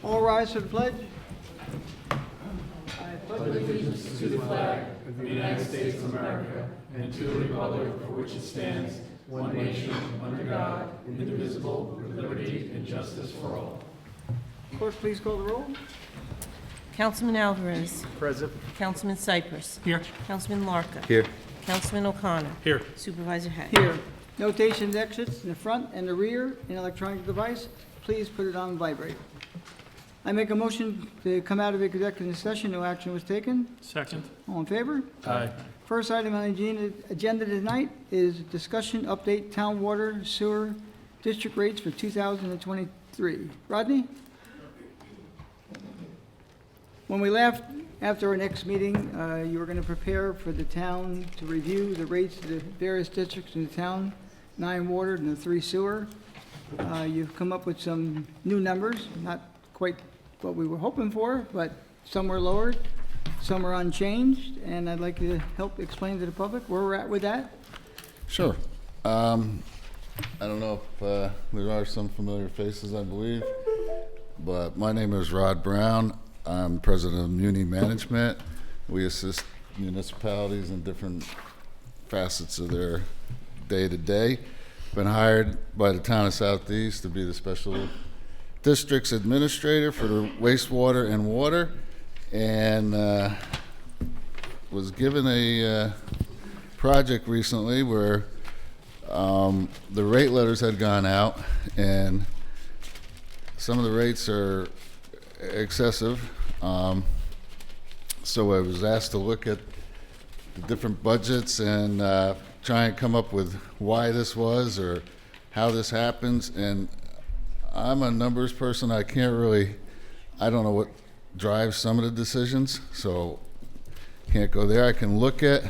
All rise for the pledge. Clerk, please call the roll. Councilman Alvarez. Present. Councilman Cypress. Here. Councilman Larka. Here. Councilman O'Connor. Here. Supervisor Hay. Here. Notations, exits in the front and the rear in electronic device. Please put it on vibrate. I make a motion to come out of executive session. No action was taken. Second. All in favor? Aye. First item on the agenda tonight is discussion update town water sewer district rates for 2023. Rodney? When we left, after our next meeting, you were going to prepare for the town to review the rates of the various districts in the town, 9 water and the 3 sewer. You've come up with some new numbers, not quite what we were hoping for, but some were lowered, some are unchanged, and I'd like you to help explain to the public where we're at with that. Sure. I don't know if there are some familiar faces, I believe, but my name is Rod Brown. I'm president of Muni Management. We assist municipalities in different facets of their day-to-day. Been hired by the town of Southeast to be the special district's administrator for the wastewater and water, and was given a project recently where the rate letters had gone out, and some of the rates are excessive. So I was asked to look at the different budgets and try and come up with why this was or how this happens. And I'm a numbers person. I don't know what drives some of the decisions, so can't go there. I can look at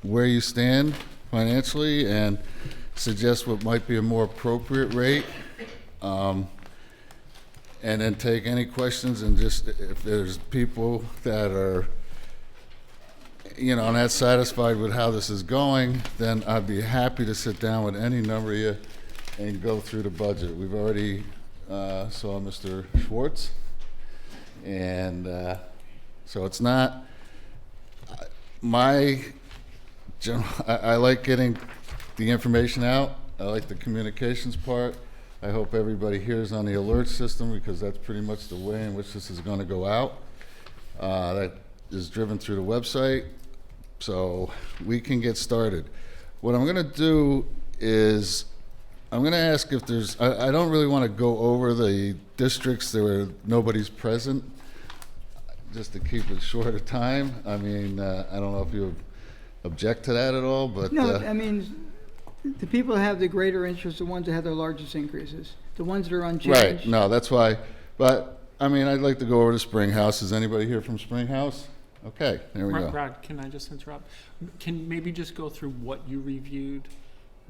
where you stand financially and suggest what might be a more appropriate rate. And then take any questions, and just if there's people that are, not satisfied with how this is going, then I'd be happy to sit down with any number of you and go through the budget. We've already saw Mr. Schwartz, and so it's not my general. I like getting the information out. I like the communications part. I hope everybody hears on the alert system, because that's pretty much the way in which this is going to go out. That is driven through the website, so we can get started. What I'm going to do is I'm going to ask if there's, I don't really want to go over the districts where nobody's present, just to keep it short of time. I mean, I don't know if you object to that at all, but... No, I mean, the people that have the greater interest, the ones that have the largest increases, the ones that are unchanged. Right, no, that's why. But, I mean, I'd like to go over to Springhouse. Is anybody here from Springhouse? Okay, there we go. Rod, can I just interrupt? Can maybe just go through what you reviewed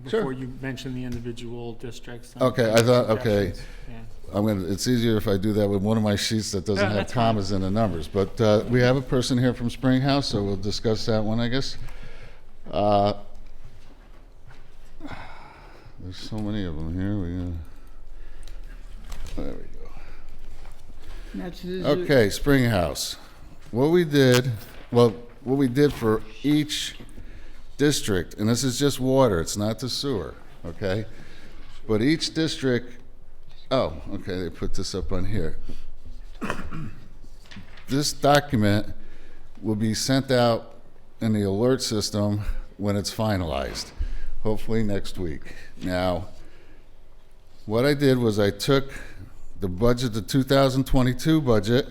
Sure. before you mention the individual districts? and Okay, I thought, okay. projections? Yeah. It's easier if I do that with one of my sheets that doesn't Yeah, have that's fine. commas in the numbers. But we have a person here from Springhouse, so we'll discuss that one, I guess. There's so many of them here. There we go. That's Okay, Springhouse. What we did for each district, and this is just water, it's not the sewer, okay? But each district, okay, they put this up on here. This document will be sent out in the alert system when it's finalized, hopefully next week. Now, what I did was I took the budget, the 2022 budget,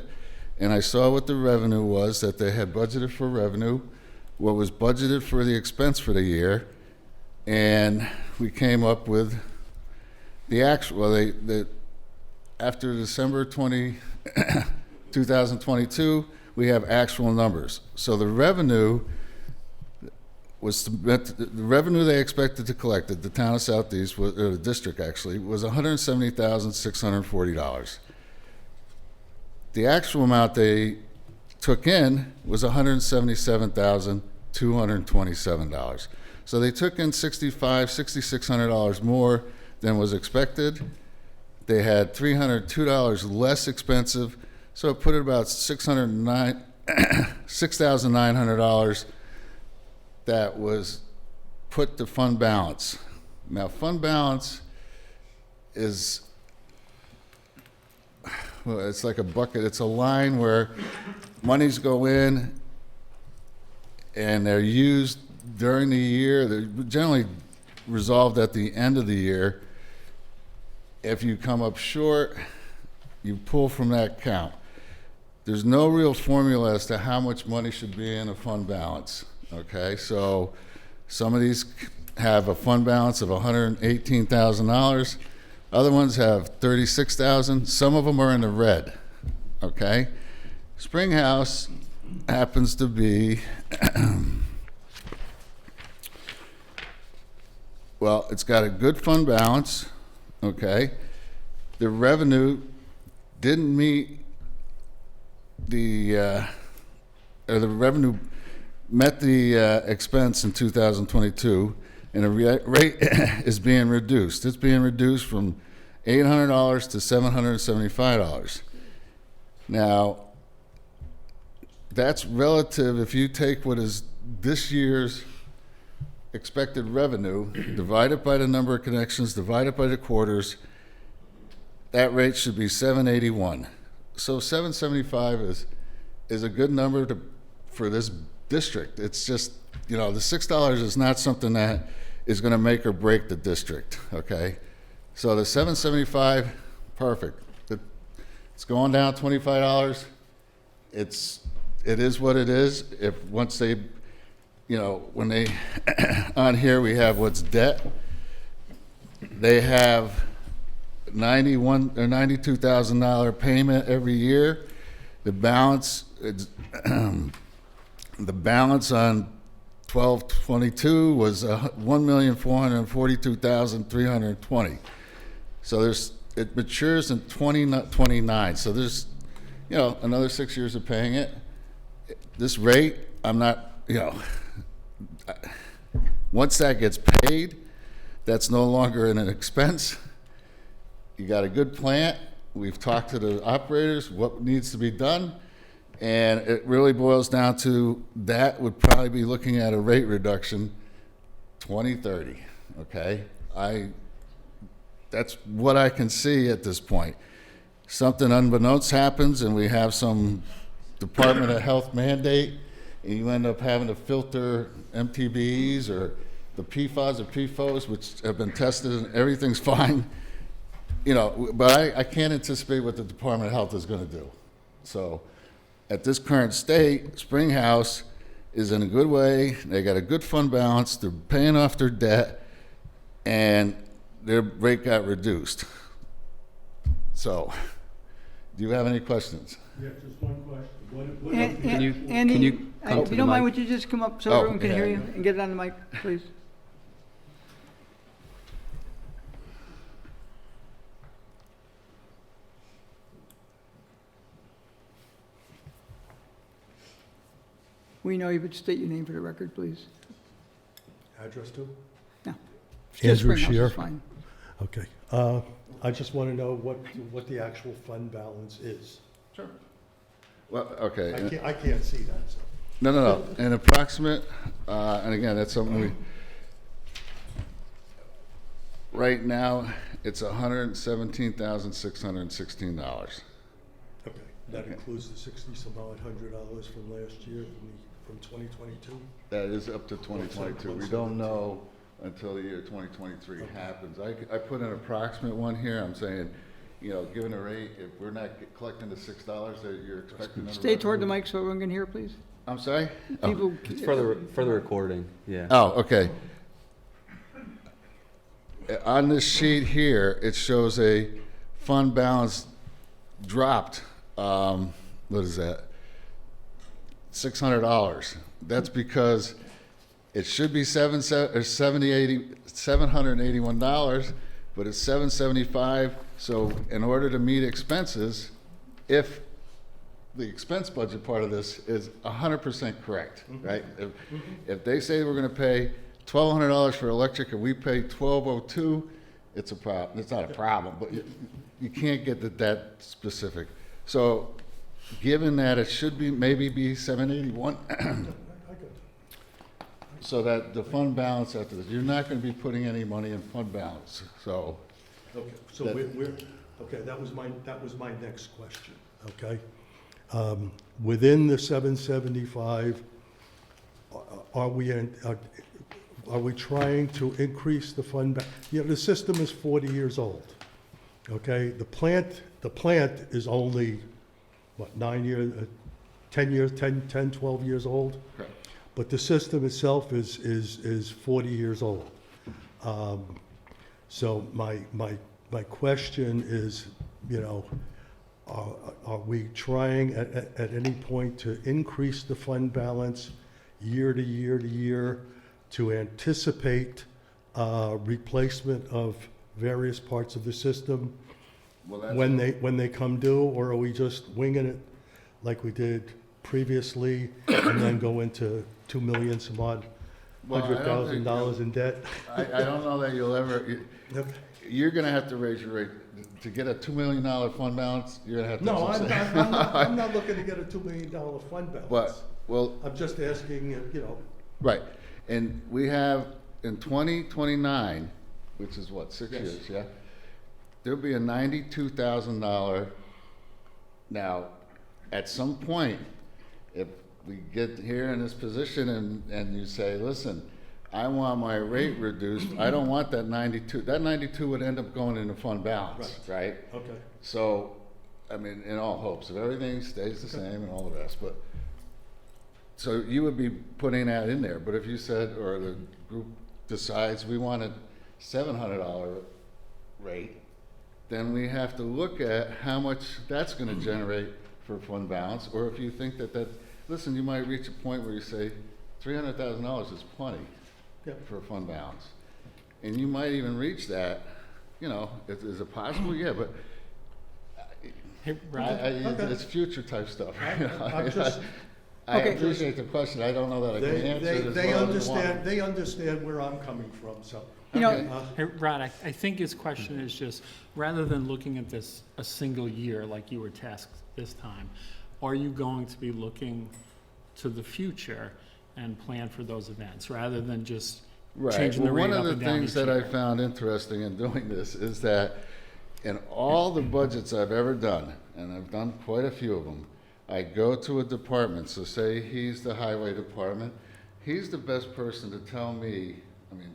and I saw what the revenue was that they had budgeted for revenue, what was budgeted for the expense for the year, and we came up with the actual, after December 2022, we have actual numbers. So the revenue the revenue they expected to collect at the town of Southeast, or the district actually, was $170,640. The actual amount they took in was $177,227. So they took in $6,600 more than was expected. they had $302 less expensive, so it put it about $6,900 that was put to fund balance. Now, fund balance is, well, it's like a bucket. It's a line where monies go in and they're used during the year. They're generally resolved at the end of the year. If you come up short, you pull from that count. There's no real formula as to how much money should be in a fund balance, okay? So some of these have a fund balance of $118,000. Other ones have $36,000. Some of them are in the red, okay? Springhouse happens to be, well, it's got a good fund balance, okay? The revenue didn't meet the revenue met the expense in 2022, and the rate is being reduced. It's being reduced from $800 to $775. Now, that's relative. If you take what is this year's expected revenue, divide it by the number of connections, divide it by the quarters, that rate should be $781. So $775 is a good number for this district. It's just, the $6 is not something that is going to make or break the district, okay? So the $775, perfect. It's going down $25. It is what it is. If once they, when they, on here we have what's debt. They have $91,000 or $92,000 payment every year. The balance, the balance on 12/22 was $1,442,320. So it matures in 2029. So there's, another 6 years of paying it. This rate, I'm not, once that gets paid, that's no longer an expense. You got a good plant. We've talked to the operators, what needs to be done. And it really boils down to that would probably be looking at a rate reduction 2030, okay? That's what I can see at this point. Something unbeknownst happens and we have some Department of Health mandate and you end up having to filter MTBEs or the PFAS or PFOs, which have been tested and everything's fine. But I can't anticipate what the Department of Health is going to do. So at this current state, Springhouse is in a good way. They got a good fund balance. They're paying off their debt, and their rate got reduced. So, do you have any questions? Yeah, just one question. What Andy, can you if come to you the don't mind, mic? would you just come up so Oh, everyone can yeah. hear you and get it on the mic, please? We know you, but state your name for the record, please. address to? No. Andrew Springhouse is Shear. fine. Okay. I just want to know what the actual fund balance is. Sure. Well, okay. I can't see that, so. No. An approximate, and again, that's something we, right now, it's $117,616. Okay. That includes the $60-some-odd hundred from last year, from 2022? That is up to 2022. We don't know until the year 2023 happens. I put an approximate one here. I'm saying, given the rate, if we're not collecting the $6 that you're expecting. Stay toward the mic so everyone can hear, please. I'm sorry? Oh. People. It's for the recording, yeah. Oh, okay. On this sheet here, it shows a fund balance dropped, what is that? $600. That's because it should be $781, but it's $775. So in order to meet expenses, if the expense budget part of this is 100% correct, right? If they say we're going to pay $1,200 for electric and we pay $1,202, it's a problem. It's not a problem, but you can't get that specific. So, given that it should be, maybe be 781, I got it. so that the fund balance after this, you're not gonna be putting any money in fund balance, so. Okay, so That- okay, that was my next question, okay? Within the 775, are we trying to increase the fund you know, the system is 40 years old, okay? The plant is only, what, 9 years, 10 years, 10, 12 years old? Correct. But the system itself is 40 years old. So my question is, you know, are we trying at any point to increase the fund balance year to year to year to anticipate replacement of various parts of the system Well, that's- when they come due? Or are we just winging it like we did previously and then go into 2 million some odd Well, I don't think $100,000 in debt? I don't know that you'll ever, you're gonna have to raise your rate. To get a $2 million fund balance, you're gonna have to. No, have some I'm not looking to get a $2 million fund balance. But, well, I'm just asking, you know, right, and we have in 2029, which is what, 6 Yes. years, yeah? There'll be a $92,000. Now, at some point, if we get here in this position and you say, listen, I want my rate reduced, I don't want that 92, that 92 would end up going into fund balance, right? okay. So, I mean, in all hopes, if everything stays the same and all the rest, but, so you would be putting that in there, but if you said, or the group decides we want a $700 rate, then we have to look at how much that's gonna generate for fund balance, or if you think that, listen, you might reach a point where you say, $300,000 is plenty Yeah. for fund balance. And you might even reach that, you know, is it possible? Yeah, but Hey, Rod, it's future type stuff. you know? I'm just- I Okay. appreciate the question, I don't know that I can answer it as well as you want. They understand where I'm coming from, so. You know, Okay. hey, Rod, I think his question is just, rather than looking at this a single year like you were tasked this time, are you going to be looking to the future and plan for those events, rather than just Right. changing the Well, rate one up of and the down things each that I year? found interesting in doing this is that in all the budgets I've ever done, and I've done quite a few of them, I go to a department, so say he's the highway department, he's the best person to tell me, I mean,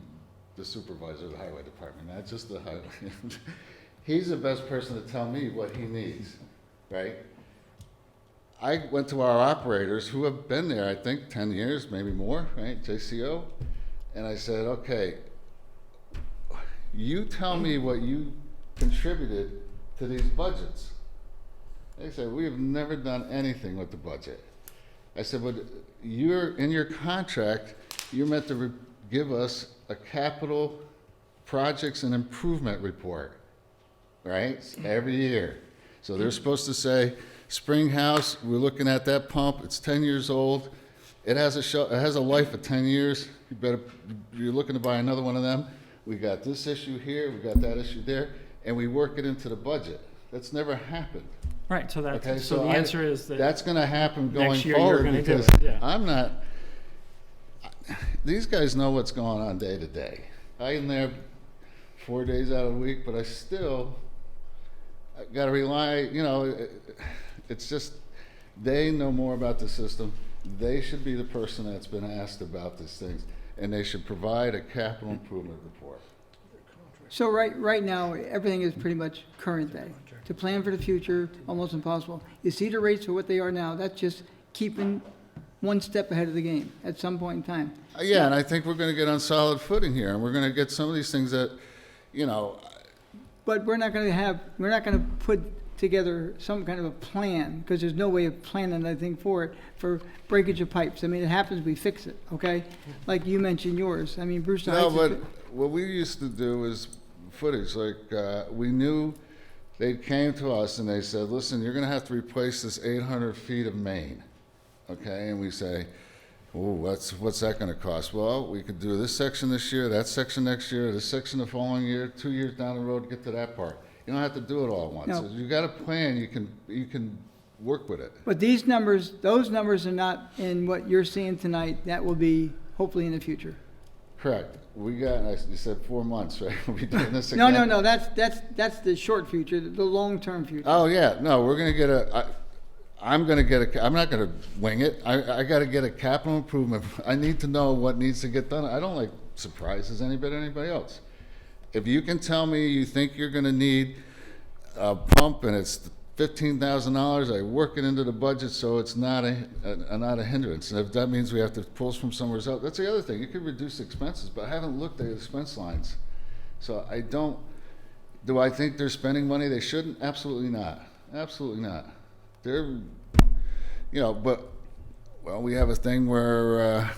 the supervisor of the highway department, not just the highway. He's the best person to tell me what he needs, right? I went to our operators who have been there, I think, 10 years, maybe more, right, JCO? And I said, okay, you tell me what you contributed to these budgets. They said, we have never done anything with the budget. I said, but you're, in your contract, you're meant to give us a capital projects and improvement report, right? Every year. So they're supposed to say, Spring House, we're looking at that pump, it's 10 years old. It has a life of 10 years. You're looking to buy another one of them. We got this issue here, we got that issue there, and we work it into the budget. That's never happened. Right, so Okay, that's, so the answer is that. that's gonna happen going next year you're forward gonna do because it, yeah. I'm not, these guys know what's going on day to day. I'm there 4 days out of the week, but I gotta rely, you know, it's just, they know more about the system. They should be the person that's been asked about these things, and they should provide a capital improvement report. so right now, everything is pretty much current day. To plan for the future, almost impossible. You see the rates for what they are now, that's just keeping one step ahead of the game at some point in time. Yeah, and I think we're gonna get on solid footing here, and we're gonna get some of these things that, you know, But we're not gonna put together some kind of a plan, because there's no way of planning, I think, for breakage of pipes. I mean, it happens, we fix it, okay? Like you mentioned yours, I mean, Brewster no, Heights. but what we used to do is footage, like, we knew they came to us and they said, listen, you're gonna have to replace this 800 feet of main, okay? And we say, Oh, what's that gonna cost? Well, we could do this section this year, that section next year, this section the following year, 2 years down the road to get to that part. You don't have to do it all at once. No. If you got a plan, you can work with it. But these numbers, those numbers are not in what you're seeing tonight. That will be hopefully in the future. Correct. We got, you said 4 months, right? We'll be doing this No, again? no, no, that's the short future, the long-term future. Oh, yeah, no, we're gonna get I'm not gonna wing it. I gotta get a capital improvement. I need to know what needs to get done. I don't like surprises anybody else. If you can tell me you think you're gonna need a pump and it's $15,000, I work it into the budget so it's not a hindrance. And if that means we have to pull from somewhere else, that's the other thing. You could reduce expenses, but I haven't looked at expense lines. So do I think they're spending money they shouldn't? Absolutely not. Absolutely not. They're, but, well, we have a thing where,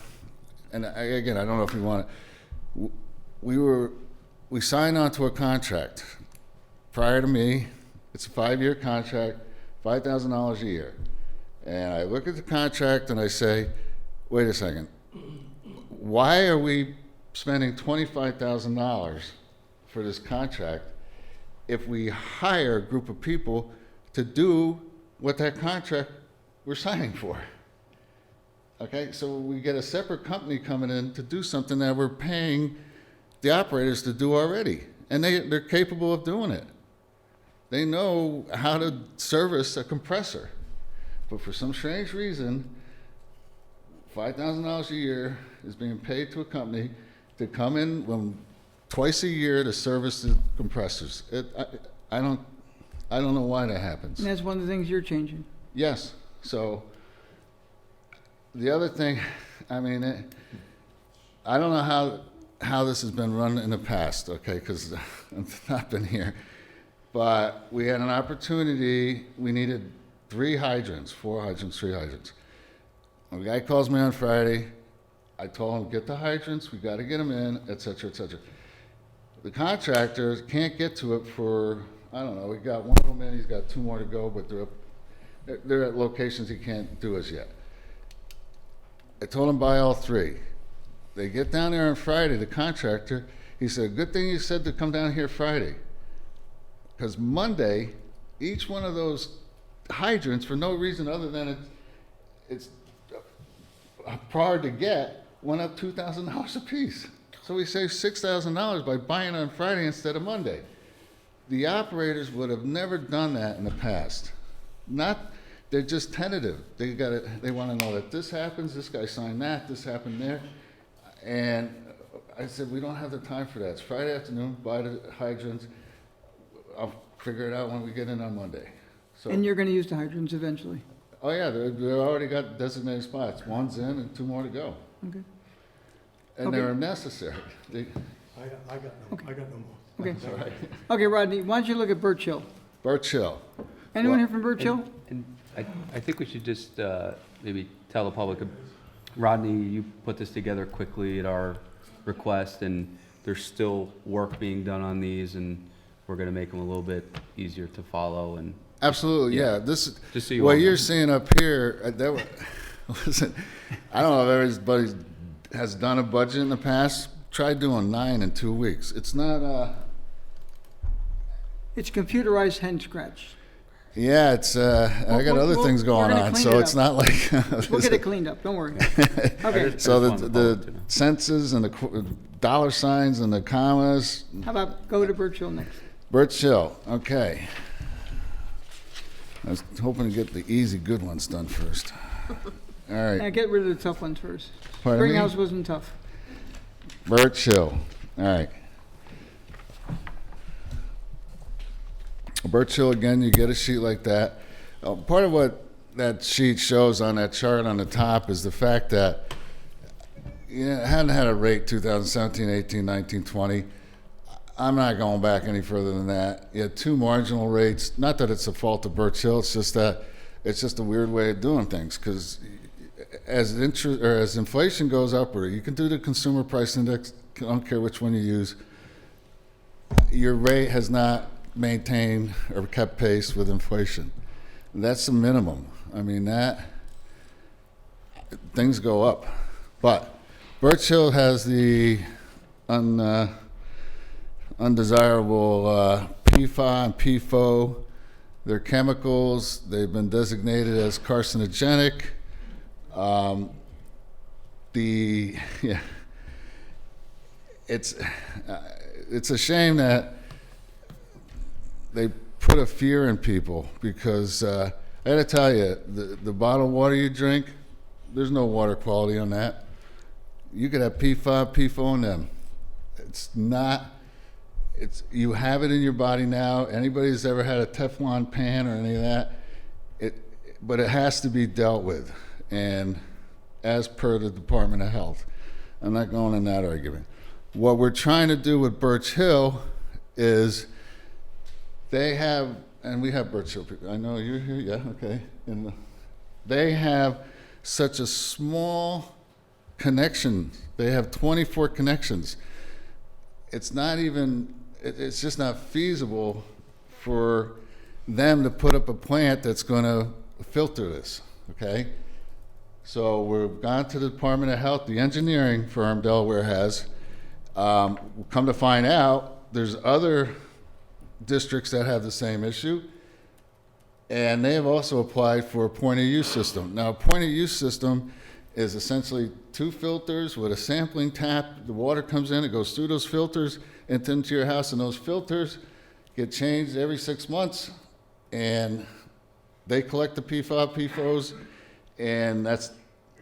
again, I don't know if we want to, we signed on to a contract prior to me. It's a 5-year contract, $5,000 a year. And I look at the contract and I say, wait a second, why are we spending $25,000 for this contract if we hire a group of people to do what that contract we're signing for? Okay, so we get a separate company coming in to do something that we're paying the operators to do already. And they're capable of doing it. They know how to service a compressor. But for some strange reason, $5,000 a year is being paid to a company to come in twice a year to service the compressors. I don't know why that happens. And that's one of the things you're changing. Yes. So the other thing, I mean, I don't know how this has been run in the past, okay, because I've not been here. But we had an opportunity, we needed 4 hydrants, 3 hydrants. A guy calls me on Friday, I told him, get the hydrants, we gotta get them in, et cetera, et cetera. The contractor can't get to it for, I don't know, we got one of them in, he's got 2 more to go, but they're at locations he can't do as yet. I told him buy all 3. They get down there on Friday, the contractor, he said, good thing you said to come down here Friday. Because Monday, each one of those hydrants, for no reason other than it's hard to get, went up $2,000 a piece. So we saved $6,000 by buying on Friday instead of Monday. The operators would have never done that in the past. They're just tentative. They want to know that this happens, this guy signed that, this happened there. And I said, we don't have the time for that. It's Friday afternoon, buy the hydrants. I'll figure it out when we get in on Monday. So, And you're going to use the hydrants eventually. oh yeah, they already got designated spots. 1's in and 2 more to go. Okay. And Okay. they're necessary. I got no more. Okay. Okay, Rodney, why don't you look at Birch Hill? Birch Hill. Anyone here from Birch Hill? And I think we should just maybe tell the public, Rodney, you put this together quickly at our request, and there's still work being done on these, and we're going to make them a little bit easier to follow. And Absolutely, Yeah. yeah. This Just so you what all know. you're seeing up here. Listen, I don't know if everybody has done a budget in the past. Try doing 9 in 2 weeks. It's not. It's computerized hen scratch. Yeah, it's. I got other things we're going gonna on, clean so it it's up. not like. We'll get it cleaned up, don't worry. Okay, So I just wanted to follow up, the you know. senses and the dollar signs and the commas. how about go to Birch Hill next? Birch Hill, okay. I was hoping to get the easy, good ones done first. All Now right, get rid of the tough ones first. Pardon me? Springhouse wasn't tough. Birch Hill, all right. Birch Hill, again, you get a sheet like that. Part of what that sheet shows on that chart on the top is the fact that you hadn't had a rate 2017, 18, 19, 20. I'm not going back any further than that. You had 2 marginal rates. Not that it's a fault of Birch Hill, it's just that it's just a weird way of doing things. Because as inflation goes upward, you can do the consumer price index. I don't care which one you use. Your rate has not maintained or kept pace with inflation. That's the minimum. I mean, that things go up. But Birch Hill has the undesirable PFAS and PFOA. They're chemicals. They've been designated as carcinogenic. Yeah, it's a shame that they put a fear in people because I got to tell you, the bottled water you drink, there's no water quality on that. You could have PFAS, PFOA in them. It's not. You have it in your body now. Anybody who's ever had a Teflon pan or any of that, but it has to be dealt with, and as per the Department of Health. I'm not going in that argument. What we're trying to do with Birch Hill is they have, and we have Birch Hill people. I know you're here, yeah, okay. And they have such a small connection. They have 24 connections. It's not even, it's just not feasible for them to put up a plant that's going to filter this, okay? So we've gone to the Department of Health. The engineering firm Delaware has come to find out there's other districts that have the same issue, and they have also applied for a point-of-use system. Now, a point-of-use system is essentially 2 filters with a sampling tap. The water comes in, it goes through those filters into your house, and those filters get changed every 6 months, and they collect the PFAS, PFOs, and that's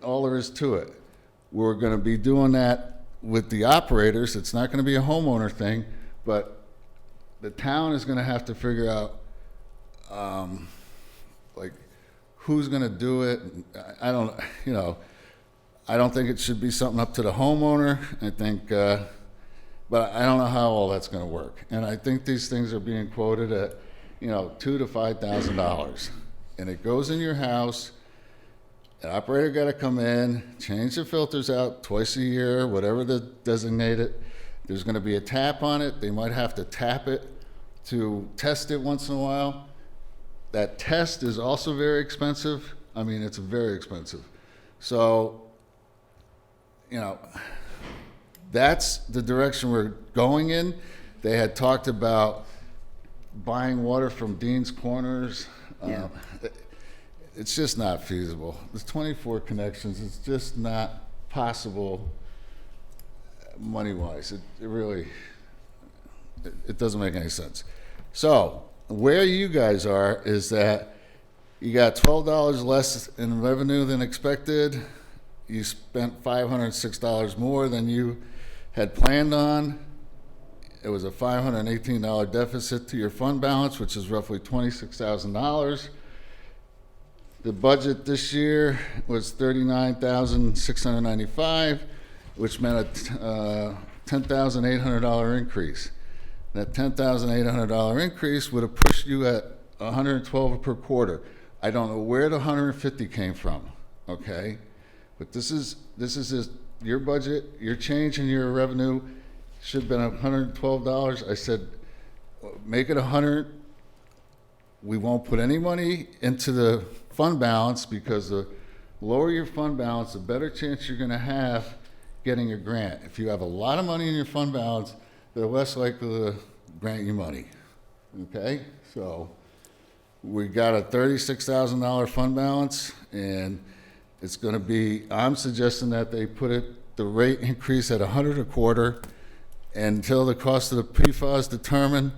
all there is to it. We're going to be doing that with the operators. It's not going to be a homeowner thing, but the town is going to have to figure out like who's going to do it. I don't think it should be something up to the homeowner. I think, but I don't know how all that's going to work. And I think these things are being quoted at, $2,000 to $5,000, and it goes in your house. The operator got to come in, change the filters out twice a year, whatever the designated. There's going to be a tap on it. They might have to tap it to test it once in a while. That test is also very expensive. I mean, it's very expensive. So, that's the direction we're going in. They had talked about buying water from Dean's Corners. Yeah. It's just not feasible. There's 24 connections. It's just not possible money-wise. It really, it doesn't make any sense. So where you guys are is that you got $12 less in revenue than expected. You spent $506 more than you had planned on. It was a $518 deficit to your fund balance, which is roughly $26,000. The budget this year was $39,695, which meant a $10,800 increase. That $10,800 increase would have pushed you at $112 per quarter. I don't know where the $150 came from, okay? But this is your budget, your change in your revenue should have been $112. I said, make it $100. We won't put any money into the fund balance because the lower your fund balance, the better chance you're going to have getting a grant. If you have a lot of money in your fund balance, they're less likely to grant you money. Okay? So we got a $36,000 fund balance, and it's going to be, I'm suggesting that they put the rate increase at $100 a quarter until the cost of the PFAS is determined.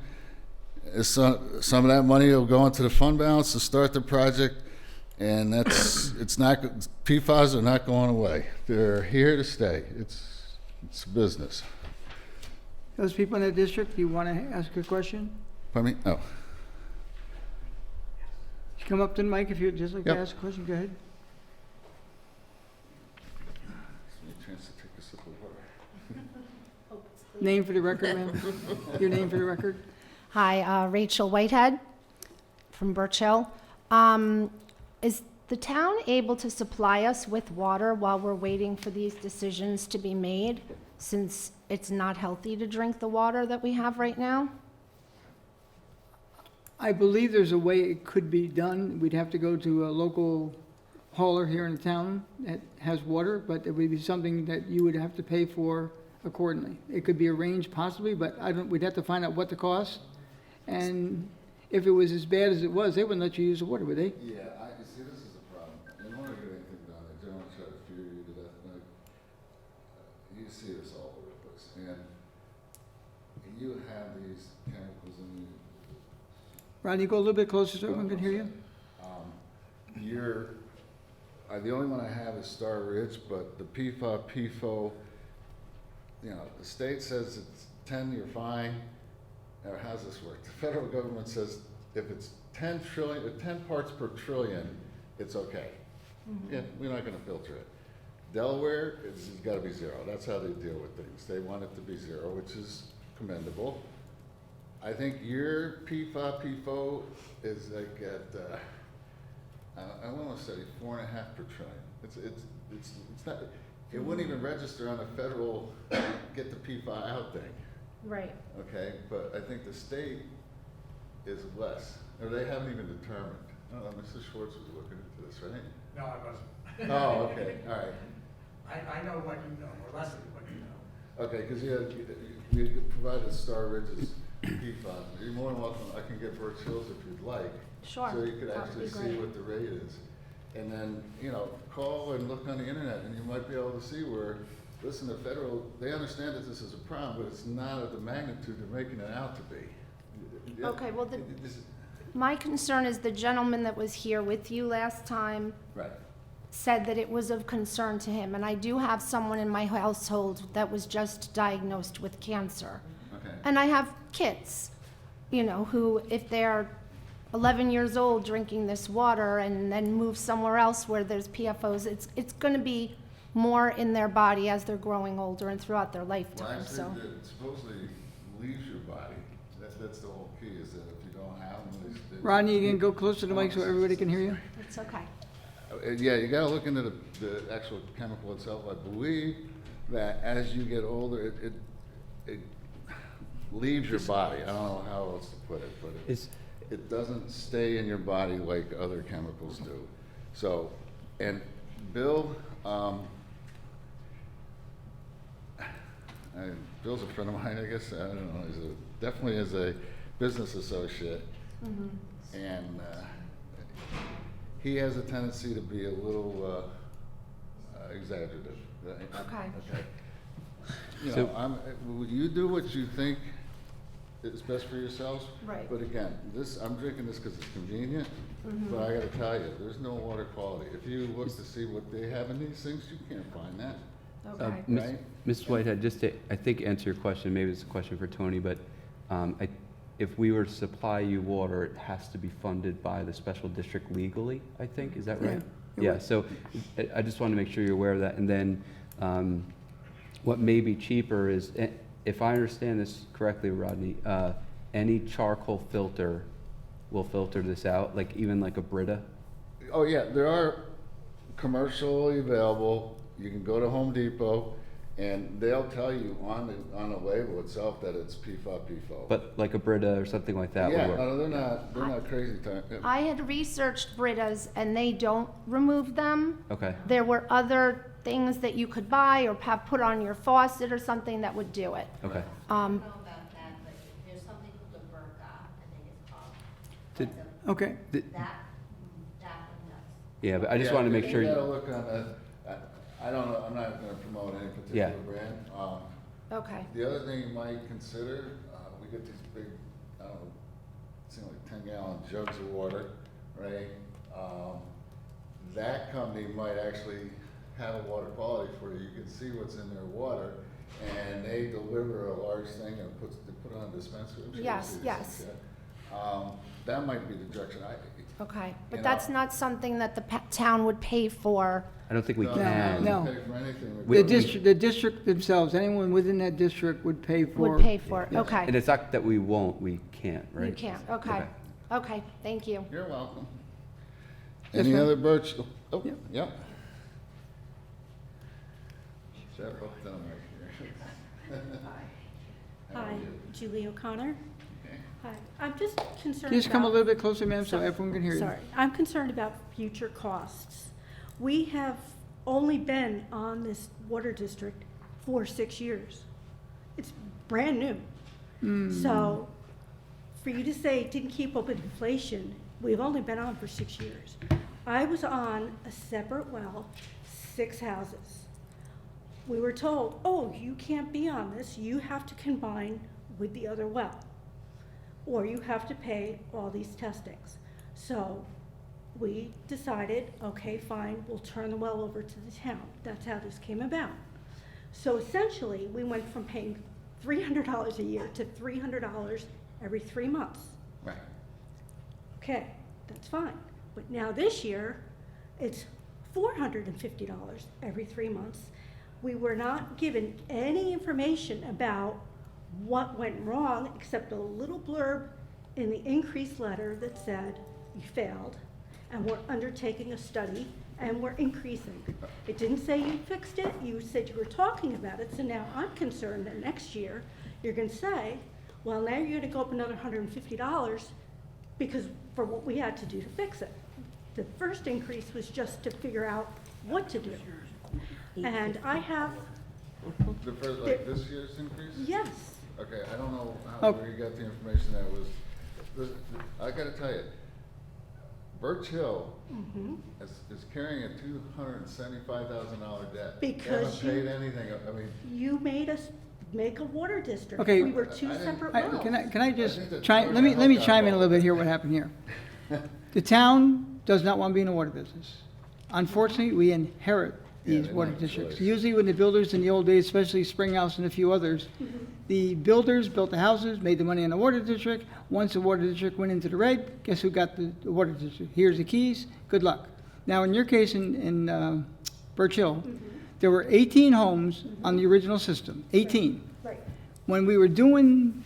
Some of that money will go into the fund balance to start the project, and PFAS are not going away. They're here to stay. It's business. Those people in the district, you want to ask a question? Pardon me? Oh. You come up to the mic if you'd just like to Yep. ask a question. Go ahead. Name for the record, ma'am? Your name for the record? Hi, Rachel Whitehead from Birch Hill. Is the town able to supply us with water while we're waiting for these decisions to be made, since it's not healthy to drink the water that we have right now? I believe there's a way it could be done. We'd have to go to a local hauler here in town that has water, but it would be something that you would have to pay for accordingly. It could be arranged possibly, but we'd have to find out what the cost. And if it was as bad as it was, they wouldn't let you use the water, would they? Yeah, you see, this is a problem. In order to get anything done, they generally try to fear you to death. Like, you see this all over the place. And you have these chemicals in you. Rodney, go a little bit closer so everyone can hear you. The only one I have is Star Ridge, but the PFO, you know, the state says it's 10, you're fine. Or how's this work? The federal government says if it's 10 parts per trillion, it's okay. Yeah, we're not gonna filter it. Delaware, it's gotta be 0. That's how they deal with things. They want it to be 0, which is commendable. I think your PFO is like at, I want to say 4.5 per trillion. It's not, it wouldn't even register on a federal get the PFA out thing, Right. okay? But I think the state is less, or they haven't even determined. Oh, Mr. Schwartz was looking into this, right? No, I wasn't. Oh, okay, all right. I know what you know, or less than what you know. Okay, because you provided Star Ridge's PFAS. You're more than welcome, I can get Birch Hills if you'd like. Sure. So you could That would actually be see great. what the rate is. And then, you know, call and look on the internet and you might be able to see where, listen, the federal, they understand that this is a problem, but it's not of the magnitude they're making it out to be. Okay, well, This- my concern is the gentleman that was here with you last time Right. said that it was of concern to him, and I do have someone in my household that was just diagnosed with cancer. Okay. And I have kids, you know, who, if they're 11 years old drinking this water and then move somewhere else where there's PFOs, it's going to be more in their body as they're growing older and throughout their Well, lifetime, actually, so. it supposedly leaves your body. That's the whole key, is that if you don't have them, Rodney, you can go closer to the mic so everybody can hear you? It's okay. Yeah, you gotta look into the actual chemical itself. I believe that as you get older, it leaves your body. I don't know how else to put it, but it doesn't stay in your body like other chemicals do. So, and Bill, Bill's a friend of mine, I guess. I don't know, definitely is a business associate. And he has a tendency to be a little exaggerative. Okay. You So- know, would you do what you think is best for yourselves? Right. But again, I'm drinking this because it's convenient, but I gotta tell you, there's no water quality. If you look to see what they have in these things, you can't find that. Okay. Right. Ms. Whitehead, just to, I think, answer your question, maybe it's a question for Tony, but if we were to supply you water, it has to be funded by the special district legally, I think, is that right? it Yeah, would. so I just want to make sure you're aware of that. And then what may be cheaper is, if I understand this correctly, Rodney, any charcoal filter will filter this out, like even like a Brita? Oh, yeah, there are commercially available. You can go to Home Depot and they'll tell you on the label itself that it's PFOA. But like a Brita or something like that would Yeah, work? no, they're not crazy. I had researched Britas and they don't remove them. Okay, There were other things that you could buy or have put on your faucet or something that would do it. okay. I don't know about that, but there's something called the Burka, I think it's called. Did- Okay. That one does. Yeah, but I just wanted to make sure. You gotta look on I don't know, I'm not gonna promote any Yeah. particular brand. Okay. The other thing you might consider, we get these big, I don't know, seem like 10-gallon jugs of water, right? That company might actually have a water quality for you. You can see what's in their water, and they deliver a large thing and they put it on a dispenser. I'm sure you've Yes, seen these yes. things, yeah. That might be the direction Okay, You but know- that's not something that the town would pay for. I don't think we No, can. no. Pay for anything. The district themselves, anyone within that district would pay for. Would pay for it, Yes. okay. And it's not that we won't, we can't, right? You can't, okay. Okay, thank you. You're welcome. Yes, Any ma'am. other Birch? Oh, Yep. yep. Jeff, up down right here. How are Hi, you? Julie O'Connor. Okay. Hi, I'm just concerned Can you just come a about- little bit closer, ma'am, so Sorry. everyone can hear you? Sorry, I'm concerned about future costs. we have only been on this water district for 6 years. It's brand new. So for you to say it didn't keep up with inflation, we've only been on for 6 years. I was on a separate well, 6 houses. We were told, oh, you can't be on this, you have to combine with the other well, or you have to pay all these testings. So we decided, okay, fine, we'll turn the well over to the town. That's how this came about. So essentially, we went from paying $300 a year to $300 every 3 months. Right. Okay, that's fine. But now this year, it's $450 every 3 months. We were not given any information about what went wrong, except a little blurb in the increase letter that said, you failed, and we're undertaking a study, and we're increasing. It didn't say you fixed it, you said you were talking about it, so now I'm concerned that next year, you're gonna say, well, now you're gonna go up another $150 because for what we had to do to fix it. The first increase was just to figure out what to do. And I have, The first, like this year's increase? yes, Okay, I don't know Oh. where you got the information that was, I gotta tell you, Birch Hill is carrying a $275,000 debt. Because They haven't paid anything, I mean, you made us make a water district. Okay. We were two I didn't- separate I- wells. Can I I just think that chime, let me chime in a little bit here, what happened here. The town does not want to be in the water business. Unfortunately, we inherit Yeah, these they water make districts. choice. Usually when the builders in the old days, especially Springhouse and a few others, the builders built the houses, made the money in the water district. Once the water district went into the red, guess who got the water district? Here's the keys, good luck. Now, in your case in Birch Hill, there were 18 homes on the original system, 18. Right. When we were doing,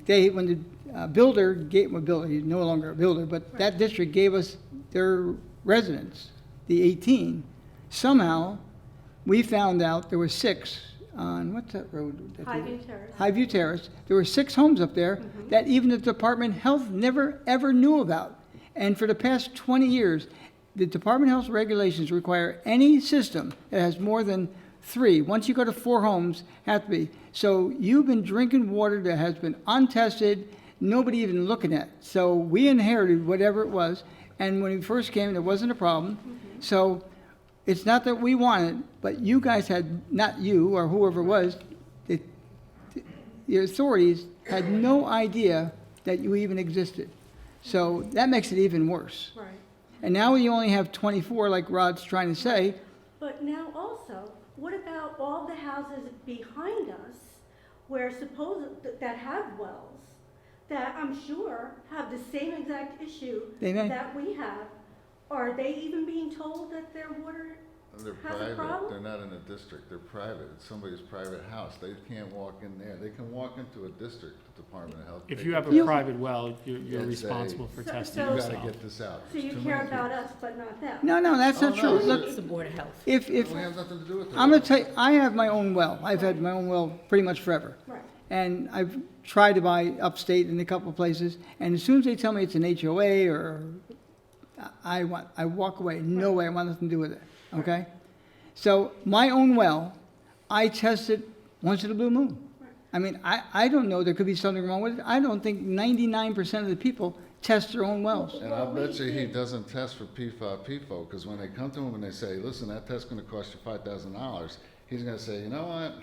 when the builder gave, well, builder, he's no longer a builder, but that district gave us their residents, the 18. Somehow, we found out there were 6 on, what's that road? Highview Terrace. Highview Terrace. There were 6 homes up there that even the Department of Health never, ever knew about. And for the past 20 years, the Department of Health regulations require any system that has more than 3. Once you go to 4 homes, have to be. So you've been drinking water that has been untested, nobody even looking at. So we inherited whatever it was, and when we first came, there wasn't a problem. So it's not that we wanted, but you guys had, not you or whoever it was, the authorities had no idea that you even existed. So that makes it even worse. Right. And now you only have 24, like Rod's trying to say. But now also, what about all the houses behind us where that have wells, that I'm sure have the same exact issue They may. that we have? Are they even being told that their water they're has a private, problem? they're not in a district, they're private, it's somebody's private house, they can't walk in there, they can walk into a district Department of Health. If They you can- have a private well, you're It's a- responsible for So- testing so- You yourself. gotta get this out. So There's you too care many about people. us, but not them? No, that's not Oh, true. no. Look, It's the Board of Health. if, We have nothing to do with it. I'm gonna tell you, I have my own well. I've had my own well pretty much forever. Right. And I've tried to buy upstate in a couple of places, and as soon as they tell me it's an HOA or, I walk away. No way, I want nothing to do with it, okay? So my own well, I test it once in a blue moon. I mean, I don't know, there could be something wrong with it. I don't think 99% of the people test their own wells. And I'll bet you he doesn't test for PFOA, because when they come to him and they say, listen, that test's gonna cost you $5,000, he's gonna say, you know what?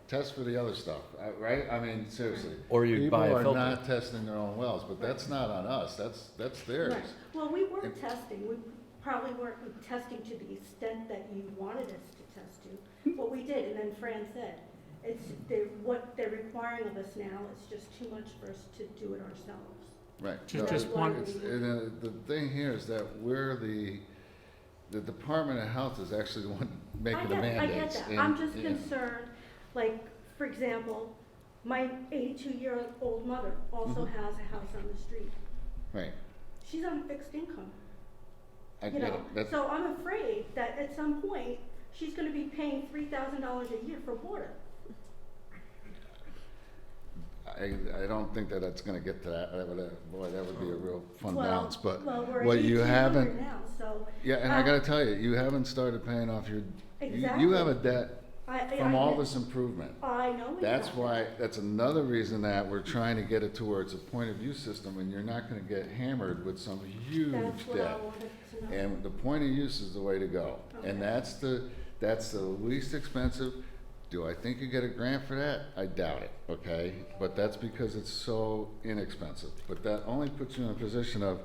Test for the other stuff, right? I mean, seriously. Or you'd buy a People filter. are not testing their own wells, but that's not on us, that's theirs. Right. Well, we weren't And- testing, we probably weren't testing to the extent that you wanted us to test to, but we did, and then Fran said, what they're requiring of us now is just too much for us to do it ourselves. Right. Just No, one- it's- and, the thing here is that we're the Department of Health is actually the one making the I get mandates. that, and- I'm just yeah. concerned, like, for example, my 82-year-old mother also has a house on the street. Right, She's on fixed income, I you get know? it. That's, So I'm afraid that at some point, she's gonna be paying $3,000 a year for water. I don't think that that's gonna get to that. Boy, that would be a real fun Well, balance, but well, we're at what you 1,800 haven't, now, so. yeah, and I gotta tell you, you haven't started paying off your, you have a debt from all this improvement. I know we That's have. why, that's another reason that we're trying to get it towards a point of view system, and you're not gonna get hammered with some huge That's what I debt. wanted to know. And the point of use is the way to go. And Okay. that's the least expensive. Do I think you get a grant for that? I doubt it, okay? But that's because it's so inexpensive. But that only puts you in a position of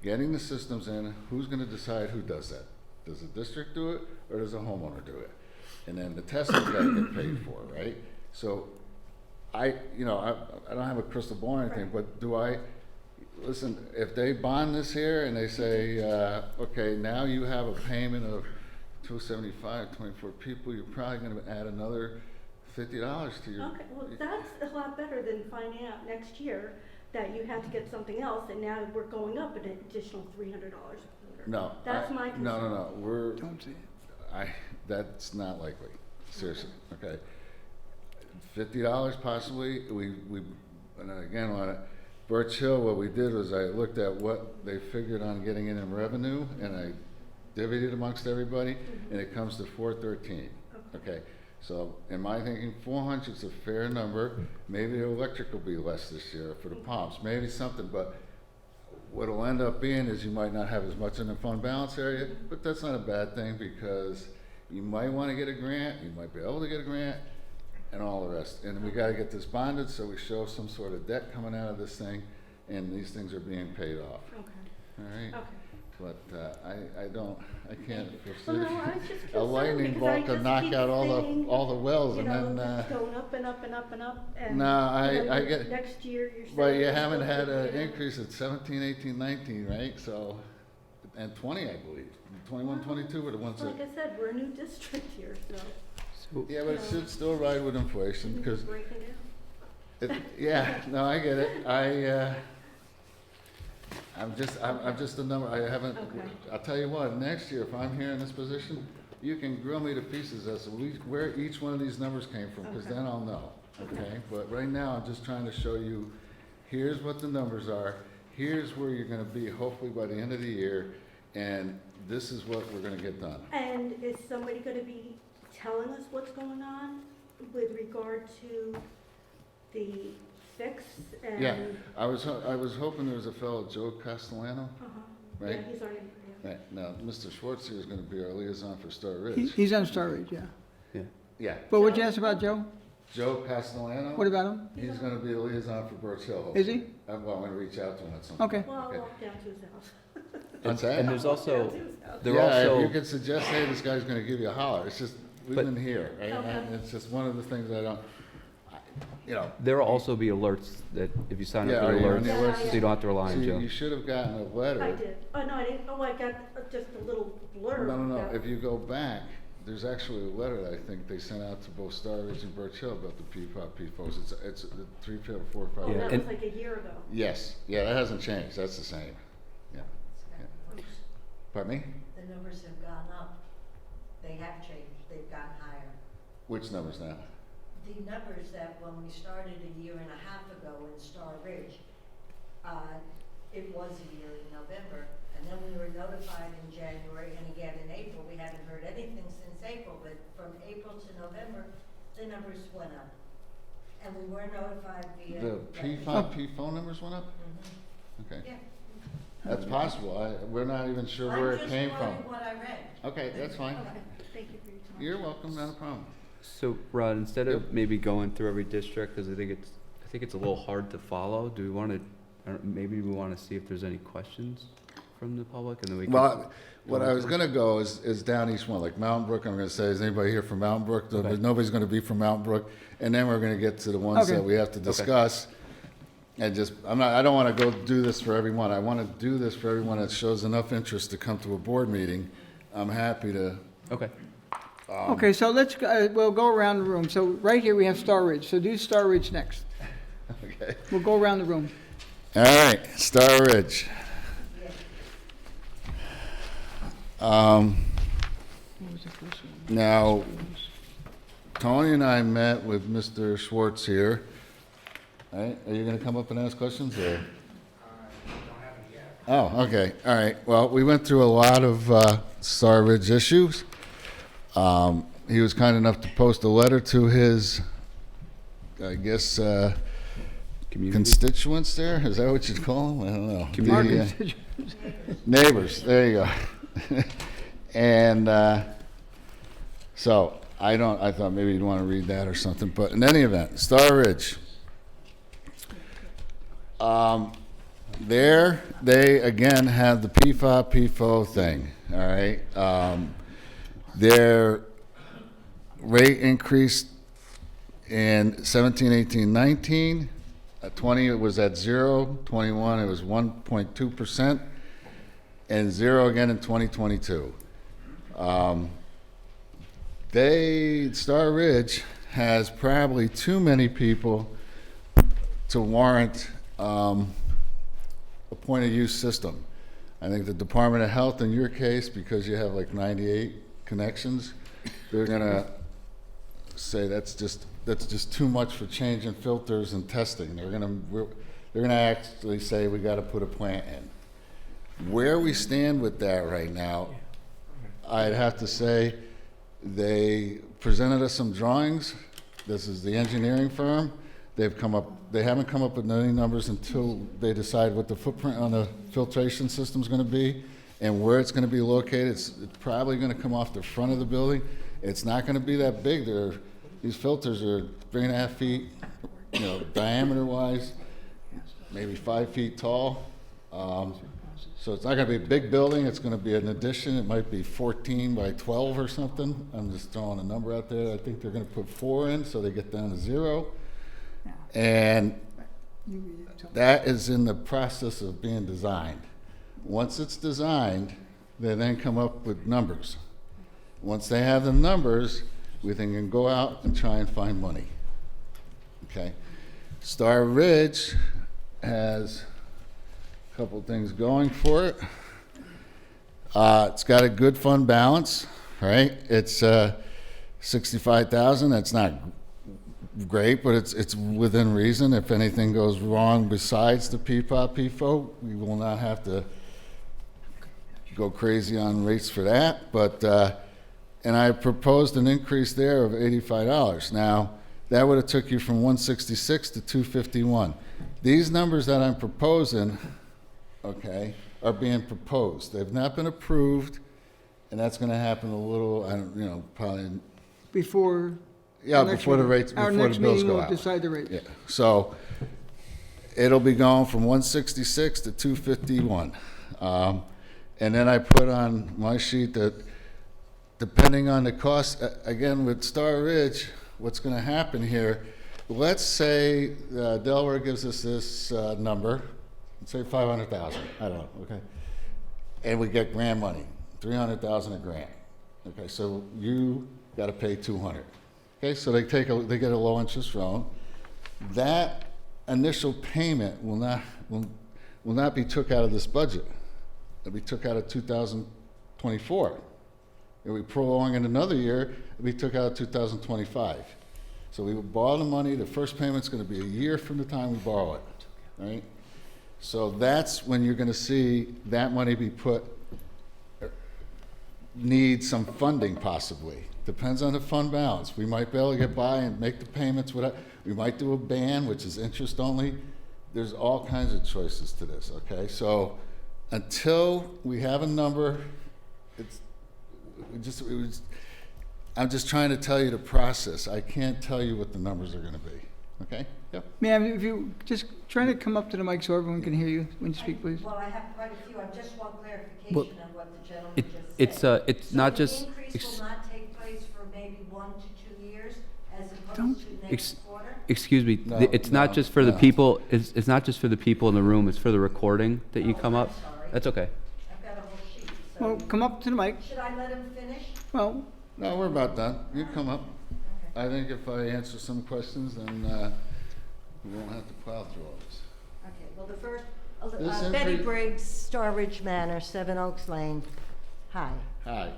getting the systems in. Who's gonna decide who does that? Does the district do it, or does a homeowner do it? And then the testing's gotta get paid for, right? So I don't have a crystal ball or anything, but listen, if they bond this here and they say, okay, now you have a payment of $275, 24 people, you're probably gonna add another $50 to your. Okay, well, that's a lot better than finding out next year that you had to get something else, and now we're going up an additional $300 a quarter. No. That's my concern. No, Don't say it. that's not likely, seriously, okay? $50 possibly, and again, on it, Birch Hill, what we did was I looked at what they figured on getting in revenue, and I divvied it amongst everybody, and it comes to $413, okay? So in my thinking, 400 is a fair number. Maybe the electric will be less this year for the pumps, maybe something, but what'll end up being is you might not have as much in the fund balance area, but that's not a bad thing, because you might want to get a grant, you might be able to get a grant, and all the rest. And we got to get this bonded, so we show some sort of debt coming out of this thing, and these things are being paid off. Okay, All right? okay. But I can't Well, no, foresee I was just a concerned lightning because I bolt to just knock keep out seeing, all the wells, you and know, then, it's going up and up and up and up, and. No, I get- Next year, you're saying. but you it's haven't supposed had to an be, increase at 17, 18, 19, right? So, and 20, I believe. 21, 22 were the ones that. Like I said, we're a new district here, so. So, Yeah, but it should still ride with inflation, because, Breaking down. yeah, no, I get it. I'm just a number, I haven't, Okay. I'll tell you what, next year, if I'm here in this position, you can grill me to pieces as to where each one of these numbers came from, because Okay. then I'll know, okay? But right now, I'm just trying to show you, here's what the numbers are, here's where you're gonna be hopefully by the end of the year, and this is what we're gonna get done. And is somebody gonna be telling us what's going on with regard to the fix and? Yeah, I was hoping there was a fellow, Joe Castellano, Uh-huh. right? Yeah, he's already, yeah. Right, now, Mr. Schwartz here is gonna be our liaison for Star He- Ridge. He's on Star Ridge, yeah. Yeah, But what'd you ask about Joe? Joe Castellano. What about him? He's gonna be a liaison for Birch Hill. Is he? Well, I'm gonna reach out to him at some Okay. point. Well, I'll Okay. walk down to his house. What's that? and there's also, Down to his house. there Yeah, if you also, could suggest, hey, this guy's gonna give you a holler, it's just, we've But- been here, right? Okay. And it's just one of the things I don't, there will also be alerts that if you sign Yeah, up for are the you on alerts, the alerts? so you don't have to rely on see, Joe. you should have gotten a letter. I did. Oh, no, I didn't. Oh, I got just a little blurb. No, that- if you go back, there's actually a letter that I think they sent out to both Star Ridge and Birch Hill about the PFOS. It's the 3, 4, 5. Oh, Yeah, that and- was like a year ago. Yes, yeah, that hasn't changed, that's the same, yeah. Pardon me? The numbers have gone up. They have changed. They've gotten higher. Which numbers now? The numbers that when we started a year and a half ago in Star Ridge, it was a year in November, and then we were notified in January, and again in April. We haven't heard anything since April, but from April to November, the numbers went up. And we were notified via. The P phone numbers went up? Mhm. Okay. Yeah. That's possible. We're not even sure where it came I'm from. just quoting what I read. Okay, that's fine. Okay, thank you for your time. You're welcome, not a problem. So, Rod, instead of Yep. maybe going through every district, because I think it's a little hard to follow, do we want to, maybe we want to see if there's any questions from the public, and then we can. Well, what I was gonna go is down each one, like Mountain Brook, I'm gonna say, is anybody here from Mountain Brook? Okay. Nobody's gonna be from Mountain Brook, and then we're gonna get to the ones Okay. that we have to discuss. And I don't wanna go do this for everyone, I wanna do this for everyone that shows enough interest to come to a board meeting. I'm happy to, Okay, Okay, so we'll go around the room. So right here, we have Star Ridge, so do Star Ridge next. okay. We'll go around the room. All right, Star Ridge. What was the first one? Now, Tony and I met with Mr. Schwartz here All right, are you gonna come up and ask questions, or? Oh, okay, all right. Well, we went through a lot of Star Ridge issues. He was kind enough to post a letter to his, I guess, Community? constituents there? Is that what you'd call them? I don't know. Community. Neighbors, there you go. And so I thought maybe you'd want to read that or something, but in any event, Star Ridge. There, they again have the PFA, PFO thing, all right? Their rate increased in 17, 18, 19. 20, it was at 0. 21, it was 1.2%, and 0 again in 2022. Star Ridge has probably too many people to warrant a point of use system. I think the Department of Health, in your case, because you have like 98 connections, they're gonna say that's just too much for changing filters and testing. They're gonna actually say we got to put a plant in. Where we stand with that right now, I'd have to say they presented us some drawings. This is the engineering firm. They haven't come up with any numbers until they decide what the footprint on the filtration system is going to be and where it's going to be located. It's probably going to come off the front of the building. It's not going to be that big. These filters are 3.5 feet, diameter-wise, maybe 5 feet tall. So it's not going to be a big building. It's going to be an addition. It might be 14 by 12 or something. I'm just throwing a number out there. I think they're going to put 4 in, so they get down to 0. And that is in the process of being designed. Once it's designed, they then come up with numbers. Once they have the numbers, we then can go out and try and find money. Okay? Star Ridge has a couple things going for it. It's got a good fund balance, right? It's $65,000. That's not great, but it's within reason. If anything goes wrong besides the PFA, PFO, we will not have to go crazy on rates for that. But and I proposed an increase there of $85. Now that would have took you from 166 to 251. These numbers that I'm proposing, okay, are being proposed. They've not been approved, and that's going to happen a little. Probably Before. Yeah, our next before the meeting. rates, Our before the next bills meeting go will out. decide the rates. Yeah, so it'll be going from 166 to 251. And then I put on my sheet that depending on the cost, again, with Star Ridge, what's gonna happen here, let's say Delaware gives us this number, let's say 500,000, I don't know, okay? And we get grant money, 300,000 a grant. Okay, so you gotta pay 200. Okay, so they get a low interest loan. That initial payment will not be took out of this budget. It'll be took out of 2024. If we prolong it another year, it'll be took out of 2025. So we will borrow the money. The first payment's going to be a year from the time we borrow it, right? So that's when you're going to see that money be need some funding possibly. Depends on the fund balance. We might be able to get by and make the payments without, we might do a ban, which is interest only. There's all kinds of choices to this, okay? So until we have a number, I'm just trying to tell you the process. I can't tell you what the numbers are gonna be, okay? Yep. Ma'am, if you just try to come up to the mic so everyone can hear you when you speak, please. Well, I have quite a few. I just want clarification on what the gentleman It, just said. it's not just, So the increase will not take place for maybe 1 to 2 years as Don't- opposed to next quarter? excuse me, No, it's not no, just for the no. people, it's not just for the people in the room, it's for the recording that you come up. I'm sorry. That's okay. I've got a whole sheet, Well, so come up to the mic. should I let him finish? Well, No, we're about done. You come up. Okay. I think if I answer some questions, then we won't have to plow through all this. Okay, well, the first, This Betty increase- Briggs, Star Ridge Manor, 7 Oaks Lane. Hi. Hi.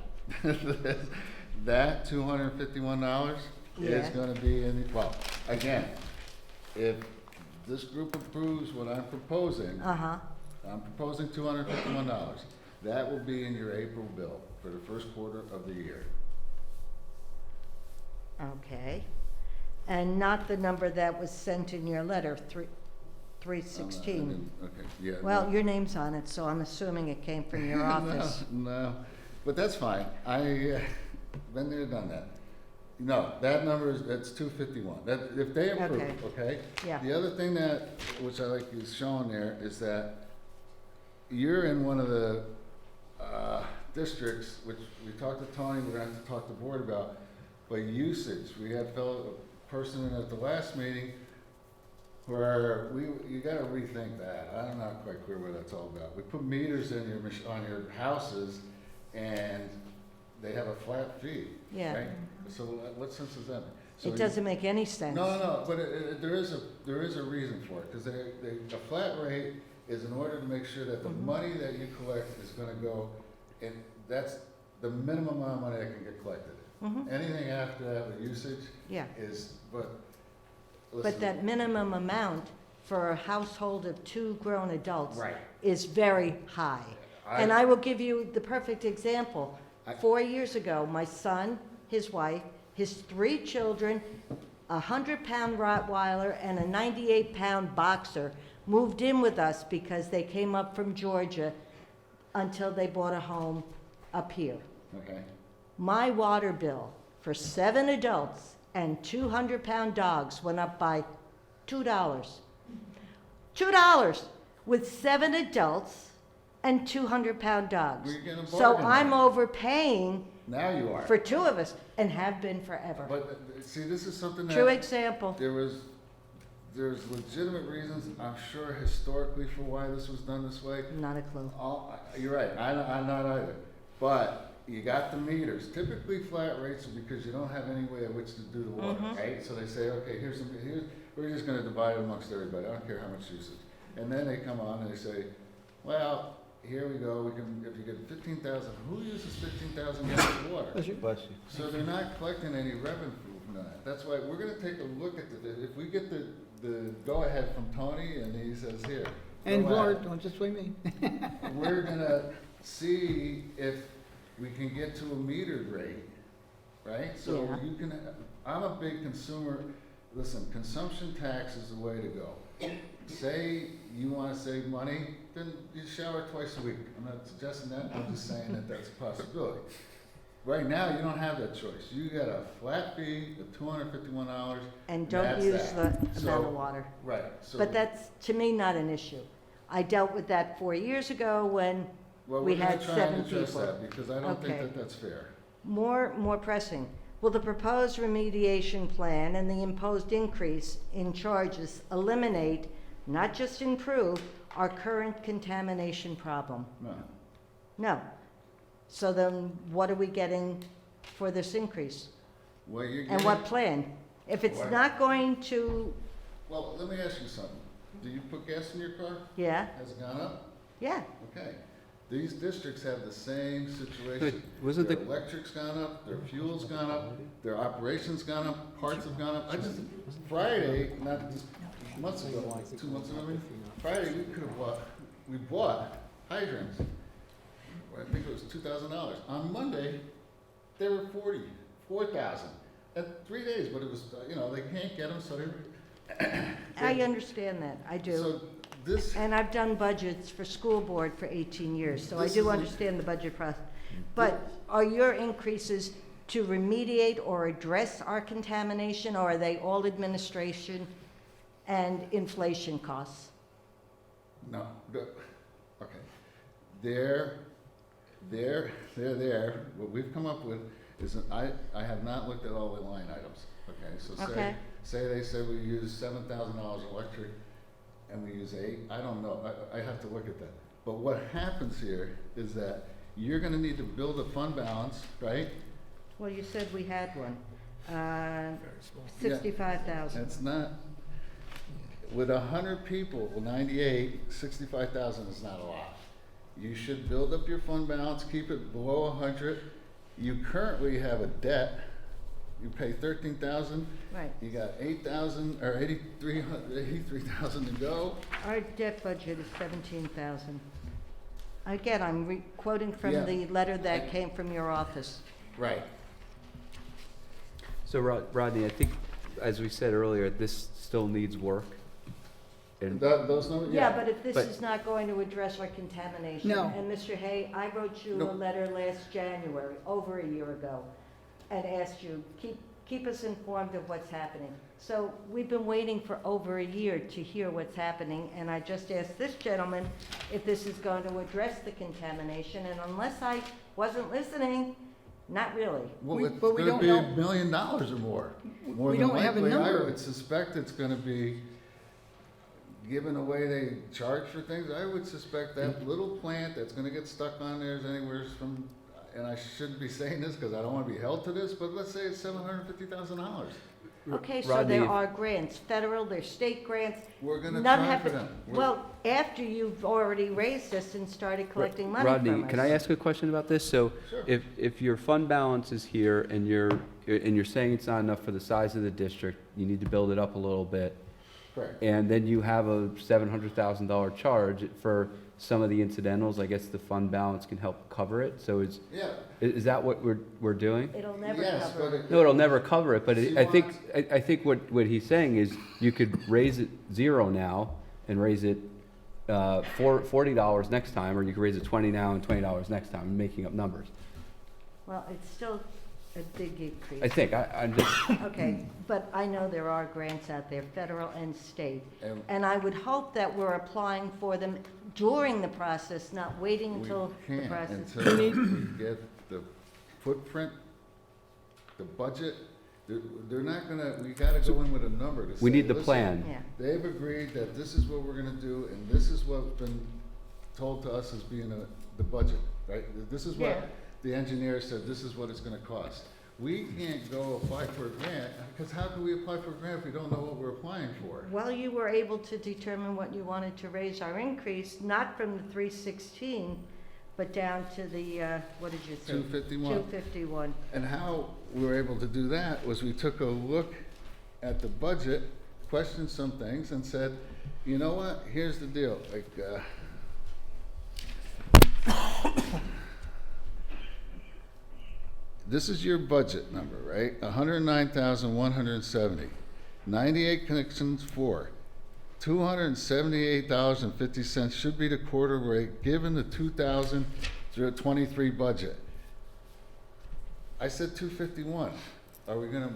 That $251 is Yeah. gonna be in, well, again, if this group approves what I'm proposing, Uh-huh. I'm proposing $251. That will be in your April bill for the first quarter of the year. Okay. And not the number that was sent in your letter, 316. Okay, yeah. Well, no. your name's on it, so I'm assuming it came from your office. No, but that's fine. Been there, done that. No, that number is, that's 251. That, if they approve, Okay. okay? Yeah. The other thing that, which I like is shown there, is that you're in one of the districts, which we talked to Tony, we're gonna have to talk to the board about, but usage. We had a person in at the last meeting where you gotta rethink that. I'm not quite clear what that's all about. We put meters in on your houses, and they have a flat fee, Yeah. right? So what sense does that make? So It doesn't make any sense. No, but there is a reason for it, because a flat rate is in order to make sure that the money that you collect is gonna go, and that's the minimum amount of money that can get collected. Mhm. Anything after that with usage Yeah. is, but But listen. that minimum amount for a household of 2 grown adults Right. is very high. And I will give you the perfect example. 4 years ago, my son, his wife, his 3 children, a 100-pound Rottweiler, and a 98-pound boxer moved in with us because they came up from Georgia until they bought a home up here. Okay, My water bill for 7 adults and 2 100-pound dogs went up by $2. $2 with 7 adults and 2 100-pound dogs. Well, you're getting a So bargain I'm then. overpaying now you are. for 2 of us and have been forever. But, see, this is something True that, example. there's legitimate reasons, I'm sure historically, for why this was done this way. Not a clue. You're right, I'm not either. But you got the meters. Typically, flat rates are because you don't have any way in which to do the water, right? So they say, okay, here's we're just gonna divide it amongst everybody. I don't care how much usage. And then they come on and they say, well, here we go, if you get 15,000, who uses 15,000 gallons of water? Bless you. So they're not collecting any revenue from that. That's why we're gonna take a look at if we get the go-ahead from Tony and he says, here. And go ahead. board, don't just blame me. We're gonna see if we can get to a metered rate, right? So Yeah. you can, I'm a big consumer, listen, consumption tax is the way to go. Say you wanna save money, then you shower twice a week. I'm not suggesting that, I'm just saying that that's a possibility. Right now, you don't have that choice. You got a flat fee of $251. And don't that's use that. the So- amount of water. Right, so. But that's, to me, not an issue. I dealt with that 4 years ago when Well, we we're gonna had try 7 and address people. that, because I don't think Okay. that that's fair. More pressing. Will the proposed remediation plan and the imposed increase in charges eliminate, not just improve, our current contamination problem? No. No. So then what are we getting for this increase? Well, you're And getting. what plan? If it's What? not going to, Well, let me ask you something. Do you put gas in your car? yeah, Has it gone up? yeah. Okay. These districts have the same situation. wasn't Their the- electric's gone up, their fuel's gone up, their operations gone up, parts have gone up. Friday, not just months ago, 2 months ago, maybe, Friday, we bought hydrants. I think it was $2,000. On Monday, they were 4,000. At 3 days, but it was, they can't get them, so I understand that, I do. So this, And I've done budgets for school board for 18 years, so I This do is a- understand the budget process. But are your increases to remediate or address our contamination, or are they all administration and inflation costs? no, okay. They're there. What we've come up with is, I have not looked at all the line items, okay? So Okay. say they said we use $7,000 electric and we use 8, I don't know, I have to look at that. But what happens here is that you're gonna need to build a fund balance, right? Well, you said we had one. 65,000. It's not, with 100 people, 98, 65,000 is not a lot. You should build up your fund balance, keep it below 100. You currently have a debt you pay 13,000, Right. you got 8,000, or 83,000 to go. Our debt budget is 17,000. Again, I'm quoting from Yeah. the letter that came from your office. Right. So Rodney, I think, as we said earlier, this still needs work. And Those numbers, Yeah, but if this But- is not going to address our contamination. No. And Mr. Hay, I wrote you No. a letter last January, over a year ago, and asked you, keep us informed of what's happening. So we've been waiting for over a year to hear what's happening, and I just asked this gentleman if this is going to address the contamination, and unless I wasn't listening, not really. Well, it's but we gonna don't be know. $1 million or more. More We than don't have a likely. number. I would suspect it's gonna be, given the way they charge for things, I would suspect that little plant that's gonna get stuck on there is anywhere from, and I shouldn't be saying this because I don't wanna be held to this, but let's say it's $750,000. Okay, so Rodney, there are grants, federal, there's state grants. We're gonna None try have for been- them. Well, after you've already raised this and started collecting money from us. Rodney, can I ask a question about this? So Sure. if your fund balance is here and you're saying it's not enough for the size of the district, you need to build it up a little bit, Correct. and then you have a $700,000 charge for some of the incidentals, I guess the fund balance can help cover it. So Yeah, is that what we're doing? It'll never yes, but cover. it. No, it'll never cover it, but She I think, wants- I think what he's saying is you could raise it 0 now and raise it $40 next time, or you could raise it 20 now and $20 next time, I'm making up numbers. Well, it's still a big increase. I think, I'm just, Okay, but I know there are grants out there, federal and state. And And I would hope that we're applying for them during the process, not waiting we until the can't process. until we get the footprint, the budget. They're not gonna, we gotta go in with a number to say. we need the "Listen, plan. Yeah, They've agreed that this is what we're gonna do, and this is what's been told to us as being the budget, right? This is Yeah. what the engineer said, this is what it's gonna cost. We can't go apply for a grant, because how can we apply for a grant if we don't know what we're applying for? well, you were able to determine what you wanted to raise our increase, not from the 316, but down to the, what did you say? 251. 251. And how we were able to do that was we took a look at the budget, questioned some things, and said, you know what, here's the deal, like, this is your budget number, right? 109,170. 98 connections for. $278.50 should be the quarter rate, given the 2023 budget. I said 251. Are we gonna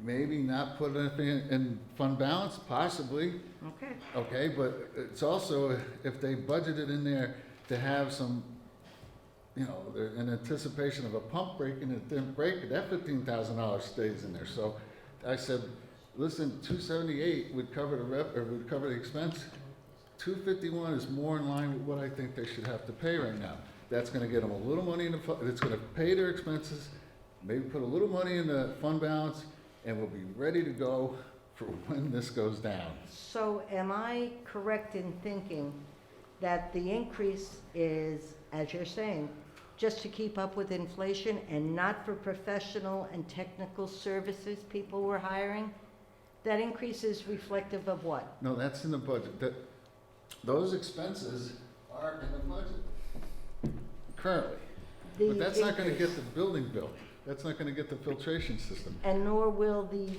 maybe not put anything in fund balance? Possibly. Okay. Okay, but it's also, if they budgeted in there to have some, you know, in anticipation of a pump breaking, it didn't break, that $15,000 stays in there. So I said, listen, 278 would cover the would cover the expense. 251 is more in line with what I think they should have to pay right now. That's gonna get them a little money in the fund, it's gonna pay their expenses, maybe put a little money in the fund balance, and we'll be ready to go for when this goes down. So am I correct in thinking that the increase is, as you're saying, just to keep up with inflation and not for professional and technical services people were hiring? That increase is reflective of what? No, that's in the budget. Those expenses are in the budget currently. The But that's not gonna increase. get the building built. That's not gonna get the filtration system. And nor will the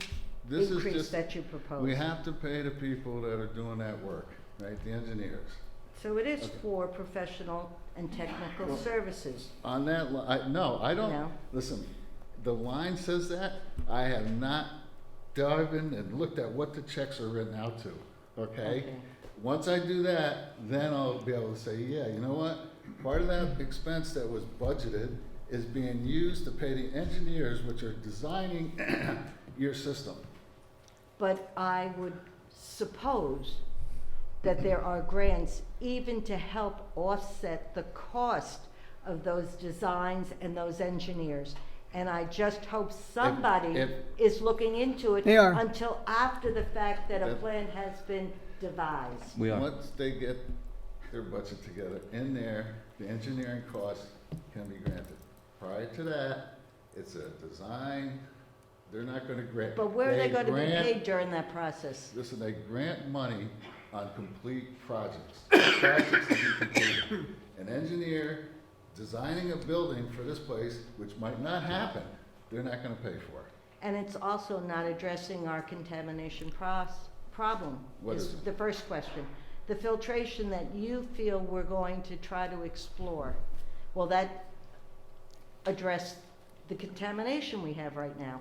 This is increase just, that you propose. we have to pay the people that are doing that work, right? The engineers. So it is Okay. for professional and technical Well, services. On that, no, I don't, No? listen, the line says that. I have not dove in and looked at what the checks are written out to, okay? Once I do that, then I'll be able to say, yeah, you know what? Part of that expense that was budgeted is being used to pay the engineers which are designing your system. But I would suppose that there are grants even to help offset the cost of those designs and those engineers. And I just hope somebody if- is looking into it They are. until after the fact that a That- plan has been devised. We are. Once they get their budget together, in there, the engineering costs can be granted. Prior to that, It's a design, they're not gonna grant. But where are they gonna be grant- paid during that process? Listen, they grant money on complete projects, projects to be completed. An engineer designing a building for this place, which might not happen, they're not gonna pay for it. And it's also not addressing our contamination problem. What is it? The first question. The filtration that you feel we're going to try to explore, will that address the contamination we have right now?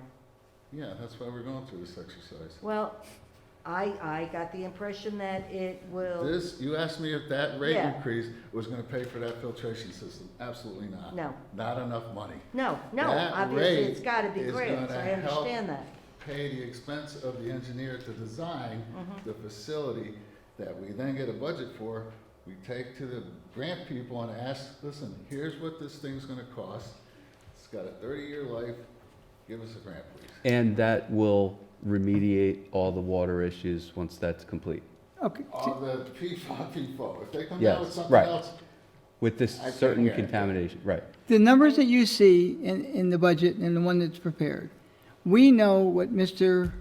Yeah, that's why we're going through this exercise. Well, I got the impression that it will, This, you asked me if that rate Yeah. increase was gonna pay for that filtration system. Absolutely not. No. Not enough money. no, That obviously rate it's gotta be is grants, gonna I understand help that. Pay the expense of the engineer to design Mm-hmm. the facility that we then get a budget for. We take to the grant people and ask, listen, here's what this thing's gonna cost. It's got a 30-year life. Give us a grant, please. And that will remediate all the water issues once that's complete. Okay, All the PFOA. If they come Yes, down with something right. else, With this I can't certain guarantee. contamination, right. the numbers that you see in the budget and the one that's prepared, we know what Mr.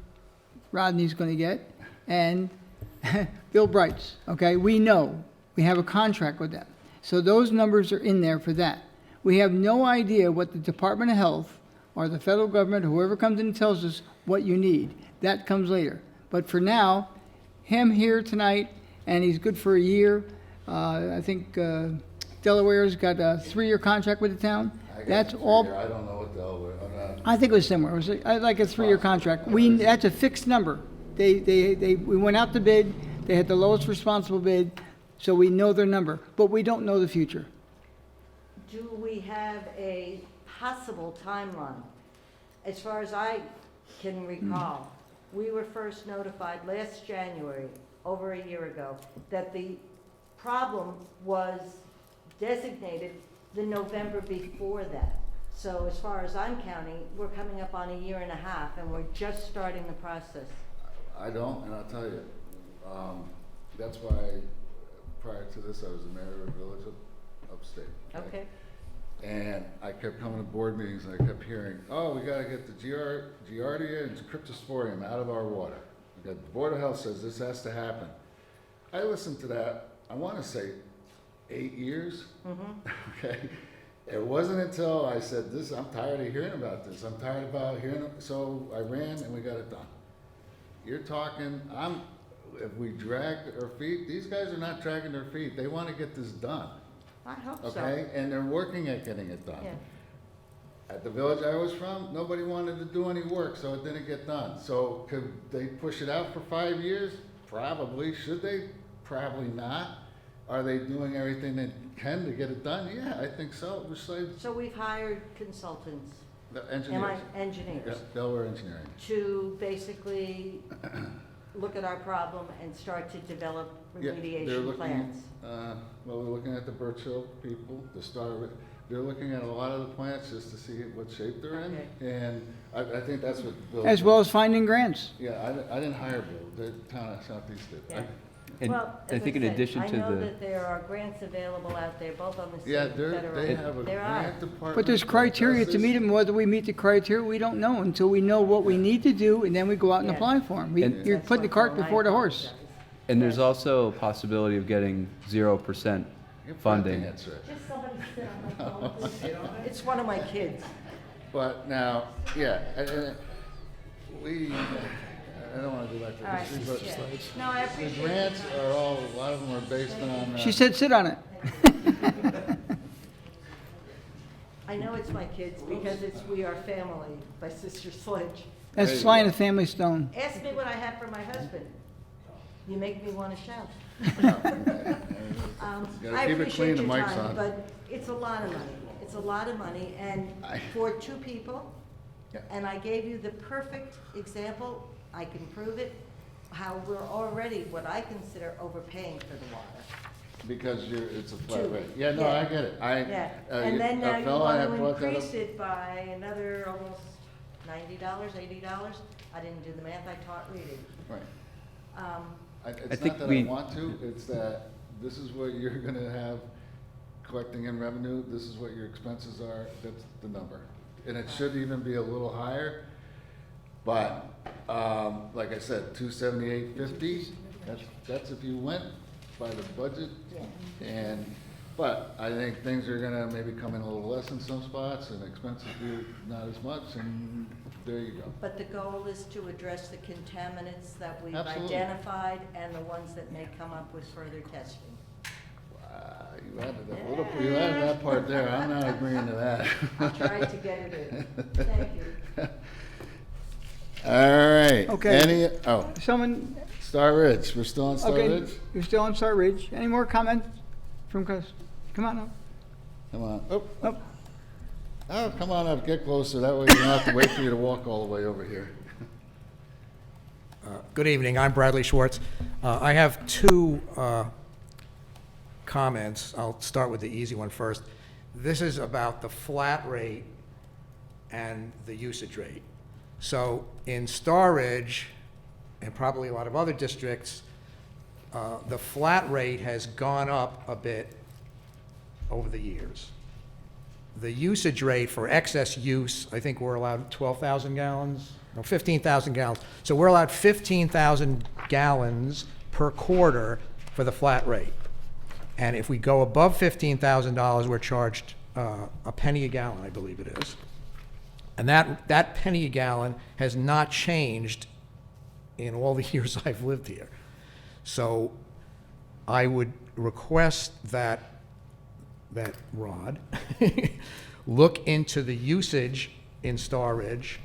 Rodney's gonna get, and Bill Bright's, okay? We know. We have a contract with them. So those numbers are in there for that. We have no idea what the Department of Health or the federal government, whoever comes in and tells us what you need. That comes later. But for now, him here tonight, and he's good for a year. I think Delaware's got a 3-year contract with the town. I got That's 3 all. year. I don't know what the hell we're, I'm not. I think it was similar. It was like a 3-year contract. That's a fixed number. We went out to bid, they had the lowest responsible bid, so we know their number, but we don't know the future. Do we have a possible timeline? As far as I can recall, we were first notified last January, over a year ago, that the problem was designated the November before that. So as far as I'm counting, we're coming up on a year and a half, and we're just starting the process. I don't, and I'll tell you, that's why prior to this, I was the mayor of a village upstate. Okay? And I kept coming to board meetings and I kept hearing, oh, we gotta get the Giardia and Cryptosporium out of our water. The Board of Health says this has to happen. I listened to that, I wanna say 8 years, okay? It wasn't until I said this, I'm tired of hearing about this, I'm tired about hearing, so I ran and we got it done. You're talking, if we drag our feet, these guys are not dragging their feet, they wanna get this done, I hope so. okay? And they're working at getting it done. Yeah. At the village I was from, nobody wanted to do any work, so it didn't get done. So could they push it out for 5 years? Probably. Should they? Probably not. Are they doing everything they can to get it done? Yeah, I think so. Just like So we've hired consultants, the engineers. Yeah, engineers, Delaware Engineering. to basically look at our problem and start to develop Yeah, they're remediation looking, plans. well, we're looking at the Birch Hill people to start with. They're looking at a lot of the plants just to see what shape they're in. Okay. And I think that's what Bill. As well as finding grants. Yeah, I didn't hire Bill. The town of Southeast did. Yeah. And Well, I as think in said, addition to I know the, that there are grants available out there, both on the state Yeah, and federal. they have a There are. grant department. But there's criteria to meet them, whether we meet the criteria, we don't know until we know what we need to do, and then we go out and Yeah. apply for them. And- You're That's putting the my cart fault, I before the horse. apologize. and there's also a possibility of getting 0% funding. That's right. Just somebody sit on my phone, please. It's one of my kids. But now, yeah, I don't wanna go back to All right, history, yeah. but No, I the appreciate grants are all, a lot of them are based on. She said, sit on it. I know it's my kids because it's We Are Family by Sister Sledge. That's There you flying go. a family stone. Ask me what I have for my husband. You make me want to shout. Gotta I keep it clean, appreciate the your mic's time, on. but it's a lot of money. It's a lot of money, and for 2 people, Yeah. and I gave you the perfect example, I can prove it, how we're already what I consider overpaying for the water. Because it's a flat Two. rate. Yeah, no, Yeah. I get it. Yeah, and then now you want to increase it by another almost $90, $80. I didn't do the math, I taught reading. Right. think It's not that I we- want to, it's that this is what you're gonna have collecting in revenue, this is what your expenses are, that's the number. and it should even be a little higher. But, like I said, 278.50, that's if you went by the budget. But I think things are gonna maybe come in a little less in some spots, and expenses do not as much, and there you go. But the goal is to address the contaminants that we've Absolutely. identified and the ones that may come up with further testing. You added that part there, I'm not agreeing to that. I tried to get it in. Thank you. All right. Okay. Someone, Star Ridge, we're still on Star okay, Ridge? you're still on Star Ridge. Any more comments from come on up. Come on. Up. Oh, come on up, get closer, that way you don't have to wait for you to walk all the way over here. Good evening, I'm Bradley Schwartz. I have two comments. I'll start with the easy one first. This is about the flat rate and the usage rate. So in Star Ridge, and probably a lot of other districts, the flat rate has gone up a bit over the years. The usage rate for excess use, I think we're allowed 12,000 gallons, no, 15,000 gallons. So we're allowed 15,000 gallons per quarter for the flat rate. And if we go above $15,000, we're charged a penny a gallon, I believe it is. And that penny a gallon has not changed in all the years I've lived here. So I would request that Rod look into the usage in Star Ridge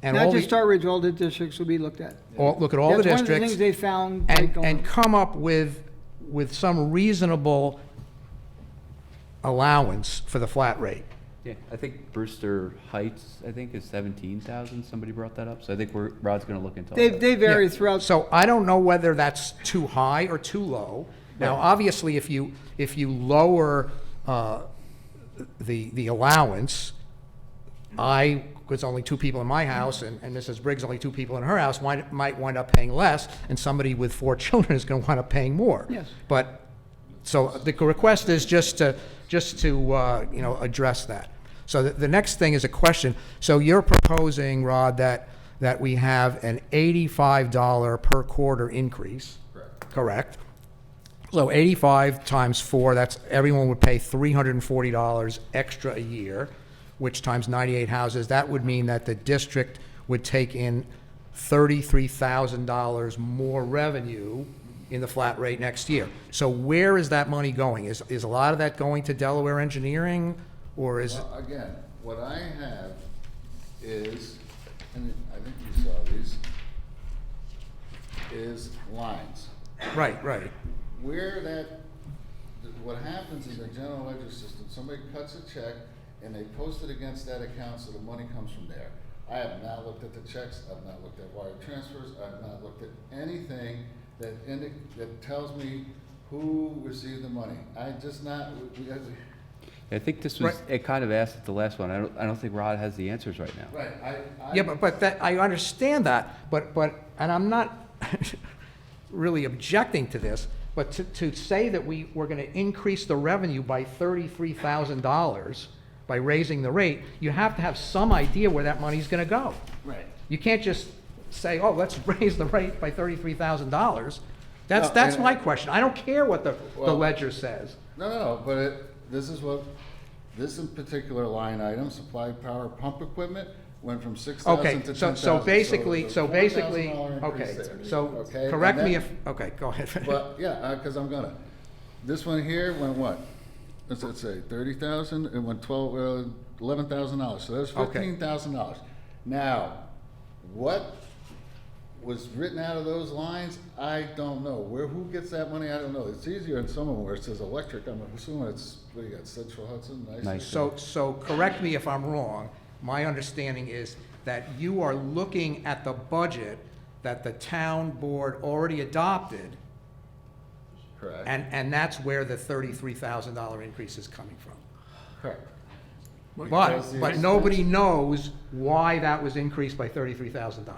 and Not all just the, Star Ridge, all the districts will be looked at. look at all the That's one of the districts things they found. like, and, going and on. come up with some reasonable allowance for the flat rate. Yeah, I think Brewster Heights, I think, is 17,000. Somebody brought that up. So I think Rod's going to look into all that. They vary Yeah. throughout. So I don't know whether that's too high or too low. Now, obviously, if you lower the allowance, because only two people in my house, and Mrs. Briggs only two people in her house, might wind up paying less, and somebody with 4 children is going to wind up paying more. Yes. But, so the request is just to address that. So the next thing is a question. So you're proposing, Rod, that we have an $85 per quarter increase? Correct. So 85 times 4, that's, everyone would pay $340 extra a year, which times 98 houses, that would mean that the district would take in $33,000 more revenue in the flat rate next year. So where is that money going? Is a lot of that going to Delaware Engineering, or is it? Well, again, what I have is, and I think you saw these, is lines. Right. Where what happens in the general ledger system, somebody cuts a check and they post it against that account, so the money comes from there. I have not looked at the checks, I've not looked at wire transfers, I've not looked at anything that tells me who received the money. I just not, I think this was, it kind of asked at the last one. I don't think Rod has the answers right now. right, Yeah, but that, I understand that, but, and I'm not really objecting to this, but to say that we're gonna increase the revenue by $33,000 by raising the rate, you have to have some idea where that money's gonna go. Right. You can't just say, oh, let's raise the rate by $33,000. That's and- my question. I don't care what the Well- ledger says. No, but this in particular line item, supply power pump equipment, went from 6,000 Okay, to 10,000. so basically, there's a $4,000 okay, increase there. so Okay, correct and me that- if, okay, go ahead. But, yeah, because I'm gonna. This one here went what? What's that say, 30,000? It went $11,000, so there's Okay. $15,000. Now, what was written out of those lines, I don't know. Who gets that money, I don't know. It's easier in some of them where it says electric, I'm assuming it's, what do you got, Central Hudson? Nice. So correct me if I'm wrong. My understanding is that you are looking at the budget that the town board already adopted, Correct. and that's where the $33,000 increase is coming from. Correct. But nobody knows why that was increased by $33,000.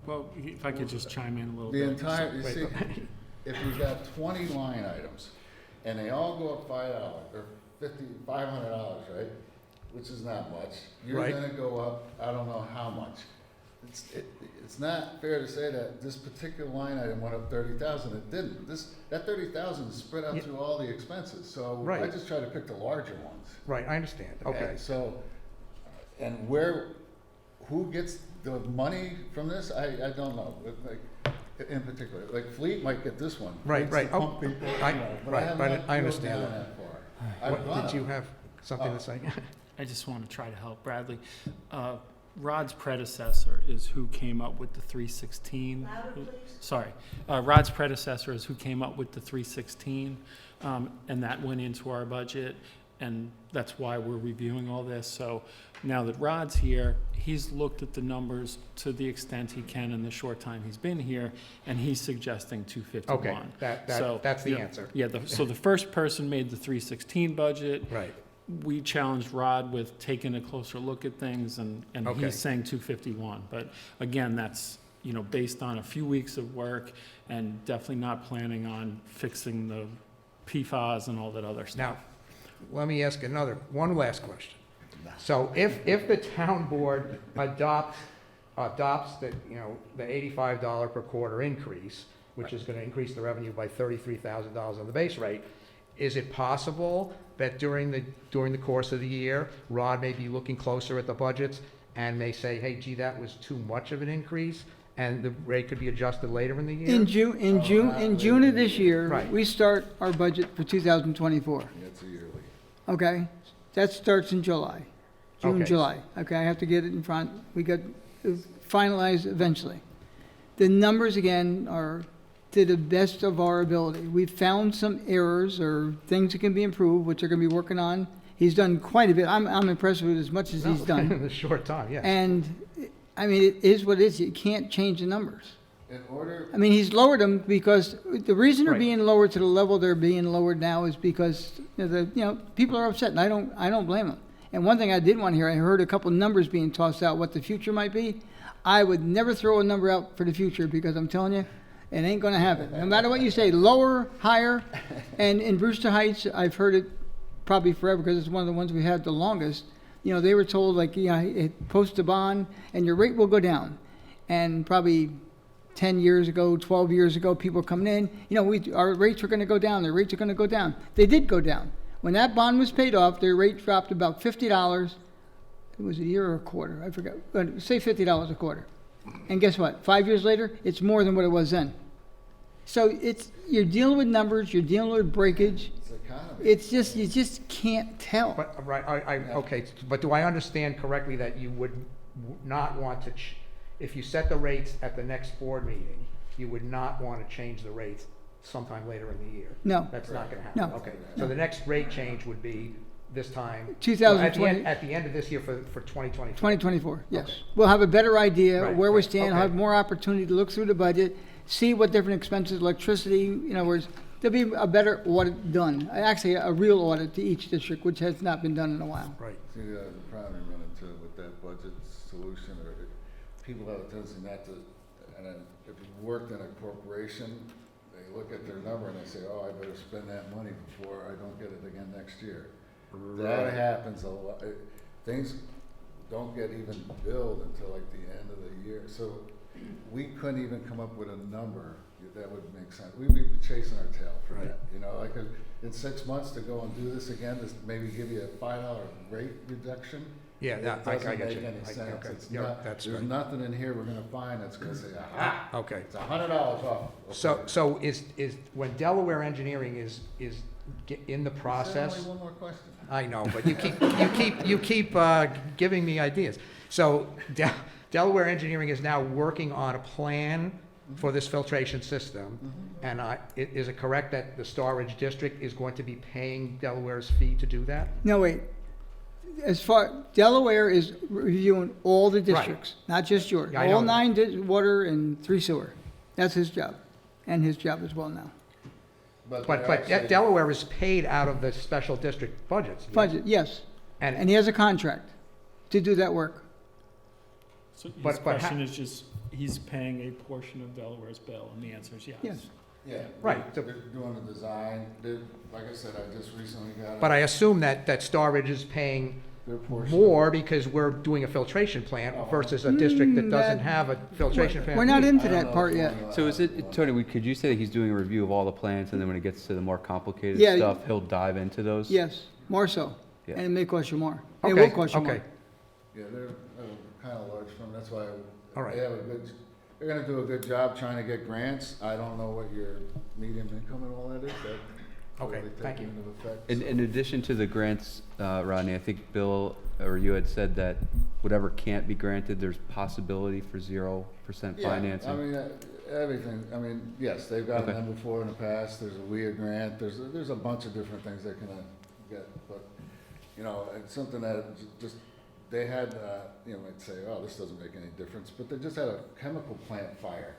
Well, if I could just chime in a little The bit. entire, you see, if you got 20 line items, and they all go up $5 or $500, right? which is not much. You're Right. gonna go up, I don't know how much. It's not fair to say that this particular line item went up 30,000. It didn't. That 30,000 is spread out Yeah. through all the expenses. So I Right. just try to pick the larger ones. Right, I understand, okay. And so, and who gets the money from this? I don't know. Like, in particular, like Fleet might get this one. Right, Fleet's right. the Oh, pump people, I- you know, but right, have but not I drilled understand down that. far. I've What, gone did you up. have something to say? I just want to try to help Bradley. Rod's predecessor is who came up with the 316. Louder, please. Sorry, Rod's predecessor is who came up with the 316, and that went into our budget, and that's why we're reviewing all this. So now that Rod's here, he's looked at the numbers to the extent he can in the short time he's been here, and he's suggesting 251. Okay, So, that's the yeah, answer. Yeah, so the first person made the 316 budget. Right, We challenged Rod with taking a closer look at things, and Okay. he's saying 251. But again, that's, based on a few weeks of work, and definitely not planning on fixing the PFAS and all that other stuff. now, let me ask one last question. So if the town board adopts the, the $85 per quarter increase, which is gonna increase the revenue by $33,000 on the base rate, is it possible that during the course of the year, Rod may be looking closer at the budgets and may say, hey, gee, that was too much of an increase, and the rate could be adjusted later in the year? In June of this year, Right. we start our budget for 2024. Yeah, it's a yearly. Okay? That starts in July. June, Okay. July. Okay, I have to get it in front. We got finalized eventually. The numbers, again, are to the best of our ability. We've found some errors or things that can be improved, which we're going to be working on. He's done quite a bit. I'm impressed with as much as he's done. In a short time, yes. And, I mean, it is what it is. You can't change the numbers. In order, I mean, he's lowered them because the reason they're Right. being lowered to the level they're being lowered now is because people are upset, and I don't blame them. And one thing I did want to hear, I heard a couple numbers being tossed out, what the future might be. I would never throw a number out for the future because I'm telling you, it ain't going to happen. No matter what you say, lower, higher, and in Brewster Heights, I've heard it probably forever because it's one of the ones we had the longest. They were told post a bond and your rate will go down, and probably 10 years ago, 12 years ago, people coming in, our rates are going to go down, their rates are going to go down. They did go down. When that bond was paid off, their rate dropped about $50. It was a year or a quarter, I forgot, but say $50 a quarter. And guess what? 5 years later, it's more than what it was then. So you're dealing with numbers, you're dealing with breakage. it's economy. It's just, you just can't tell. But, right, okay, but do I understand correctly that you would not want to, if you set the rates at the next board meeting, you would not want to change the rates sometime later in the year? No. That's not gonna happen? No. Okay, so the next rate change would be this time? 2020 At the end of this year for 2024? 2024, yes. Okay. We'll have a better idea Right, where we right, stand, okay. have more opportunity to look through the budget, see what different expenses, electricity, whereas there'll be a better audit done. Actually, a real audit to each district, which has not been done in a while. Right. See, the problem you run into with that budget solution, or people have a tendency not to, and then if you worked in a corporation, they look at their number and they say, oh, I better spend that money before I don't get it again next year. That happens a lot. Things don't get even billed until like the end of the year. So we couldn't even come up with a number that would make sense. We'd be chasing our tail for Right. that. Like in 6 months to go and do this again, to maybe give you a $5 rate reduction. Yeah, It I doesn't get make you. any sense. Okay, It's yeah, not, that's there's right. nothing in here we're gonna find that's gonna say, aha, Okay. it's $100 off. So is, when Delaware Engineering is in the There's process? only one more question. I know, but you keep giving me ideas. So Delaware Engineering is now working on a plan for this filtration system. And is it correct that the Star Ridge District is going to be paying Delaware's fee to do that? No, wait. Delaware is reviewing all the districts, not just yours. Yeah, I know All that. 9 water and 3 sewer. That's his job, and his job as well now. But they're actually- Delaware is paid out of the special district budgets. yes? Budget, yes. And And, he has a contract to do that work. So his But question is just, he's paying a portion of Delaware's bill, and the answer is yes. Yes. Yeah. Right. They're doing the design. Like I said, I just recently got. but I assume that Star Ridge is paying their portion. more because we're doing a filtration plant versus a district that doesn't have a filtration plant. We're not into I don't that know part if yet. one, So is it, Tony, could you say that he's doing a review of all the plans, and then when it gets to the more complicated Yeah. stuff, he'll dive into those? Yes, more so. Yeah. And it may cost you more. It Okay, will cost you more. okay. Yeah, they're kind of large firm, that's why All right. they have a good, they're gonna do a good job trying to get grants. I don't know what your median income and all that is, that Okay, totally thank taken you. into effect. In addition to the grants, Rodney, I think Bill, or you had said that whatever can't be granted, there's possibility for 0% Yeah, financing. I mean, everything, I mean, yes, they've gotten Okay. them before in the past, there's a WIA grant, there's a bunch of different things they can get, but, you know, it's something that just, they had, you know, might say, oh, this doesn't make any difference, but they just had a chemical plant fire.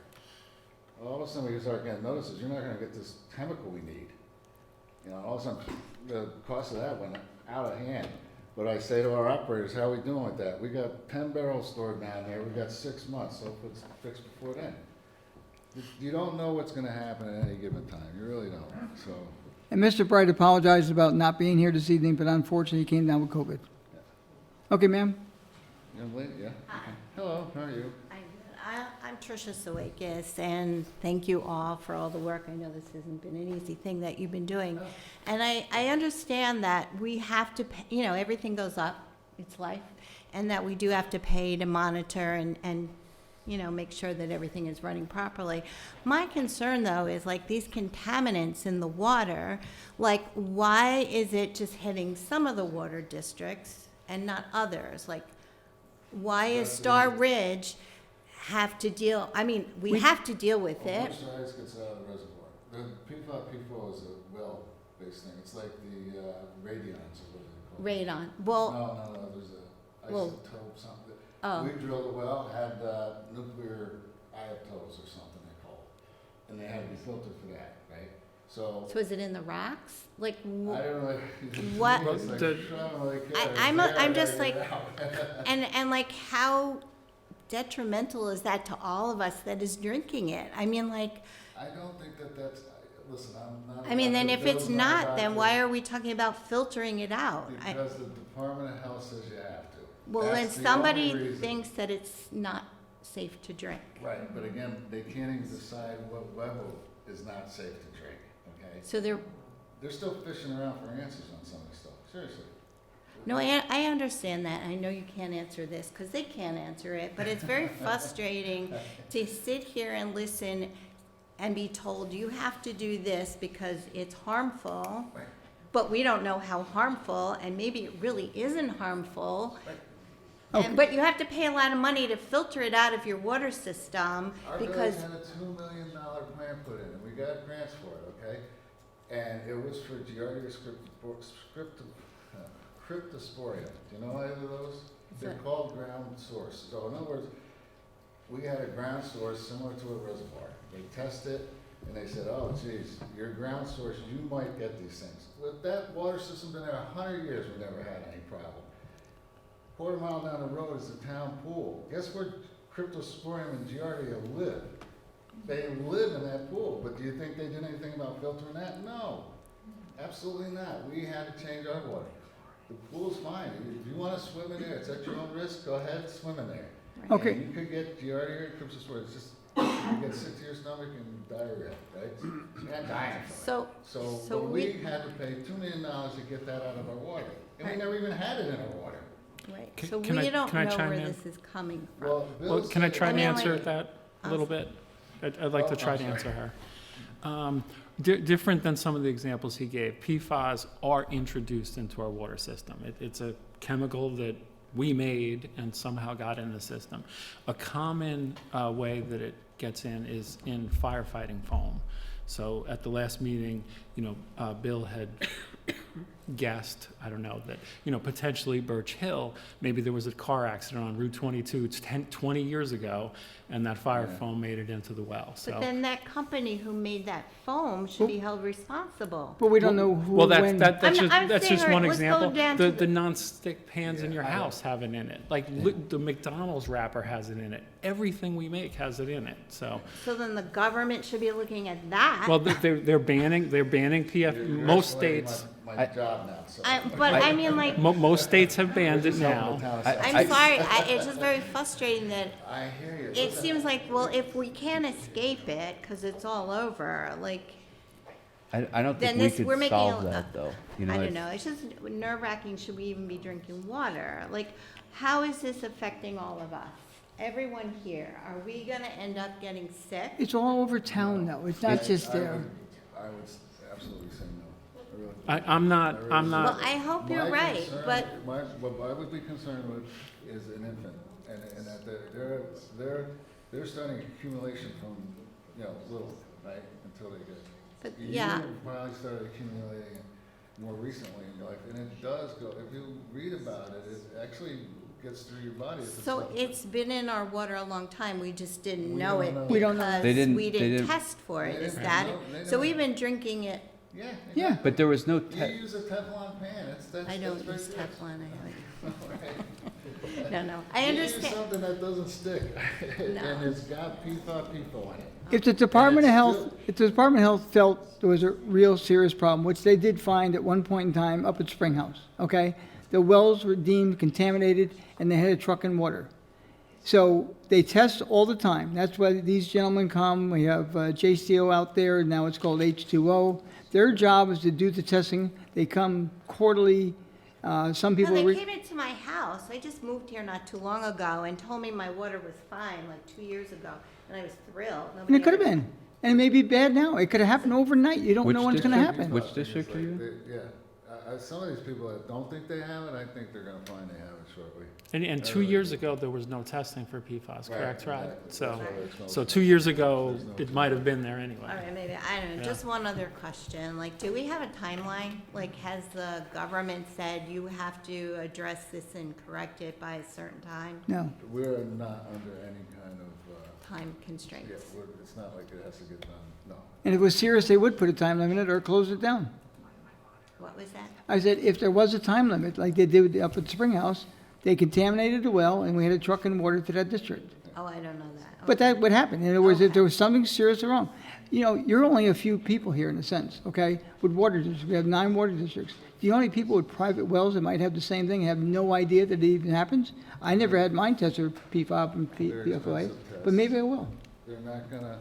All of a sudden, we start getting notices, you're not gonna get this chemical we need. You know, all of a sudden, the cost of that went out of hand. But I say to our operators, how are we doing with that? We got 10 barrels stored down there, we got 6 months, so if it's fixed before then. You don't know what's gonna happen at any given time, you really don't, so. And Mr. Bright apologized about not being here this evening, but unfortunately, he came down with COVID. Okay, ma'am? Young lady, yeah? Okay. Hello, how are you? I'm Tricia Sawakis, and thank you all for all the work. I know this hasn't been an easy thing that you've been doing. And I understand that we have to, pay, you know, everything goes up, it's life, and that we do have to pay to monitor and you know, make sure that everything is running properly. My concern, though, is like these contaminants in the water, like why is it just hitting some of the water districts and not others? Like, why is Star Ridge have to deal, I mean, we have to deal with Well, it. which size gets out of the reservoir? The PFOA is a well-based thing, it's like the radions, or what is it called? Radon. Well, No, there's a well, isotope, something. oh. We drilled a well, had nuclear isotopes or something they call it, and they had to be filtered for that, right? So, So is it in the racks? Like, I don't know. What- It's like, The- I don't really care. I'm It's there, I'm I just gotta like, get it out. and like how detrimental is that to all of us that is drinking it? I mean, like, I don't think that's, listen, I'm not. I mean, a then doctor, if it's Bill's not, a then doctor, why are we talking about filtering it out? Because the Department of Health says you have to. Well, then That's the somebody only reason. thinks that it's not safe to drink. Right, but again, they can't even decide what level is not safe to drink, okay? So they're, They're still fishing around for answers on some of this stuff, seriously. no, I understand that. I know you can't answer this because they can't answer it, but it's very frustrating to sit here and listen and be told you have to do this because it's harmful, Right. but we don't know how harmful, and maybe it really isn't harmful. Right. But you have to pay a lot of money to filter it out of your water system Our because, village had a $2 million plan put in, and we got grants for it, okay? And it was for Giardia cryptosporia. Do you know either of those? They're that? called ground source. So in other words, we had a ground source similar to a reservoir. They test it, and they said, oh geez, your ground source, you might get these things. With that water system been there 100 years, we never had any problem. Quarter mile down the road is the town pool. Guess where Cryptosporium and Giardia live? They live in that pool, but do you think they did anything about filtering that? No, absolutely not. We had to change our water. The pool's fine. If you want to swim in there, it's at your own risk, go ahead, swim in there. Okay. And you could get Giardia and Cryptosporium, it's just, you get sick to your stomach and diarrhea, right? You're not dying from it. so But we, we had to pay $2 million to get that out of our water, and we never even had it in our water. right, Can- so can I- we don't can I know chime where in? this is coming from. Well, Well, Bill can I said- try I and mean, answer like- that a little bit? I'd like to Oh, try I'm to sorry. answer her. Different than some of the examples he gave, PFAS are introduced into our water system. It's a chemical that we made and somehow got in the system. A common way that it gets in is in firefighting foam. So at the last meeting, Bill had guessed, I don't know, that, potentially Birch Hill, maybe there was a car accident on Route 22, it's 20 years ago, and that fire foam made it into the well, so. But then that company who made that foam should be held responsible. But we don't know who, Well, when. that's I'm just saying, all right, one let's go example. down to The non-stick pans in your Yeah, I house have it in it. Like, the McDonald's wrapper has it in it. Everything we make has it in it, so. So then the government should be looking at that. Well, they're banning PF, You're most escalating states, my- my job now, so. But I mean, like, Most states have banned it Just helping now. the town of I'm South. sorry, it's just very frustrating that I hear you. it seems like, well, if we can't escape it, because it's all over, like, I don't Then think we this- could we're making solve a- that, though. You I don't it's- know, it's just nerve-wracking, should we even be drinking water? Like, how is this affecting all of us? Everyone here, are we gonna end up getting sick? It's all over town, though. It's not just there. I would absolutely say no. I really- I'm not, I'm Well, not, I hope you're My right, concern- but, what I would be concerned with is an infant, and that they're starting accumulation from, little, right, until they get. but, You yeah, probably started accumulating it more recently in your life, and it does go, if you read about it, it actually gets through your body. if so not- it's been in our water a long time, we just didn't We know don't it know. We don't know. because They didn't- we they didn't didn't- test for it, They is didn't that know. it? They So didn't we've know. been drinking it, Yeah. Yeah. But there was no, You use a Teflon pan, that's I don't very use good. Teflon, I Right. no, I You use understand. something that doesn't stick, No. and it's got PFAS in it. If the Department of it's Health, still- if the Department of Health felt there was a real serious problem, which they did find at one point in time up at Springhouse, okay? The wells were deemed contaminated and they had a truck in water. So they test all the time. That's why these gentlemen come. We have JCO out there, now it's called H2O. Their job is to do the testing. They come quarterly. Some people. No, they came into my house. I just moved here not too long ago and told me my water was fine, like 2 years ago, and I was thrilled. And Nobody it could have ever- been. And it may be bad now. It could have happened overnight. You don't Which know when it's going to district? happen. Which district are you in? Yeah, some of these people that don't think they have it, I think they're gonna find they have it shortly. and 2 years ago, there was no testing for PFAS, correct, Rod? Exactly. So, That's why they're exposed. so 2 years ago, There's no it might have been there All anyway. right, maybe, I don't know, Yeah. just one other question, like, do we have a timeline? Like, has the government said you have to address this and correct it by a certain time, No. We're not under any kind of, time yeah, constraints? it's not like it has to get done, no. And if it was serious, they would put a time limit or close it down. What was that? I said, if there was a time limit, like they did up at Springhouse, they contaminated the well, and we had a truck and water to that district. Oh, I don't know that. But that would happen. In other words, if Okay. there was something seriously wrong. You know, you're only a few people here in a sense, okay? With water districts, we have 9 water districts. The only people with private wells that might have the same thing have no idea that it even happens. I never had mine tested for PFOA and They're PFOA, expensive but tests. maybe I will. They're not gonna,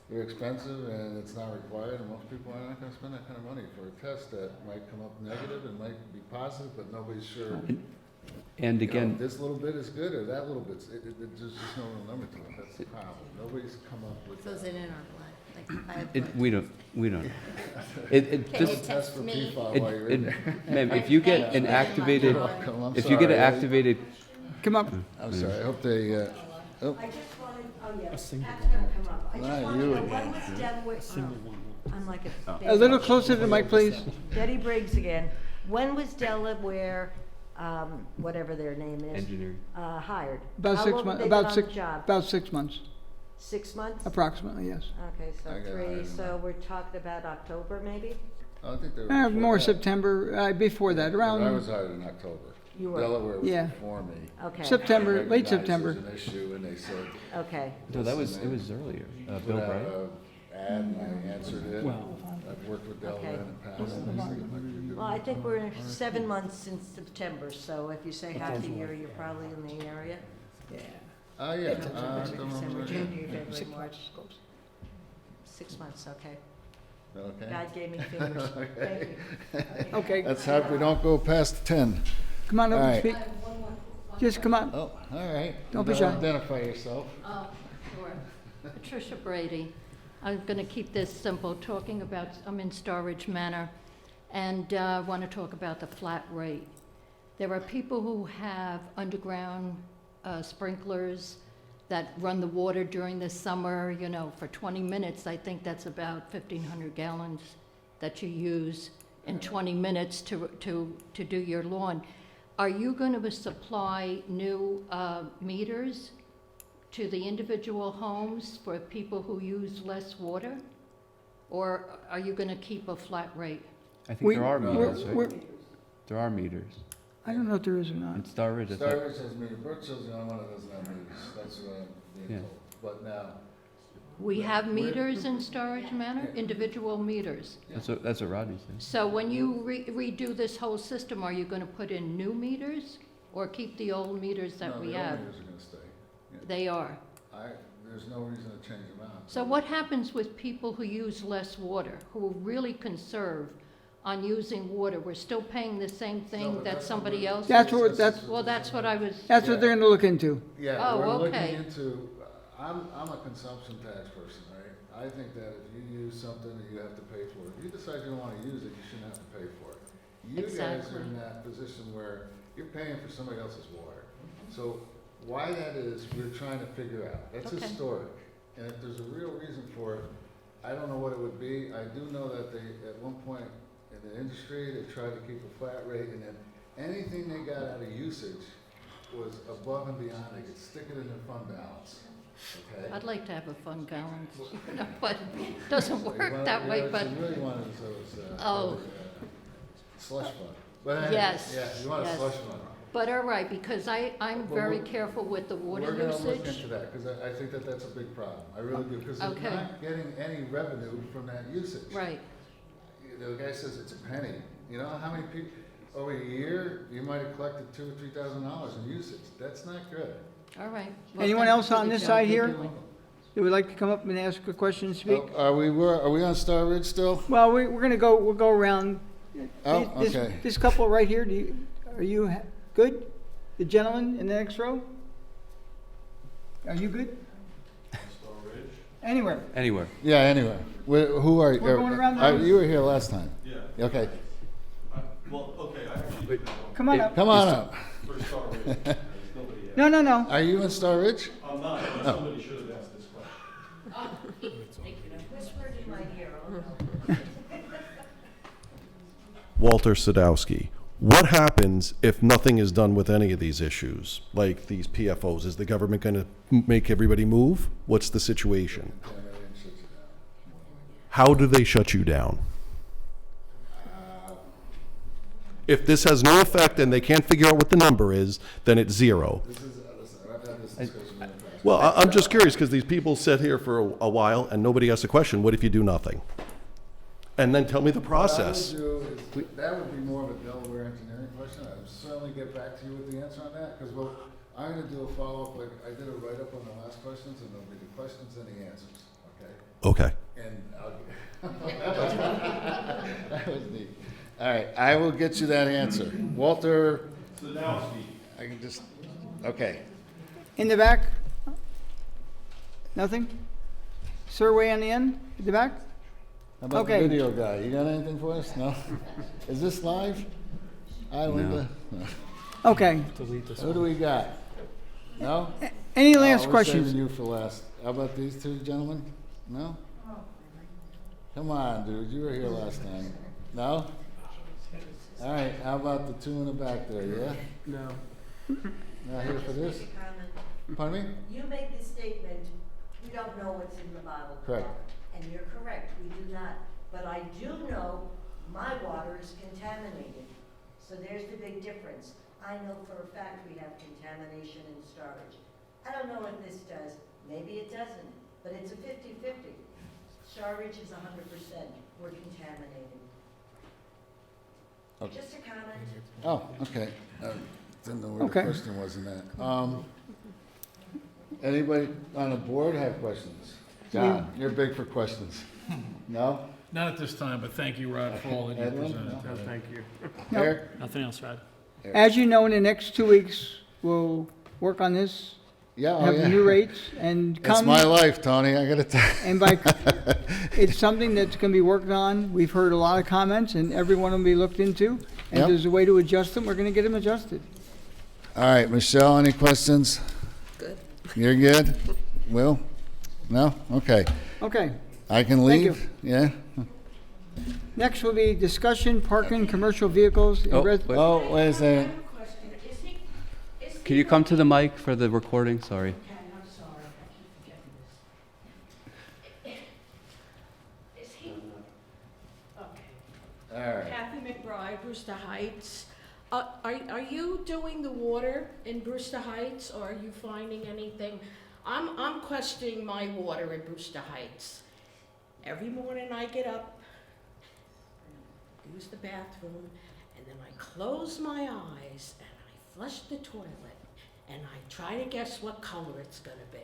they're expensive and it's not required, and most people are not gonna spend that kind of money for a test that might come up negative and might be positive, but nobody's sure. and You know, again, this little bit is good or that little bit's, there's just no real number to it, that's the problem. Nobody's come up with So is that. it in our blood? Like, by it, blood? we don't. It Can you just, test for me? PFAS while you're in there. ma'am, if you get Thank you an very much. activated, Welcome, I'm if you get an sorry. activated, Come up. I'm sorry, I hope they, I just wanted, oh yeah, that's gonna come up. I Not just wanted to you know, again. when was Delaware, I'm like A little closer to the mic, please. Betty Briggs again. When was Delaware, whatever their name is, engineering. hired? About How 6 long have months, they been about on six, the job? about 6 months, 6 months? approximately, yes. Okay, so I got 3, hired in so we're talking about October maybe? I think they were. before More that. September, before that, I was around hired in October. You were. Delaware was Yeah. before me. Okay. September, late Recognized September. there's an issue, and they said, Okay. No, that was, it was earlier. put Bill out Bright? a ad, and I answered it. Well- I've worked with Delaware Okay. in the past, and they said it might be a good. Well, I think we're 7 months since September, so if you say half the year, you're probably in the area. Yeah, October, don't December, remember. January, February, March. 6 months, okay. Okay. God gave me fingers. Thank you. Okay, Let's hope we don't go past 10. come on All up and right. speak. Just come on. Oh, all right. Don't You be better shy. Identify yourself. Oh, sure. Patricia Brady. I'm going to keep this simple, talking about, I'm in Star-Ridge Manor, and I want to talk about the flat rate. There are people who have underground sprinklers that run the water during the summer, you know, for 20 minutes. I think that's about 1,500 gallons that you use in 20 minutes to do your lawn. Are you going to supply new meters to the individual homes for people who use less water? Or are you going to keep a flat rate? I think there are we're- meters, we're- right? There are meters. I don't know if there is or not. In Star Ridge, I thought, Starbucks has meter, Birchill's the only one that doesn't have meters, that's what I'm being Yeah. told. But now, We have meters in Storage Manor, individual meters. That's what Rodney said. So when you redo this whole system, are you gonna put in new meters or keep the old meters that we have? No, the old meters are gonna stay. Yeah. They are. There's no reason to change them out. So what happens with people who use less water, who really conserve on using water? We're still paying the same thing that somebody else? That's is? what, that's, Well, that's what I was, that's what they're gonna look into. Yeah, Oh, we're okay. looking into, I'm a consumption tax person, right? I think that if you use something, you have to pay for it. If you decide you don't wanna use it, you shouldn't have to pay for it. You guys Exactly. are in that position where you're paying for somebody else's water. So why that is, we're trying to figure out. That's Okay. historic. And if there's a real reason for it, I don't know what it would be. I do know that they, at one point in the industry, they tried to keep a flat rate, and then anything they got out of usage was above and beyond. They could stick it in their fund balance, okay? I'd like to have a fund balance, you know, but it doesn't So you work wanna- that way, what but, you really wanted is those, Oh. slush fund. But anyway, Yes, yeah, you want a yes. slush fund. but all right, because I'm But very we're- careful with the water We're gonna look usage. into that, because I think that that's a big problem. I really do, because they're Okay. not getting any revenue from that usage. Right, The guy says it's a penny. You know how many people, over a year, you might have collected $2,000 or $3,000 in usage. That's not good. all right. Well, Anyone thank you else for on the this job side you're here? doing. They would like to come up and ask a question and speak? Oh, are we on Star Ridge still? Well, we're gonna go, we'll go around. Oh, This- okay. This couple right here, are you good? The gentleman in the next row? Are you good? Anywhere. Anywhere. Yeah, anyway. Who are you? We're going around the room. You were here last time. Yeah. Okay, Well, okay, I actually, Come on up. come on up. for Star Ridge, there's nobody else. No. Are you in Star Ridge? I'm not, but somebody should have asked this question. Whispered in my ear, oh no. Walter Sadowski. What happens if nothing is done with any of these issues, like these PFOs? Is the government going to make everybody move? What's the situation? How do they shut you down? If this has no effect and they can't figure out what the number is, then it's zero. Listen, I've had this discussion in the past. Well, I'm just curious, because these people sit here for a while and nobody asks a question. What if you do nothing? And then tell me the process. What I would do is, that would be more of a Delaware engineering question. I would certainly get back to you with the answer on that, because I'm gonna do a follow-up, like I did a write-up on the last questions, and there'll be the questions and the answers, okay? Okay. And I'll, that was neat. All right, I will get you that answer. Walter, I can just, okay. In the back? Nothing? Sir, way on the end, at the back? How about the Okay. video guy? You got anything for us? No? Is this live? Hi, Linda. No. Okay. Who do we got? No? Any last We're questions? saving you for last. How about these two gentlemen? No? Come on, dude, you were here last time. No? All right, how about the two in the back there, yeah? No. Not here for this? Comment. Pardon me? You make the statement, we don't know what's in the bottle. Correct. And you're correct, we do not. But I do know my water is contaminated. So there's the big difference. I know for a fact we have contamination in storage. I don't know what this does. Maybe it doesn't, but it's a 50-50. Storage is 100%. We're contaminated. Okay. Just a comment. Oh, okay. Didn't know where Okay. the question was in that. Anybody on the board have questions? John, you're big for questions. No? Not at this time, but thank you, Rod, for all that you Edwin? presented No, today. Thank you. No. Eric? Nothing else, Rod? As you know, in the next 2 weeks, we'll work on this, Yeah, oh have the new yeah. rates, and It's come, my life, Tony, I gotta tell you. and by, it's something that's gonna be worked on. We've heard a lot of comments, and every one will be looked into. And if Yep. there's a way to adjust them, we're gonna get them adjusted. All right, Michelle, any questions? Good. You're good? Will? No? Okay. Okay. I can Thank you. leave? Yeah? Next will be discussion parking commercial vehicles. in Oh, res- wait. Oh, wait a second. Can you come to the mic for the recording? Sorry. I'm sorry, I keep forgetting this. Is he, okay. All right. Kathy McBride, Brewster Heights. Are you doing the water in Brewster Heights, or are you finding anything? I'm questioning my water in Brewster Heights. Every morning I get up, use the bathroom, and then I close my eyes and I flush the toilet, and I try to guess what color it's gonna be.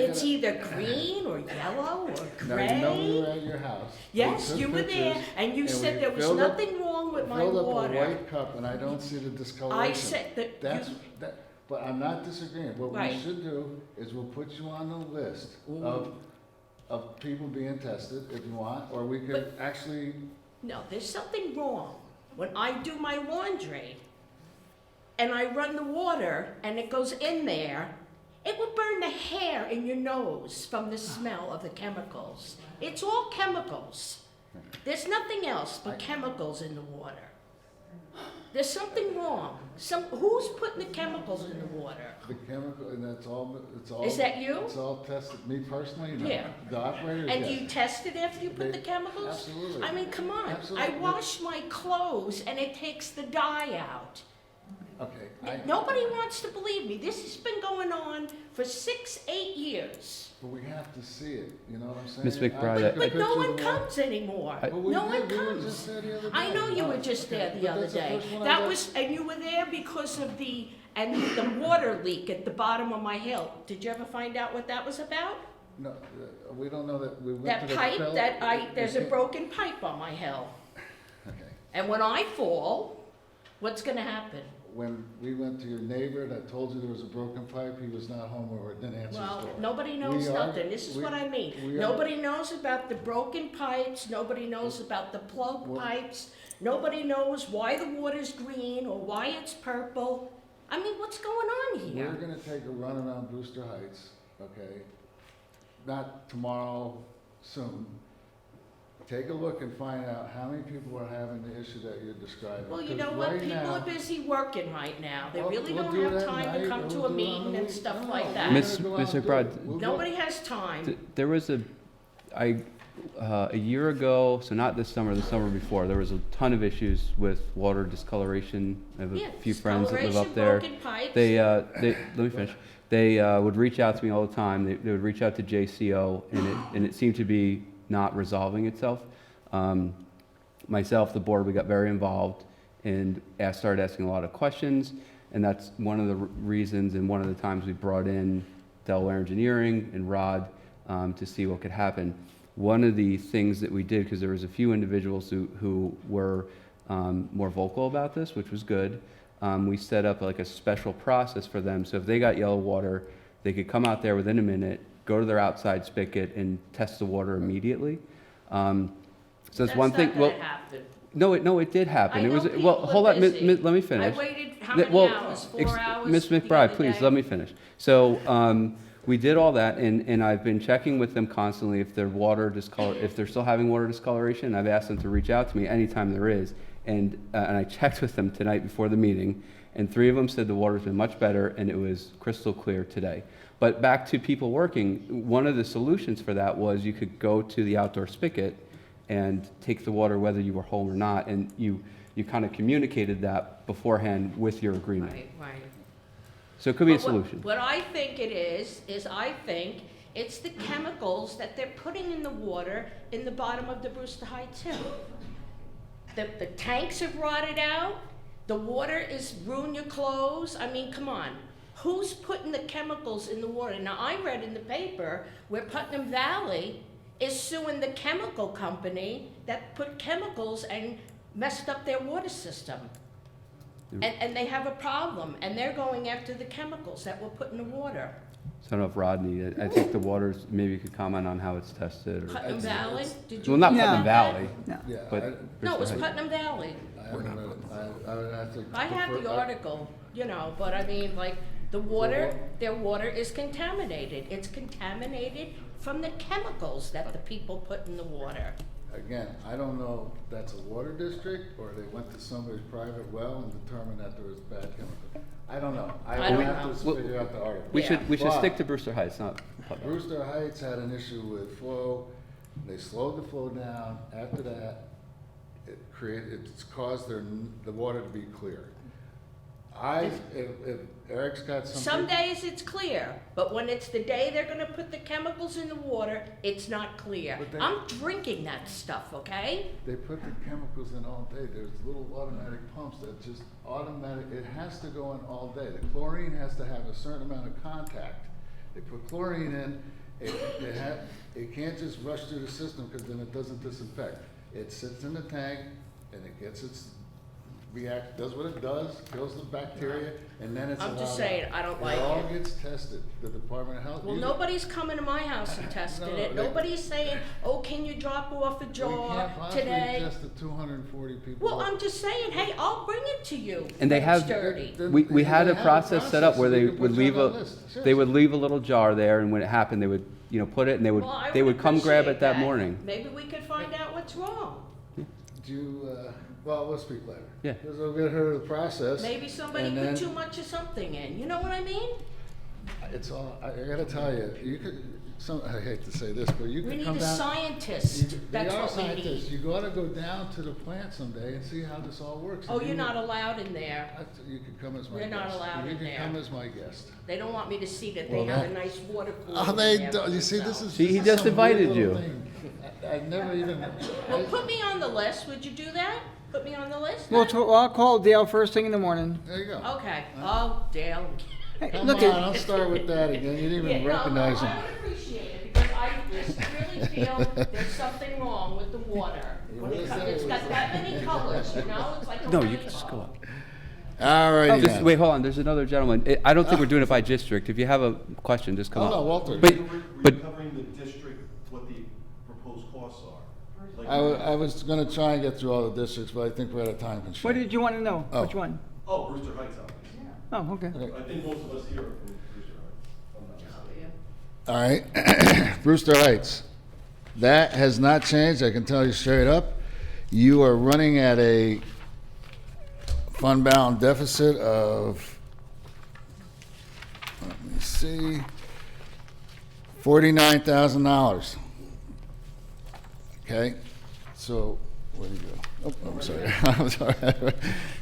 It's either green or yellow or Now, you know we were gray. at your house. Yes, We took you were there, pictures, and you and said we there was filled up- nothing wrong with my Filled up a water. white cup, and I don't see the discoloration. I said that That's, you, but I'm not disagreeing. What we Right. should do is we'll put you on the list of people being tested if you want, or we could actually, no, there's something wrong. When I do my laundry, and I run the water, and it goes in there, it will burn the hair in your nose from the smell of the chemicals. It's all chemicals. There's nothing else but chemicals in the water. There's something wrong. Who's putting the chemicals in the water? the chemical, and it's all. Is that you? It's all tested. Me personally, no. Yeah. The operator, And do yes. you test it after you put They- the chemicals? Absolutely. I mean, come on. Absolutely. I wash my clothes and it takes the dye out. Okay, Nobody wants to believe me. This has been going on for 6, 8 years. but we have to see it, you know what I'm saying? Ms. McBride, But no one comes anymore. But we No did. one We were comes. just there the other I day. know you were just there the But other that's the day. first one I That got. was, and you were there because of the water leak at the bottom of my hill. Did you ever find out what that was about? No, we don't know that, we went to That the. pipe, fill- there's a Okay. broken pipe on my hill. Okay. And when I fall, what's gonna happen? When we went to your neighbor that told you there was a broken pipe, he was not home or didn't answer his Well, door. nobody knows We are- nothing. This is we- what I mean. we are- Nobody knows about the broken pipes. Nobody knows about the plug Well- pipes. Nobody knows why the water's green or why it's purple. I mean, what's going on We're here? gonna take a run around Brewster Heights, okay? Not tomorrow, soon. Take a look and find out how many people are having the issue that you're describing. Well, you 'Cause know what? right People now- are busy working right now. They Well, really we'll don't do it have at time to night, come or to we'll a do it on meeting the and week. stuff No, like we're that. gonna Miss- go out Miss and do it. McBride, We'll go- Nobody has time. There was a year ago, so not this summer before, there was a ton of issues with water discoloration. I have Yeah, a few friends that live up discoloration, there. broken pipes. Let me finish. They would reach out to me all the time. They would reach out to JCO, and it seemed to be not resolving itself. Myself, the board, we got very involved and started asking a lot of questions, and that's one of the reasons and one of the times we brought in Delaware Engineering and Rod to see what could happen. One of the things that we did, because there was a few individuals who were more vocal about this, which was good, we set up like a special process for them. So if they got yellow water, they could come out there within a minute, go to their outside spigot and test the water immediately. So that's one thing. That's not gonna happen. No, it did happen. I It know was, people well, are hold on, busy. let me finish. I waited how Th- many well, hours? 4 ex- hours? Miss the McBride, other please, day? let me finish. So, we did all that, and I've been checking with them constantly if if they're still having water discoloration. I've asked them to reach out to me anytime there is, and I checked with them tonight before the meeting, and 3 of them said the water's been much better, and it was crystal clear today. But back to people working, one of the solutions for that was you could go to the outdoor spigot and take the water whether you were home or not, and you kind of communicated that beforehand with your agreement. Right. So it could be a But what- solution. What I think it is I think it's the chemicals that they're putting in the water in the bottom of the Brewster Heights Hill. The tanks have rotted out, the water is ruining your clothes. I mean, come on. Who's putting the chemicals in the water? Now, I read in the paper where Putnam Valley is suing the chemical company that put chemicals and messed up their water system. And they have a problem, and they're going after the chemicals that were put in the water. So I don't know if Rodney, I think the waters, maybe you could comment on how it's tested. Or, Putnam Valley? Did you well, not read Putnam about that? Valley, No. Yeah, but No, it was Bristol Heights. Putnam Valley. I would have to. I have the article, you know, but I mean, like, the water, their water is contaminated. It's contaminated from the chemicals that the people put in the water. Again, I don't know if that's a water district or they went to somebody's private well and determined that there was bad chemical. I don't know. I I don't would have know. to figure out the article. We Yeah. should But stick to Brewster Heights, not Putnam. Brewster Heights had an issue with flow. They slowed the flow down. After that, it's caused the water to be clear. if Eric's got something. Some days it's clear, but when it's the day they're gonna put the chemicals in the water, it's not clear. But they- I'm drinking that stuff, okay? They put the chemicals in all day. There's little automatic pumps that just automatic, it has to go in all day. The chlorine has to have a certain amount of contact. They put chlorine in, it can't just rush through the system because then it doesn't disinfect. It sits in the tank and it gets its does what it does, kills the bacteria, and then it's allowed. I'm just saying, I don't like It all it. gets tested. The Department of Health. Well, nobody's coming to my house and testing it. No, Nobody's saying, oh, can you drop off a We jar can't possibly today? test the 240 people. Well, I'm just saying, hey, I'll bring it to you. And they when have- it's dirty. We had a process set up where they We can would put you leave on the a, list. they would leave a little jar there, and when it happened, they would, put it, and they would, Well, I they would come grab appreciate it that morning. Maybe we could find out what's wrong. Do you, well, we'll speak later. Yeah. Because we'll get her the process. Maybe somebody and put then too much of something in, you know what I mean? It's all, I gotta tell you, you could, I hate to say this, but you We could need come a down. scientist, that's They are what we scientists. need. You gotta go down to the plant someday and see how this all works. Oh, And you're you- not allowed in there. You can come as my You're guest. not allowed You in can there. come as my guest. They don't want me to see that Well, they have that- a nice water cooler. Oh, in they there don't, for you see, this themselves. is. See, he this is just some weird invited little you. thing. I've never even. Well, put me on the list, would you do that? Put me on the list? Well, then? I'll call Dale first thing in the morning. There you go. Okay, oh, Dale. Hey, Come look on, at, I'll start with that again. You didn't even Yeah, no, recognize him. I would appreciate it, because I just really feel there's something wrong with the water. When it comes, it's got that many colors, you know, it's like a No, you rainbow. can just go up. All righty Just, then. wait, hold on, there's another gentleman. I don't think we're doing it by district. If you have a question, just come Oh, up. no, Walter. But, but, covering the district, what the proposed costs are? I was gonna try and get through all the districts, but I think we're at a time what constraint. did you want to know? Oh. Which one? Oh, Brewster Heights, obviously. Oh, okay. I think most of us here are from Brewster Heights. All right, Brewster Heights. That has not changed, I can tell you straight up. You are running at a fund balance deficit of, let me see, $49,000. Okay, so, where'd you go? Oh, I'm sorry, I'm sorry,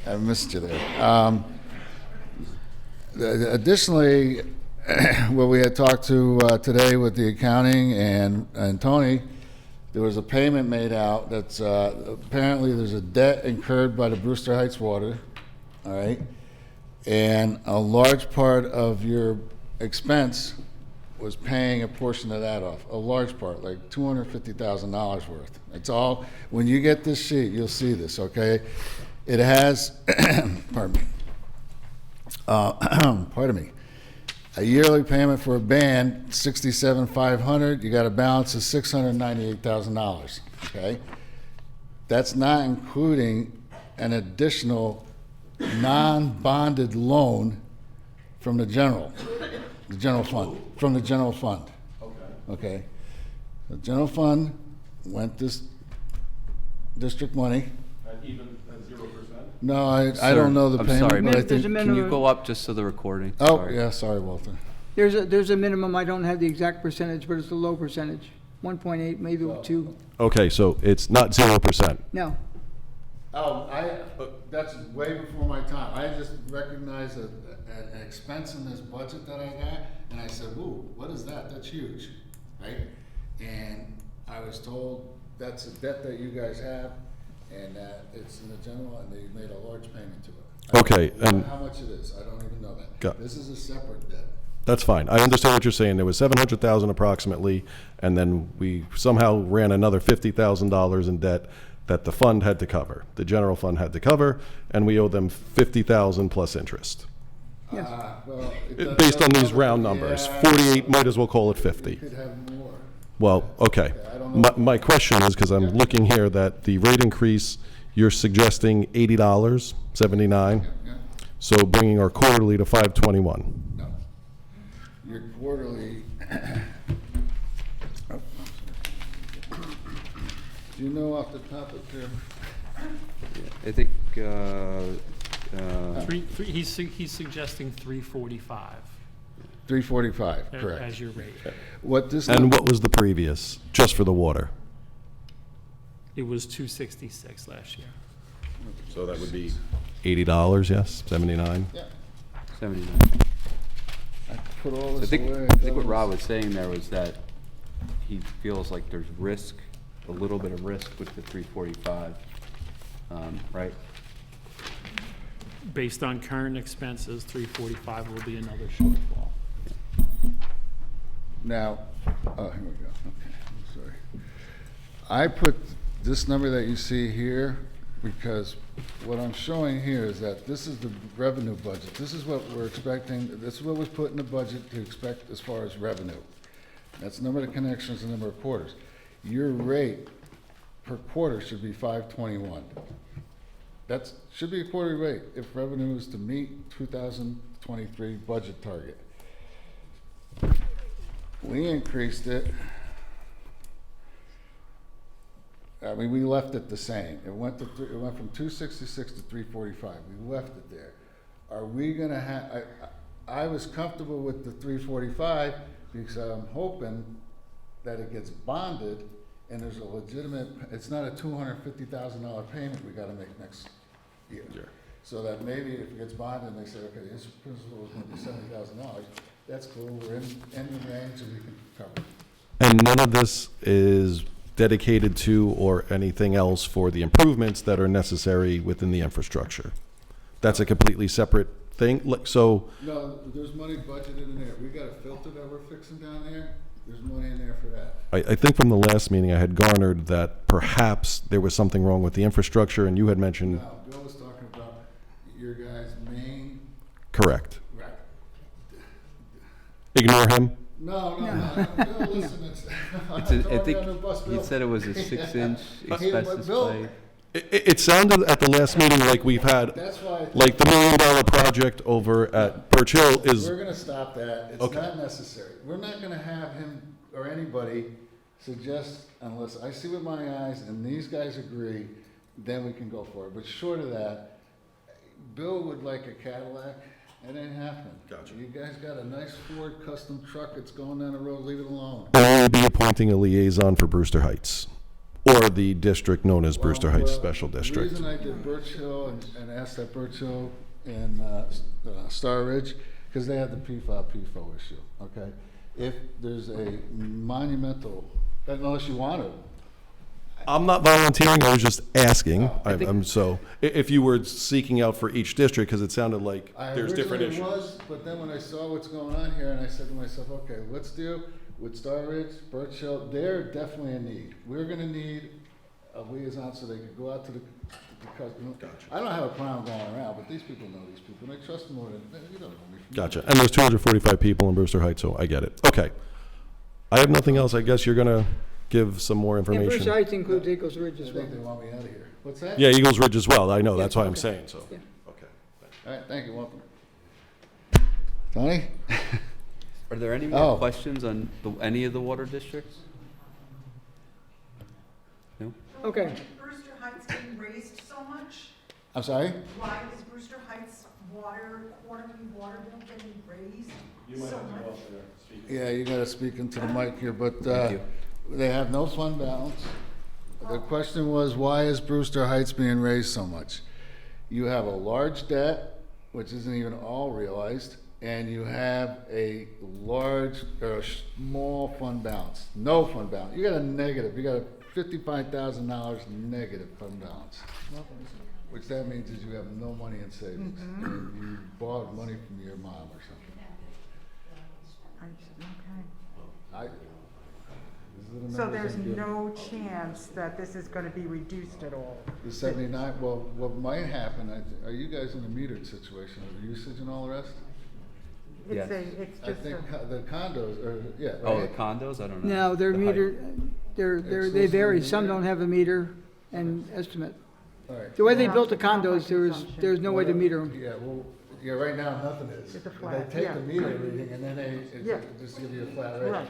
I missed you there. Additionally, what we had talked to today with the accounting and Tony, there was a payment made out that's, apparently there's a debt incurred by the Brewster Heights Water, all right? And a large part of your expense was paying a portion of that off, a large part, like $250,000 worth. It's all, when you get this sheet, you'll see this, okay? It has, pardon me. Pardon me. A yearly payment for a band, $67,500. You got a balance of $698,000. Okay, that's not including an additional non-bonded loan from the general fund, from the general fund. Okay, the general fund went this district money. Even at 0%? No, I sir, don't know the I'm payment, sorry, but I There's a think. can minimum. you go up just so the recording? Oh, Sorry. yeah, sorry, Walter. There's a minimum, I don't have the exact percentage, but it's a low percentage. 1.8, maybe 2. Okay, so it's not 0%. No. Oh, that's way before my time. I just recognized an expense in this budget that I got, and I said, ooh, what is that? That's huge, right? And I was told that's a debt that you guys have, and that it's in the general, and they made a large payment to it. I Okay, don't know and- how much it is, I don't even know that. Got- This is a separate debt. That's fine. I understand what you're saying. There was 700,000 approximately, and then we somehow ran another $50,000 in debt that the fund had to cover. The general fund had to cover, and we owe them 50,000 plus interest. Yes. Well, Based on these round numbers, 48, might as well call it 50. You could have more. Well, okay. I don't know. My question is, because I'm looking here that the rate increase, you're suggesting $80, 79, Yeah. so bringing our quarterly to 521. No. Your quarterly. Oh, I'm sorry. Do you know off the top of your? I think, He's suggesting 345 345, as correct. your rate. What this. And what was the previous, just for the water? It was 266 last year. So that would be $80, yes, 79. Yeah. 79. I put all I this think, away. I think what Rob was saying there was that he feels like there's risk, a little bit of risk with the 345, right? Based on current expenses, 345 will be another shortfall. Now, oh, here we go. Okay, I'm sorry. I put this number that you see here because what I'm showing here is that this is the revenue budget. This is what we're expecting, this is what was put in the budget to expect as far as revenue. That's the number of connections, the number of quarters. Your rate per quarter should be 521. That should be a quarterly rate if revenue is to meet 2023 budget target. We increased it. I mean, we left it the same. It went from 266 to 345. We left it there. Are we gonna have? I was comfortable with the 345 because I'm hoping that it gets bonded and there's a legitimate. It's not a $250,000 payment we got to make next year. So that maybe if it gets bonded and they say, okay, this principal is going to be $70,000. That's cool. We're in the range and we can cover it. And none of this is dedicated to or anything else for the improvements that are necessary within the infrastructure. That's a completely separate thing. So No, there's money budgeted in there. We got a filter that we're fixing down there. There's money in there for that. I think from the last meeting I had garnered that perhaps there was something wrong with the infrastructure, and you had mentioned. No, Bill was talking about your guys' main. Correct. Right. Ignore him. No. Bill, listen, it's. I think he said it was a 6-inch asbestos Bill, pipe. It sounded at the last meeting like we've had, That's why I think like the $1 million project over at Birch Hill is. we're gonna stop that. It's Okay. not necessary. We're not gonna have him or anybody suggest, unless I see with my eyes and these guys agree, then we can go for it. But short of that, Bill would like a Cadillac. It ain't happening. Gotcha. You guys got a nice Ford custom truck. It's going down the road. Leave it alone. Will be appointing a liaison for Brewster Heights, or the district known as Brewster Heights Well, Special District. The reason I did Birch Hill and asked that Birch Hill and Star Ridge, because they have the PFO issue, okay? If there's a monumental, unless you want to. I'm not volunteering, I was just asking. No, If you were seeking out for each district, because it sounded like there's different issues. I originally was, but then when I saw what's going on here, and I said to myself, okay, let's do with Star Ridge, Birch Hill, they're definitely in need. We're gonna need a liaison so they could go out to the customer. Gotcha. I don't have a problem going around, but these people know these people, and I trust them more than, you don't know me. Gotcha. And there's 245 people in Brewster Heights, so I get it. Okay. I have nothing else. I guess you're going to give some more Yeah, information. Brewster Heights includes Eagles Ridge I as well. think they want me out of here. What's that? Yeah, Eagles Ridge as well. I know. That's why I'm okay. saying so. Yeah. Okay. All right, thank you, welcome. Tony? Are there any more Oh. questions on any of the water districts? No? Okay, Brewster Heights getting raised so much? I'm sorry? Why is Brewster Heights quarterly water bill getting raised so much? Yeah, you gotta speak into the mic here, but, Thank you. they have no fund balance. The question was, why is Brewster Heights being raised so much? You have a large debt, which isn't even all realized, and you have a large, or a small fund balance, no fund balance. You got a negative, you got a $55,000 negative fund balance. Which that means is you have no money in savings, and you borrowed money from your mom or something. Okay. These are the So numbers there's I'm giving. no chance that this is gonna be reduced at all? The 79, well, what might happen, are you guys in a metered situation, of usage and all the rest? Yes. It's I just think a, the condos, or, yeah, Oh, the right? condos? I don't know. now they're The height. metered, they vary. Some don't have a meter and estimate. All right. The way they Not- built the not my condos, there's no way to meter them. Yeah, well, yeah, right now, nothing is. It's a flat, They take yeah. the meter reading and then Yeah. just give you a flat rate. Right.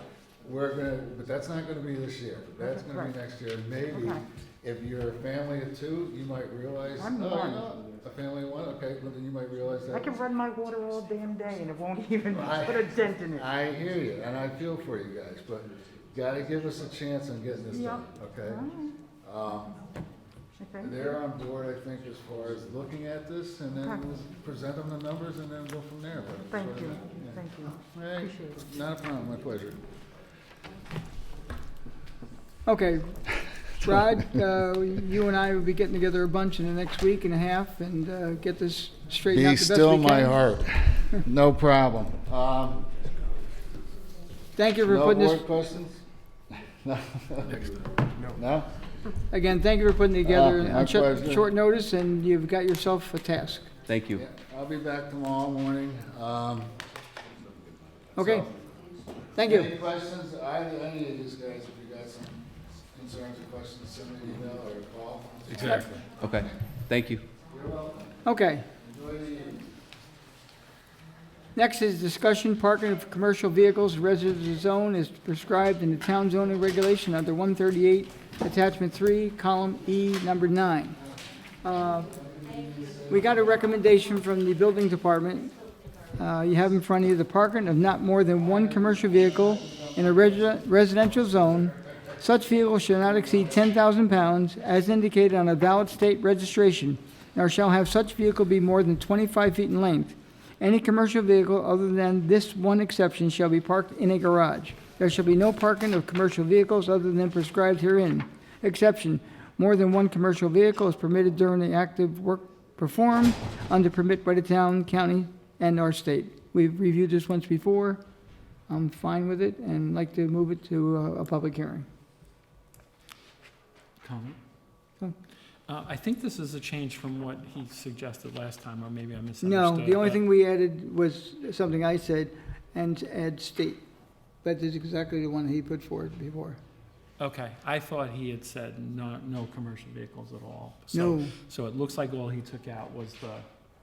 We're gonna, but that's not gonna be this year. That's Okay, gonna right. be next year. Maybe Okay. if you're a family of two, you might realize, I'm oh, one. you know, a family of one, okay, but then you might realize that. I can run my water all damn day and it won't even I- put a dent in it. I hear you, and I feel for you guys, but gotta give us a chance on getting this Yeah. done, okay? Okay. they're on board, I think, as far as looking at this, and then Okay. we'll present them the numbers and then go from there. But Thank sort of, you, yeah. thank you. All right, Appreciate it. not a problem, my pleasure. Okay. Rod, you and I will be getting together a bunch in the next week and a half and get this straightened out Be the best we still can. my heart. No problem. Thank you for No putting more this, questions? No? No? again, thank you for putting it together my on pleasure. short notice, and you've got yourself a task. Thank you. Yeah, I'll be back tomorrow morning. Okay? So, Thank you. Any questions? Any of these guys, if you got some concerns or questions, send me an email or a call. Exactly. Okay, thank you. You're welcome. Okay. Enjoy the evening. Next is discussion parking of commercial vehicles, residential zone is prescribed in the town zoning regulation under 138, attachment 3, column E, number 9. We got a recommendation from the building department. You have in front of you the parking of not more than one commercial vehicle in a residential zone. Such vehicle shall not exceed 10,000 pounds as indicated on a valid state registration, nor shall have such vehicle be more than 25 feet in length. Any commercial vehicle other than this one exception shall be parked in a garage. There shall be no parking of commercial vehicles other than prescribed herein. Exception, more than one commercial vehicle is permitted during the active work performed under permit by the town, county, and our state. We've reviewed this once before. I'm fine with it and like to move it to a public hearing. Comment? Oh. I think this is a change from what he suggested last time, or maybe I No, misunderstood. the only but- thing we added was something I said, and to add state. But this is exactly the one he put forward before. Okay, I thought he had said no commercial vehicles at all. No. So it looks like all he took out was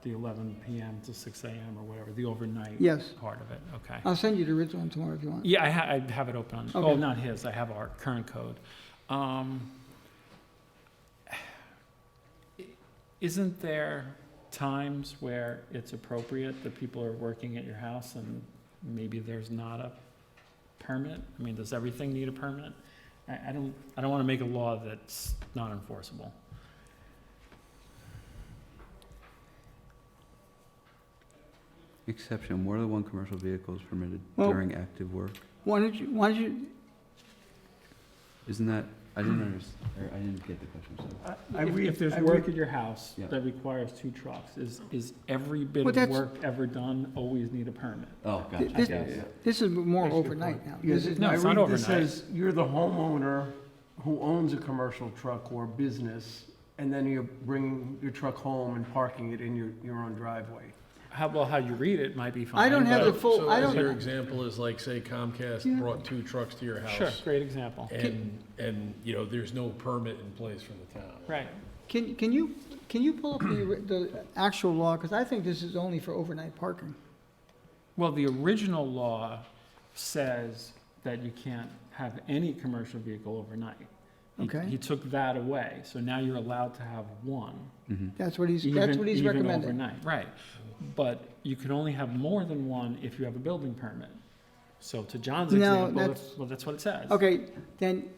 the 11 PM to 6 AM or whatever, the overnight Yes. part of it, okay. I'll send you the original one tomorrow if you want. Yeah, I have it open on, Okay. oh, not his, I have our current code. Isn't there times where it's appropriate that people are working at your house and maybe there's not a permit? I mean, does everything need a permit? I don't want to make a law that's not enforceable. Exception, more than one commercial vehicle is permitted Well- during active work. Why don't you, Isn't that, I didn't understand, or I didn't get the question, so. If there's work at your house Yeah. that requires 2 trucks, is every bit Well, of that's- work ever done always need a permit? Oh, gotcha. this, Yeah, yeah. this is more overnight now. Yeah, This is No, I it's not read this overnight. as you're the homeowner who owns a commercial truck or business, and then you're bringing your truck home and parking it in your own driveway. How you read it might be fine. I don't have but- the full, So I as your don't, example is like, say Comcast Yeah. brought 2 trucks to your house. Sure, great example. And, you know, there's no permit in place from the town. Right. can you pull up the actual law? Because I think this is only for overnight parking. Well, the original law says that you can't have any commercial vehicle overnight. Okay. He took that away, so now you're allowed to have one. That's what he's even recommending. overnight, right. But you can only have more than one if you have a building permit. So to John's No, example, that's- well, that's what it says. Okay, then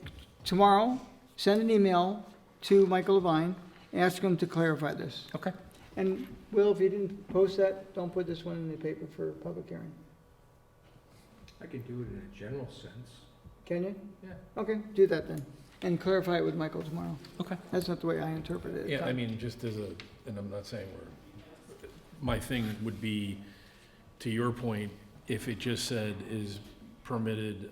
tomorrow, send an email to Michael Levine, ask him to clarify this. Okay. And Will, if you didn't post that, don't put this one in the paper for public hearing. I could do it in a general sense. Can you? Yeah. Okay, do that then, and clarify it with Michael tomorrow. Okay. That's not the way I interpreted it. Yeah, I mean, just as a, and I'm not saying my thing would be, to your point, if it just said is permitted,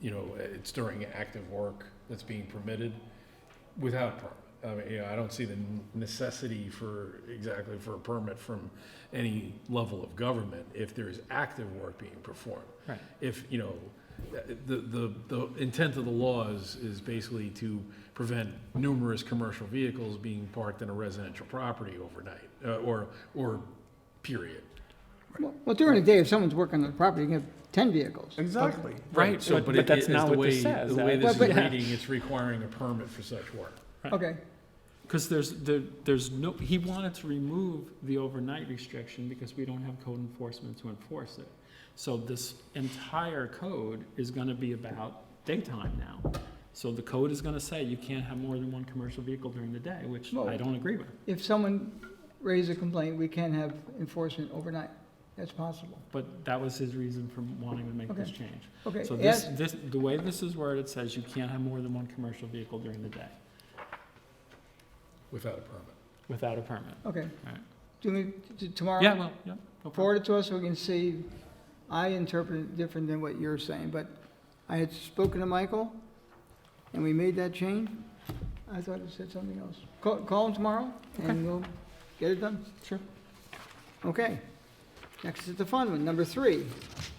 you know, it's during active work that's being permitted without permit. I mean, you know, I don't see the necessity for a permit from any level of government if there's active work being performed. Right. If, you know, the intent of the law is basically to prevent numerous commercial vehicles being parked in a residential property overnight, or period. Well, during the day, if someone's working on the property, you can have 10 vehicles. Exactly. Right, So, but it- that's it- not as what the this way- says. The way That- this is Well, reading, it's requiring a permit for such work. Okay, Because there's no, he wanted to remove the overnight restriction because we don't have code enforcement to enforce it. So this entire code is gonna be about daytime now. So the code is gonna say you can't have more than one commercial vehicle during the day, which Well- I don't agree with. If someone raises a complaint, we can have enforcement overnight. That's possible. But that was his reason for wanting to make this Okay. change. Okay, So ask- the way this is worded says you can't have more than one commercial vehicle during the day Without a permit. without a permit. Okay. Right. Do we, tomorrow? Yeah, well, yeah. no problem. Forward it to us so we can see. I interpret it different than what you're saying, but I had spoken to Michael, and we made that change. I thought it said something else. Call him tomorrow, and we'll get it done. Sure. Okay. Next is the fun one, number 3.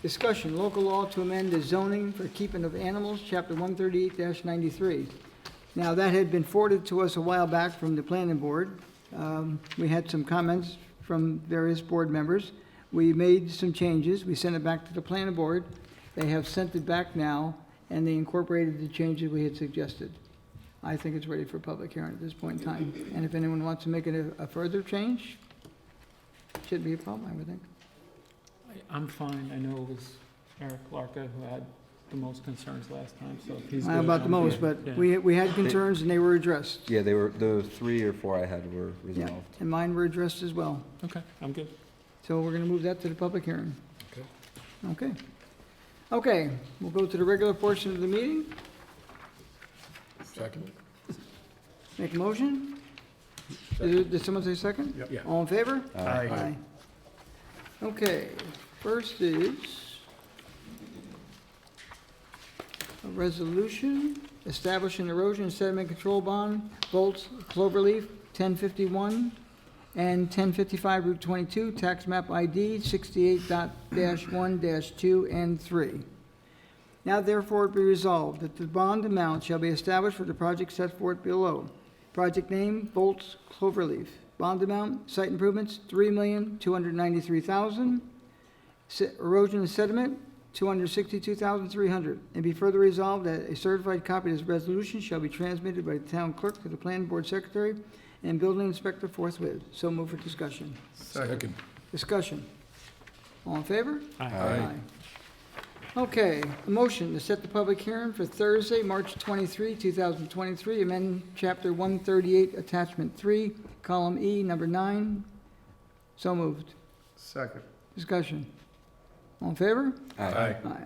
Discussion, local law to amend the zoning for keeping of animals, chapter 138-93. Now, that had been forwarded to us a while back from the planning board. We had some comments from various board members. We made some changes. We sent it back to the planning board. They have sent it back now, and they incorporated the changes we had suggested. I think it's ready for public hearing at this point in time. And if anyone wants to make it a further change, shouldn't be a problem, I would think. I'm fine. I know it was Eric Larka who had the most concerns last time, so if he's Not good, about the I'm most, good. but Yeah. we had concerns and they were addressed. Yeah, they were, the 3 or 4 I had were Yeah, resolved. and mine were addressed as well. Okay, I'm good. So we're gonna move that to the public hearing. Okay. Okay. Okay, we'll go to the regular portion of the meeting. Second? Make a motion? Did someone say second? Yep. Yeah. All in favor? Aye. Okay, first is a resolution establishing erosion and sediment control bond, Volts, Cloverleaf, 1051 and 1055 Route 22, tax map ID 68.1-2 and 3. Now therefore be resolved that the bond amount shall be established for the project set forth below. Project name, Volts Cloverleaf. Bond amount, site improvements, $3,293,000. Erosion and sediment, $262,300. And be further resolved that a certified copy of this resolution shall be transmitted by the town clerk to the planning board secretary and building inspector forthwith. So move for discussion. Second. Discussion. All in favor? Aye. Okay, a motion to set the public hearing for Thursday, March 23, 2023, amend Chapter 138, Attachment 3, Column E, Number 9. So moved. Second. Discussion. All in favor? Aye. Aye.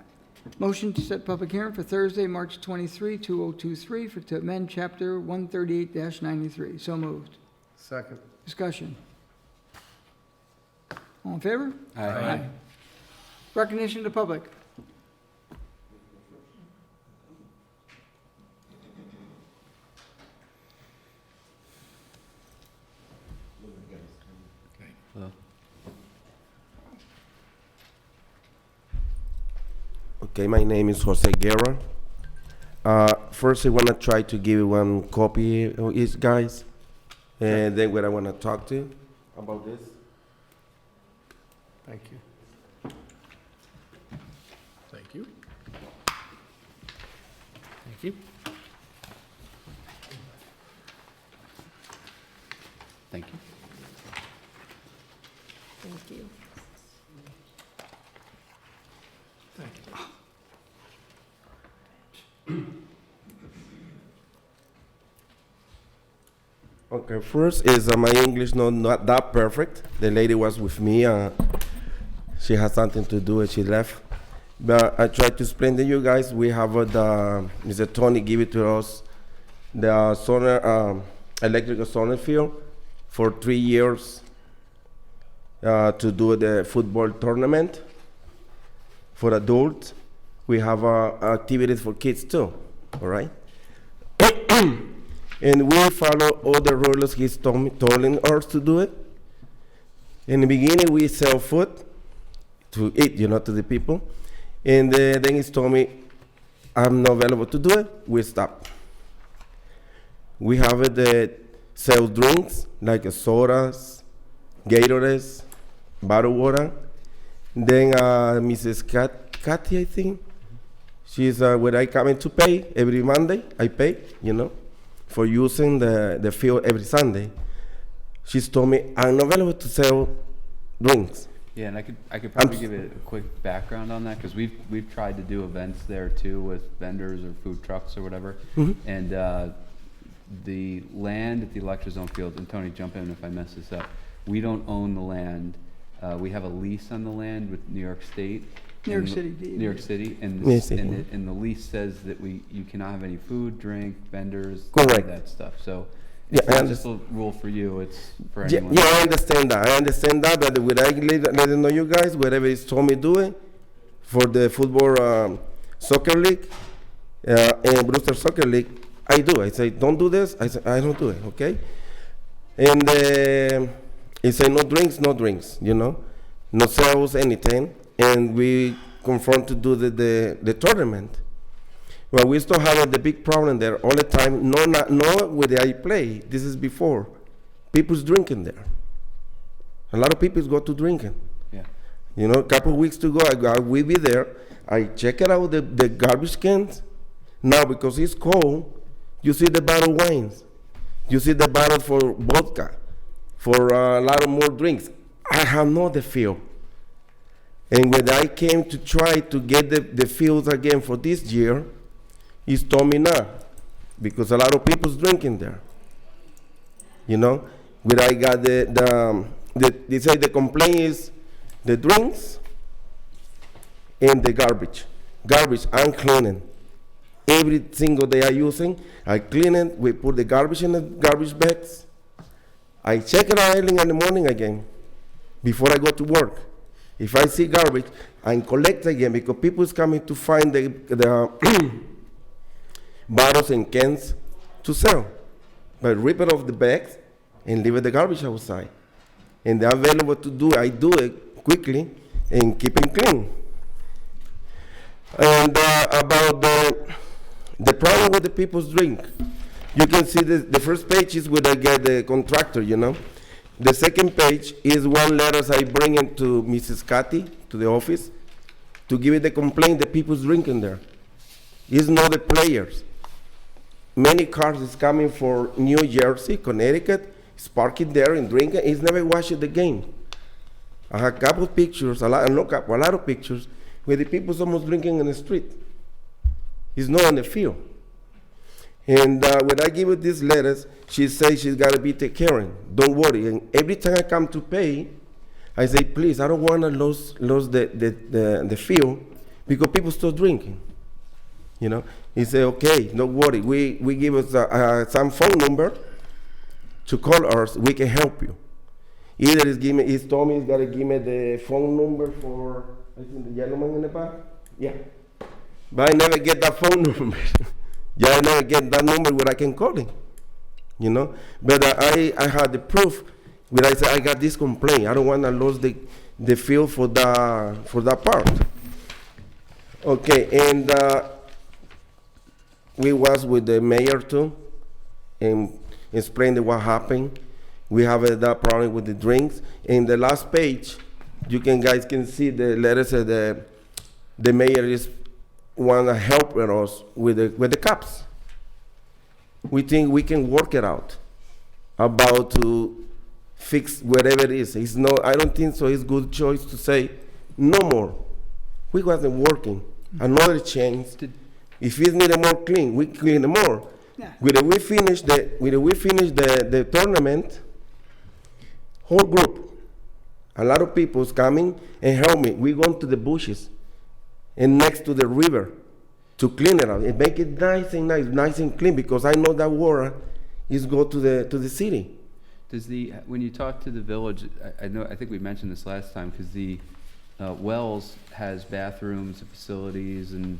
Motion to set public hearing for Thursday, March 23, 2023, to amend Chapter 138-93. So moved. Second. Discussion. All in favor? Aye. Recognition of the public. Hello. Okay, my name is Jose Guerra. First, I want to try to give you one copy of each guys, and then what I want to talk to about this. Thank you. Thank you. Thank you. Thank you. Thank you. Thank you. Okay, first is my English not that perfect. The lady was with me. She had something to do and she left. But I tried to explain to you guys. We have Mr. Tony give it to us the solar, electrical solar field for 3 years to do the football tournament for adults. We have activities for kids too, all right? And we follow all the rules he's telling us to do it. In the beginning, we sell food to eat, to the people. And then he told me, I'm not available to do it, we stop. We have the sell drinks, like sodas, Gatorades, bottled water. Then Mrs. Kathy, I think, she's where I come in to pay every Monday, I pay, for using the field every Sunday. She's told me, I'm not available to sell drinks, Yeah, and I could probably give it a quick background on that, because we've tried to do events there too with vendors or food trucks or whatever. Mhm. And the land at the Electrazone field, and Tony, jump in if I mess this up, we don't own the land. We have a lease on the land with New York State. New York and City, New York City, and, Yes, yes. and the lease says that you cannot have any food, drink, vendors, Correct. that stuff. So Yeah, it's I not just a rule for you, it's for Yeah, anyone. yeah, I understand that. But when I let them know you guys, whatever it's told me do it for the football soccer league and Brewster Soccer League, I do. I say don't do this. I say I don't do it. Okay. And it say no drinks. You know, no sales, anything. And we confront to do the tournament. Well, we still have the big problem there all the time. No, where I play. This is before. People's drinking there. A lot of people go to drinking. Yeah. You know, a couple of weeks ago, I will be there. I check it out, the garbage cans. Now, because it's cold, you see the bottled wines. You see the bottle for vodka, for a lot of more drinks. I have no the feel. And when I came to try to get the fields again for this year, he's told me no, because a lot of people's drinking there. You know, when I got they say the complaint is the drinks and the garbage. Garbage, I'm cleaning. Every single day I using, I clean it, we put the garbage in the garbage bags. I check it out early in the morning again, before I go to work. If I see garbage, I collect again, because people is coming to find the bottles and cans to sell. But rip it off the bags and leave it the garbage outside. And they're available to do it. I do it quickly and keep it clean. And about the problem with the people's drink, you can see the first page is where I get the contractor, you know. The second page is one letters I bring into Mrs. Cathy, to the office, to give it the complaint that people's drinking there. It's not the players. Many cars is coming for New Jersey, Connecticut, is parking there and drinking, it's never watching the game. I have a couple of pictures, a lot of pictures, where the people's almost drinking in the street. It's not on the field. And when I give her these letters, she says she's got to be taken care of. Don't worry. And every time I come to pay, I say, please, I don't want to lose the field, because people start drinking. You know, he said, okay, don't worry. We give us some phone number to call us. We can help you. Either he's told me he's got to give me the phone number for, I think, the gentleman in the back. Yeah. But I never get that phone number. Yeah, I never get that number where I can call him. You know, but I had the proof where I said I got this complaint. I don't want to lose the field for that part. Okay, and we was with the mayor too, and explained what happened. We have that problem with the drinks. In the last page, guys can see the letters that the mayor is want to help us with the cops. We think we can work it out about to fix whatever it is. It's no, I don't think so. It's good choice to say no more. We wasn't working. Another change. If it needed more clean, we clean it more. Yeah. When we finish the tournament, whole group, a lot of people is coming and help me. We go to the bushes and next to the river to clean it up and make it nice and clean, because I know that water is go to the city. Does when you talk to the village, I think we mentioned this last time, because the Wells has bathrooms and facilities, and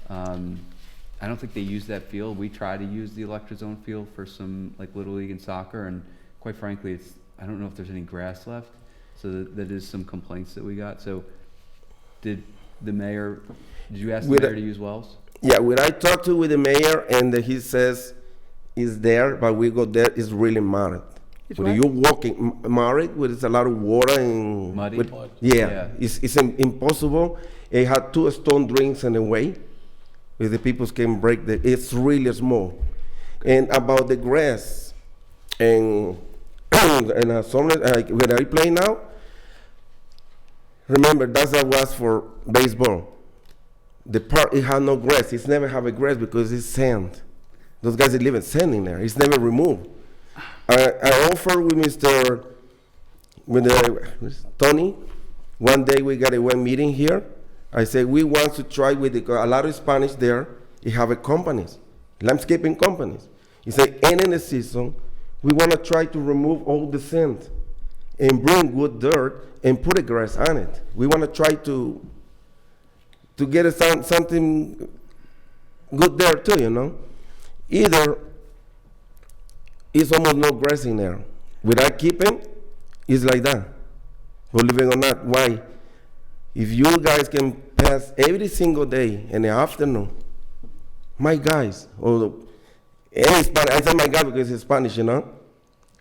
I don't think they use that field. We try to use the Electrazone field for some like Little League and soccer, and quite frankly, I don't know if there's any grass left, so that is some complaints that we got. So did you ask the mayor to use Wells? Yeah, when I talked with the mayor, and he says it's there, but we go there, it's really muddy. When you're walking muddy, with a lot of water and muddy. Yeah, it's impossible. It had 2 stone drinks in a way, where the people can break it's really small. And about the grass, and when I play now, remember, that was for baseball. The park, it had no grass. It's never have a grass because it's sand. Those guys live in sand in there. It's never removed. I offered with Tony. One day we got a one meeting here. I said we want to try with a lot of Spanish there. You have a companies, landscaping companies. He said, and in the season, we want to try to remove all the sand and bring good dirt and put a grass on it. We want to try to get something good there too, you know. Either it's almost no grass in there. Without keeping, it's like that. Believe it or not, why? If you guys can pass every single day in the afternoon, my guys, or any Spanish, I say my guy because he's Spanish, you know,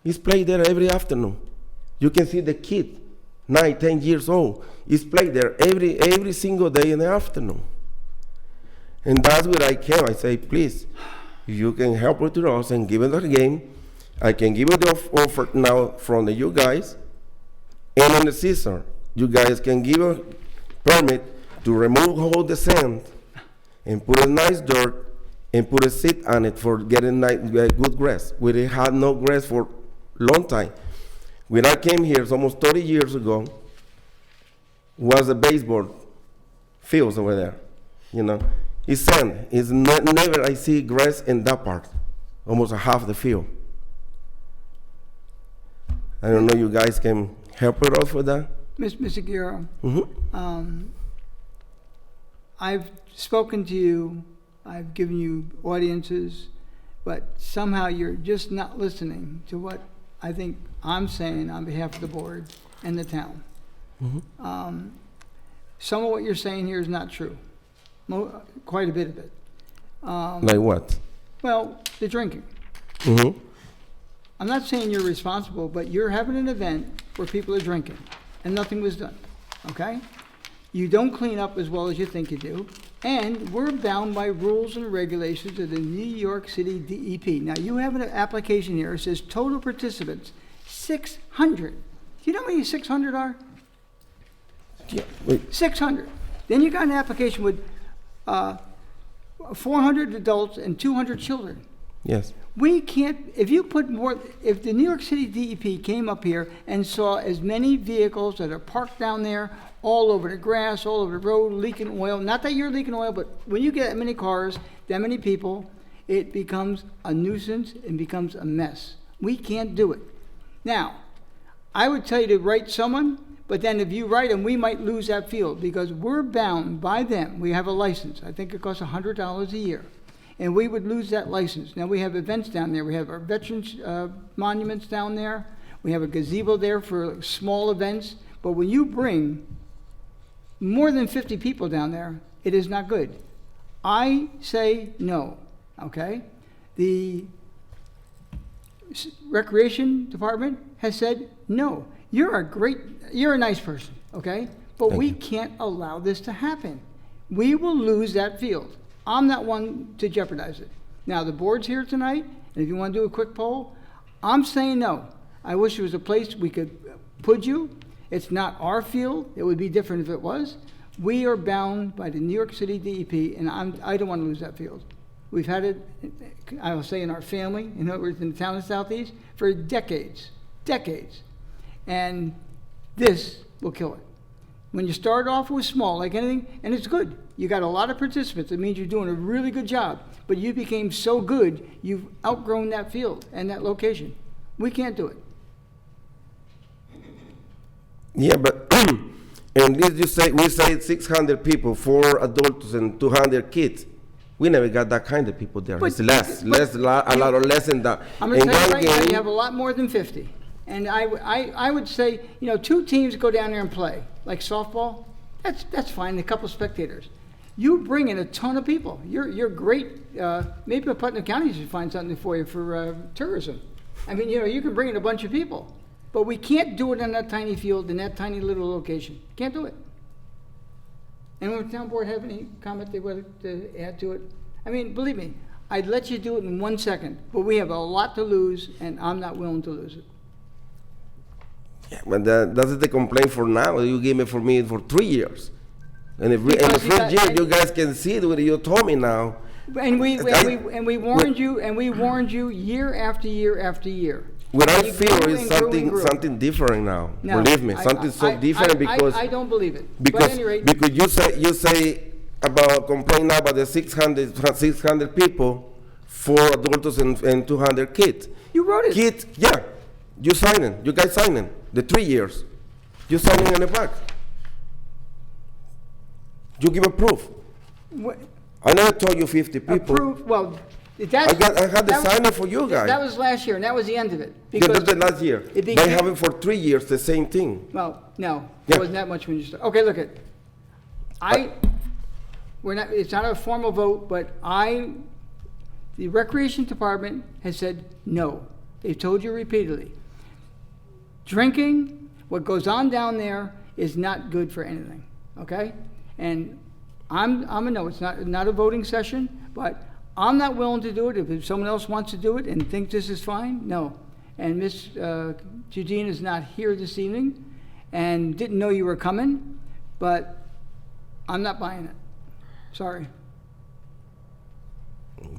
he's played there every afternoon. You can see the kid, 9, 10 years old, he's played there every single day in the afternoon. And that's where I came. I say, please, if you can help with us and give it the game, I can give you the offer now from you guys, and in the season, you guys can give a permit to remove all the sand and put a nice dirt and put a seat on it for getting good grass. We didn't have no grass for a long time. When I came here, it's almost 30 years ago, was a baseball fields over there, you know. It's sand. It's never I see grass in that part, almost half the field. I don't know, you guys can help with us with that? Mr. Guerrero, Mm-hmm. I've spoken to you, I've given you audiences, but somehow you're just not listening to what I think I'm saying on behalf of the board and the town. Mm-hmm. Some of what you're saying here is not true, quite a bit of it. Like what? Well, the drinking. Mm-hmm. I'm not saying you're responsible, but you're having an event where people are drinking, and nothing was done, okay? You don't clean up as well as you think you do, and we're bound by rules and regulations of the New York City DEP. Now, you have an application here, it says total participants, 600. Do you know how many 600 are? Yeah, 600. Then you got an application with 400 adults and 200 children. Yes. We can't, if the New York City DEP came up here and saw as many vehicles that are parked down there, all over the grass, all over the road, leaking oil, not that you're leaking oil, but when you get that many cars, that many people, it becomes a nuisance and becomes a mess. We can't do it. Now, I would tell you to write someone, but then if you write them, we might lose that field because we're bound by them. We have a license. I think it costs $100 a year. And we would lose that license. Now, we have events down there. We have our veterans monuments down there. We have a gazebo there for small events. But when you bring more than 50 people down there, it is not good. I say no, okay? The Recreation Department has said no. You're a nice person, okay? But we can't allow this to happen. We will lose that field. I'm not one to jeopardize it. Now, the board's here tonight, and if you want to do a quick poll, I'm saying no. I wish there was a place we could put you. It's not our field. It would be different if it was. We are bound by the New York City DEP, and I don't want to lose that field. We've had it, I will say, in our family, in other words, in the town of Southeast, for decades. And this will kill it. When you start off with small, like anything, and it's good. You got a lot of participants. It means you're doing a really good job. But you became so good, you've outgrown that field and that location. We can't do it. Yeah, but and this we say 600 people, 4 adults and 200 kids. We never got that kind of people there. It's a lot less than that. I'm going to tell you right now, you have a lot more than 50. And I would say, 2 teams go down there and play, like softball. That's fine, a couple of spectators. You bring in a ton of people. You're great. Maybe Putnam County should find something for you for tourism. I mean, you can bring in a bunch of people. But we can't do it in that tiny field, in that tiny little location. Can't do it. Anyone on the town board have any comment they wanted to add to it? I mean, believe me, I'd let you do it in 1 second, but we have a lot to lose, and I'm not willing to lose it. But that's the complaint for now. You gave me for me for 3 years. And in the Because you first got- year, you guys can see what you told me now. And we warned you year after year after year. What I You feel grew is and grew and grew. something different now. No, Believe me, I- something so I- different because I don't believe it. But at any rate, because you say about complain now about the 600 people, 4 adults and 200 kids. You wrote it. Kids, yeah, you sign it. You guys sign it. The 3 years, you sign it in the back. You give a proof. what- I never told you 50 people. approved, well, that's. I had the that was- sign for you guys. That was last year, and that was the end of it. Yeah, Because that's the last year. it They became- have it for 3 years, the same thing. Well, no, Yeah. it wasn't that much when you started. Okay, look it. We're not, it's not a formal vote, but the Recreation Department has said no. They've told you repeatedly. Drinking, what goes on down there is not good for anything, okay? And I'm a no, it's not a voting session, but I'm not willing to do it. If someone else wants to do it and thinks this is fine, no. And Ms. Judine is not here this evening and didn't know you were coming, but I'm not buying it. Sorry.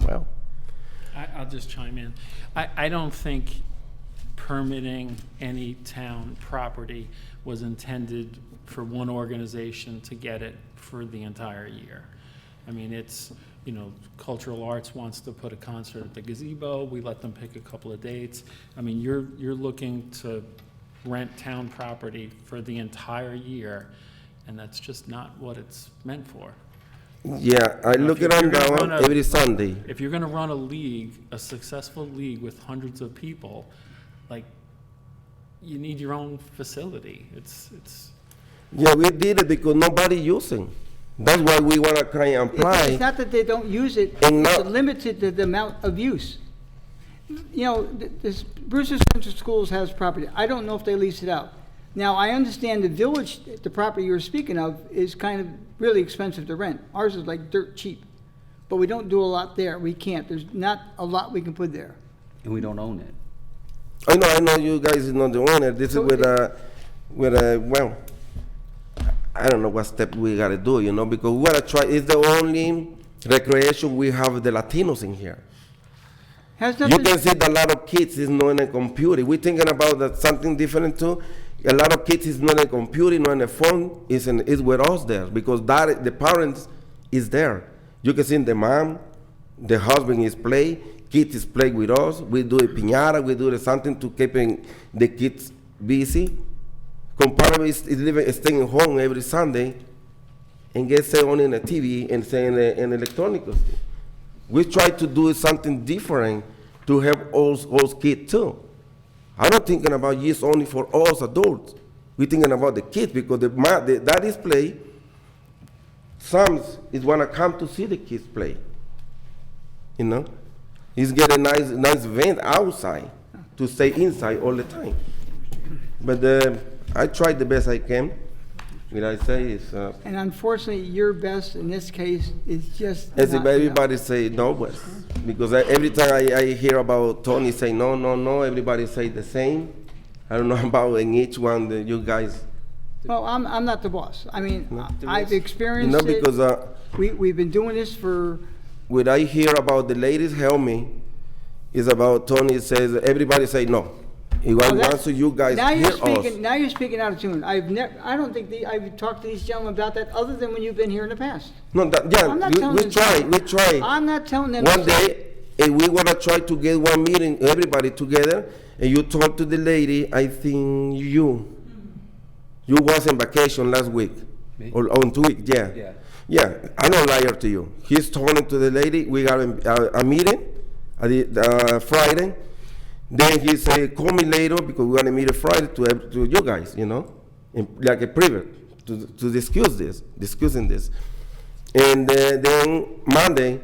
Well, I'll just chime in. I don't think permitting any town property was intended for one organization to get it for the entire year. I mean, it's, Cultural Arts wants to put a concert at the gazebo, we let them pick a couple of dates. I mean, you're looking to rent town property for the entire year, and that's just not what it's meant for. yeah, I look it on down every Sunday. If you're gonna run a league, a successful league with hundreds of people, like, you need your own facility. It's Yeah, we did it because nobody using. That's why we want to try and apply. It's not that they don't use it, And it's not- limited to the amount of use. This Brewster Central Schools has property. I don't know if they lease it out. Now, I understand the village, the property you're speaking of, is kind of really expensive to rent. Ours is like dirt cheap. But we don't do a lot there. We can't. There's not a lot we can put there. And we don't own it. I know you guys is not the owner. This So is well, I don't know what step we gotta do, because we gotta try. It's the only recreation we have the Latinos in here. Has You nothing, can see that a lot of kids is not in a computer. We're thinking about that something different too. A lot of kids is not in a computer, not in a phone. Is with us there because the parents is there. You can see the mom, the husband is play, kids is play with us. We do a piñata, we do something to keeping the kids busy. Comparable is staying home every Sunday and get say on in the TV and say in electronic. We try to do something different to help all kids too. I'm not thinking about just only for us adults. We're thinking about the kids because that display, some is wanna come to see the kids play. He's get a nice event outside to stay inside all the time. But I tried the best I can. What I say is, and unfortunately, your best in this case is just as not if enough. everybody say no, but because every time I hear about Tony say no, everybody say the same. I don't know about in each one that you guys. Well, I'm not the boss. I mean, I've You experienced know, it. because We've been doing this for, what I hear about the ladies help me is about Tony says everybody say no. He wants to you guys now hear you're speaking, us. now you're speaking out of tune. I don't think I've talked to these gentlemen about that other than when you've been here in the past. No, I'm not telling we them try. I'm not telling them. One day, and we want to try to get one meeting, everybody together, and you talk to the lady, I think you was on vacation last week, Me? or on 2 weeks, yeah. Yeah, I'm not liar to you. He's talking to the lady, we got a meeting, Friday, then he say, call me later, because we're gonna meet a Friday to you guys, like a private, to discussing this. And then Monday,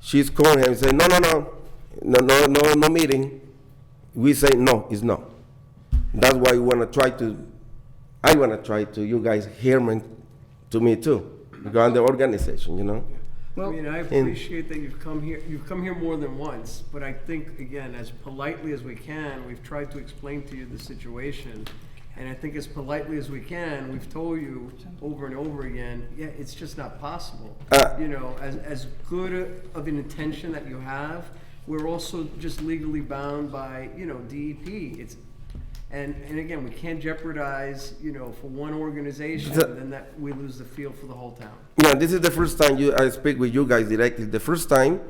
she's calling him and say, no meeting. We say, no, it's no. That's why I want to try to, you guys hear me, to me too, because I'm the organization, Well, I appreciate that you've come here more than once, but I think, again, as politely as we can, we've tried to explain to you the situation, And I think as politely as we can, we've told you over and over again, yeah, it's just not possible. You know, as good of an intention that you have, we're also just legally bound by, you know, DEP. And again, we can't jeopardize, you know, for one organization, then that we lose the field for the whole town. Yeah, this is the first time I speak with you guys directly. The first time,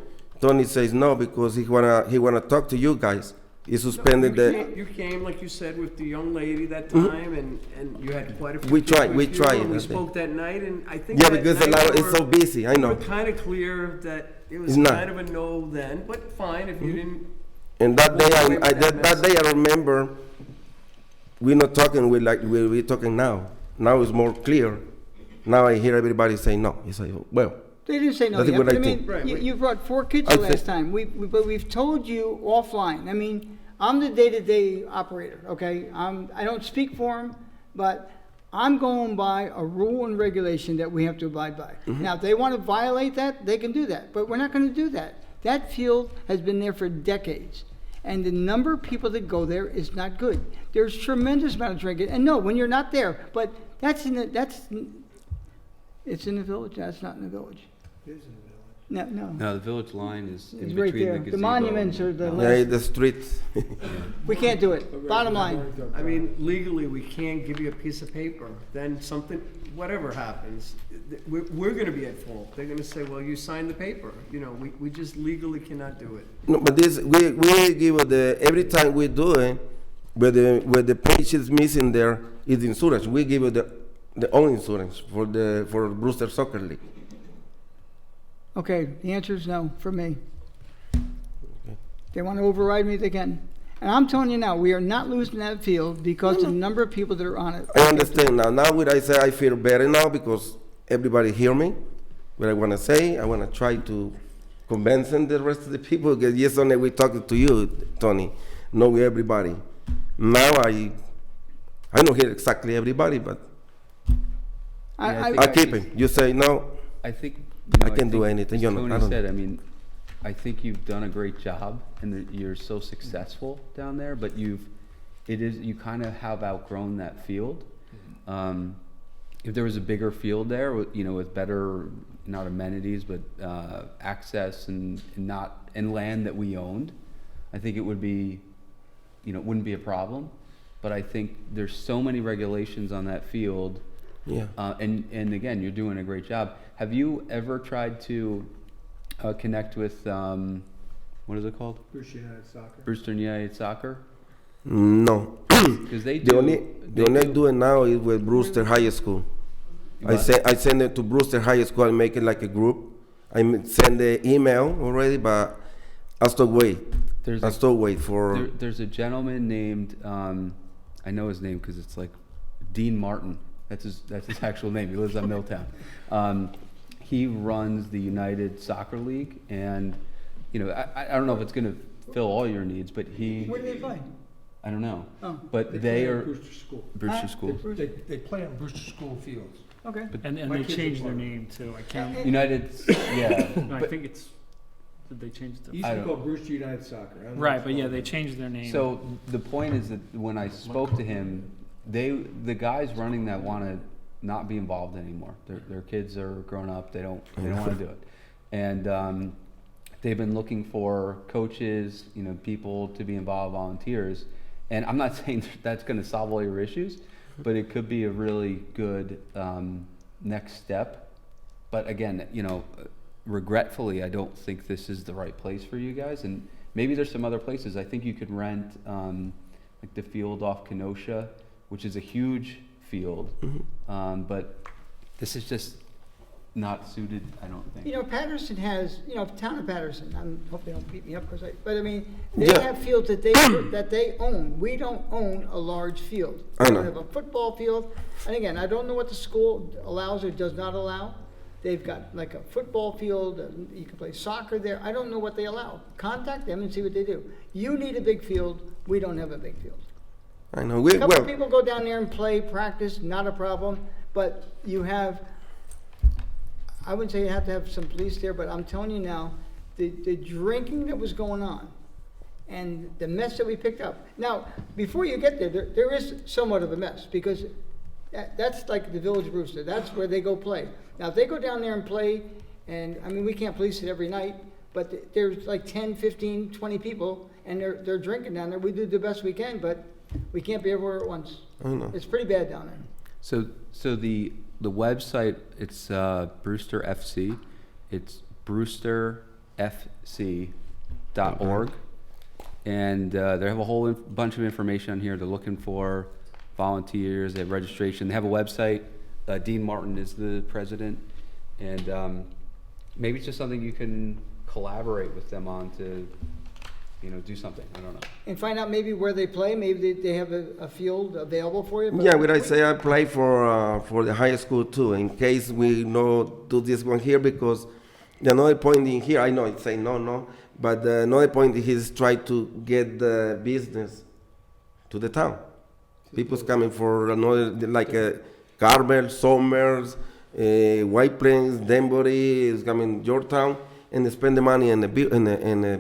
Tony says no because he wanna talk to you guys. He suspended You came, like you said, with the young lady that time, and you had quite a few. We people tried, with we you, tried, and we I think. spoke that night, and I think. Yeah, that because night it's so busy, I know. We were kind of clear that it was It's not. kind of a no then, but fine, if you didn't. And that day, walk away with that day I remember, we're not talking we're talking now. Now it's more clear. Now I hear everybody say no. You say, well. They didn't say no That's yet, what but I I mean, think. Right, you brought 4 kids I the last thi- time. But we've told you offline. I mean, I'm the day-to-day operator, okay? I don't speak for them, but I'm going by a rule and regulation that we have to abide by. Now, if they want to violate that, they can do that, but we're not going to do that. That field has been there for decades, and the number of people that go there is not good. There's tremendous amount of drinking, and no, when you're not there, but it's in the village. That's not in the village. No. No, the village line is in It's right between there. the The gazebo. monuments are the Yeah, last. the streets. We can't do it. Bottom line. I mean, legally, we can't give you a piece of paper. Then something, whatever happens, we're gonna be at fault. They're gonna say, well, you signed the paper. You know, we just legally cannot do it. No, but this we give every time we do it, where the page is missing there is insurance. We give you the own insurance for Brewster Soccer League. Okay, the answer is no for me. They want to override me, they can. And I'm telling you now, we are not losing that field because of the number of people that are on it. I understand now. Now what I say, I feel better now because everybody hear me. What I want to say, I want to try to convince the rest of the people. Because yesterday we talked to you, Tony, not with everybody. Now I don't hear exactly everybody, but I keep it. You say no. I think. I can't do anything. As You know, Tony I don't. said, I mean, I think you've done a great job, and that you're so successful down there. But you kind of have outgrown that field. If there was a bigger field there, with better, not amenities, but access and land that we owned, I think it would be, it wouldn't be a problem. But I think there's so many regulations on that field. Yeah. And again, you're doing a great job. Have you ever tried to connect with, what is it called? Brewster United Soccer. Brewster United Soccer? No. Because they do. The only I do it now is with Brewster High School. I send it to Brewster High School and make it like a group. I send the email already, but I still wait. There's a gentleman named, I know his name because it's like Dean Martin. That's his actual name. He lives on Milltown. He runs the United Soccer League, and I don't know if it's going to fill all your needs, but Where do they play? I don't know. Oh. But they are Brewster School. Brewster School. They play on Brewster School fields. Okay. And My they kids changed are their part. name too. I can't. United, yeah. No, I but- think it's. Did they change It the? used to be called Brewster United Soccer. I don't know Right, if but it's yeah, called they that. changed their name. So the point is that when I spoke to him, the guys running that want to not be involved anymore. Their kids are grown up. They don't want to do it, and they've been looking for coaches, people to be involved, volunteers. And I'm not saying that's going to solve all your issues, but it could be a really good next step. But again, regretfully, I don't think this is the right place for you guys. And maybe there's some other places. I think you could rent like the field off Kenosha, which is a huge field. But this is just not suited, I don't think. Patterson has, town of Patterson, I hope they don't beat me up because but I mean, they Yeah. have fields that they own. We don't own a large field. I We know. don't have a football field. And again, I don't know what the school allows or does not allow. They've got like a football field, and you can play soccer there. I don't know what they allow. Contact them and see what they do. You need a big field. We don't have a big field. I know. A couple of people go down there and play, practice, not a problem. But you have, I wouldn't say you have to have some police there, but I'm telling you now, the drinking that was going on and the mess that we picked up. Now, before you get there, there is somewhat of a mess, because that's like the Village Brewster. That's where they go play. Now, if they go down there and play, and, I mean, we can't police it every night, but there's like 10, 15, 20 people, and they're drinking down there. We do the best we can, but we can't be everywhere at once. I know. It's pretty bad down there. So the website, it's Brewster FC. It's brewsterfc.org. And they have a whole bunch of information on here. They're looking for volunteers, they have registration. They have a website. Dean Martin is the president. And maybe it's just something you can collaborate with them on to, do something. I don't know. And find out maybe where they play. Maybe they have a field available for you. Yeah, what I say, I play for the high school too, in case we do this one here, because the another point in here, I know it's say no, but another point is try to get the business to the town. People's coming for another, like Carmel, Somers, White Plains, Denbury is coming Yorktown, and they spend the money in the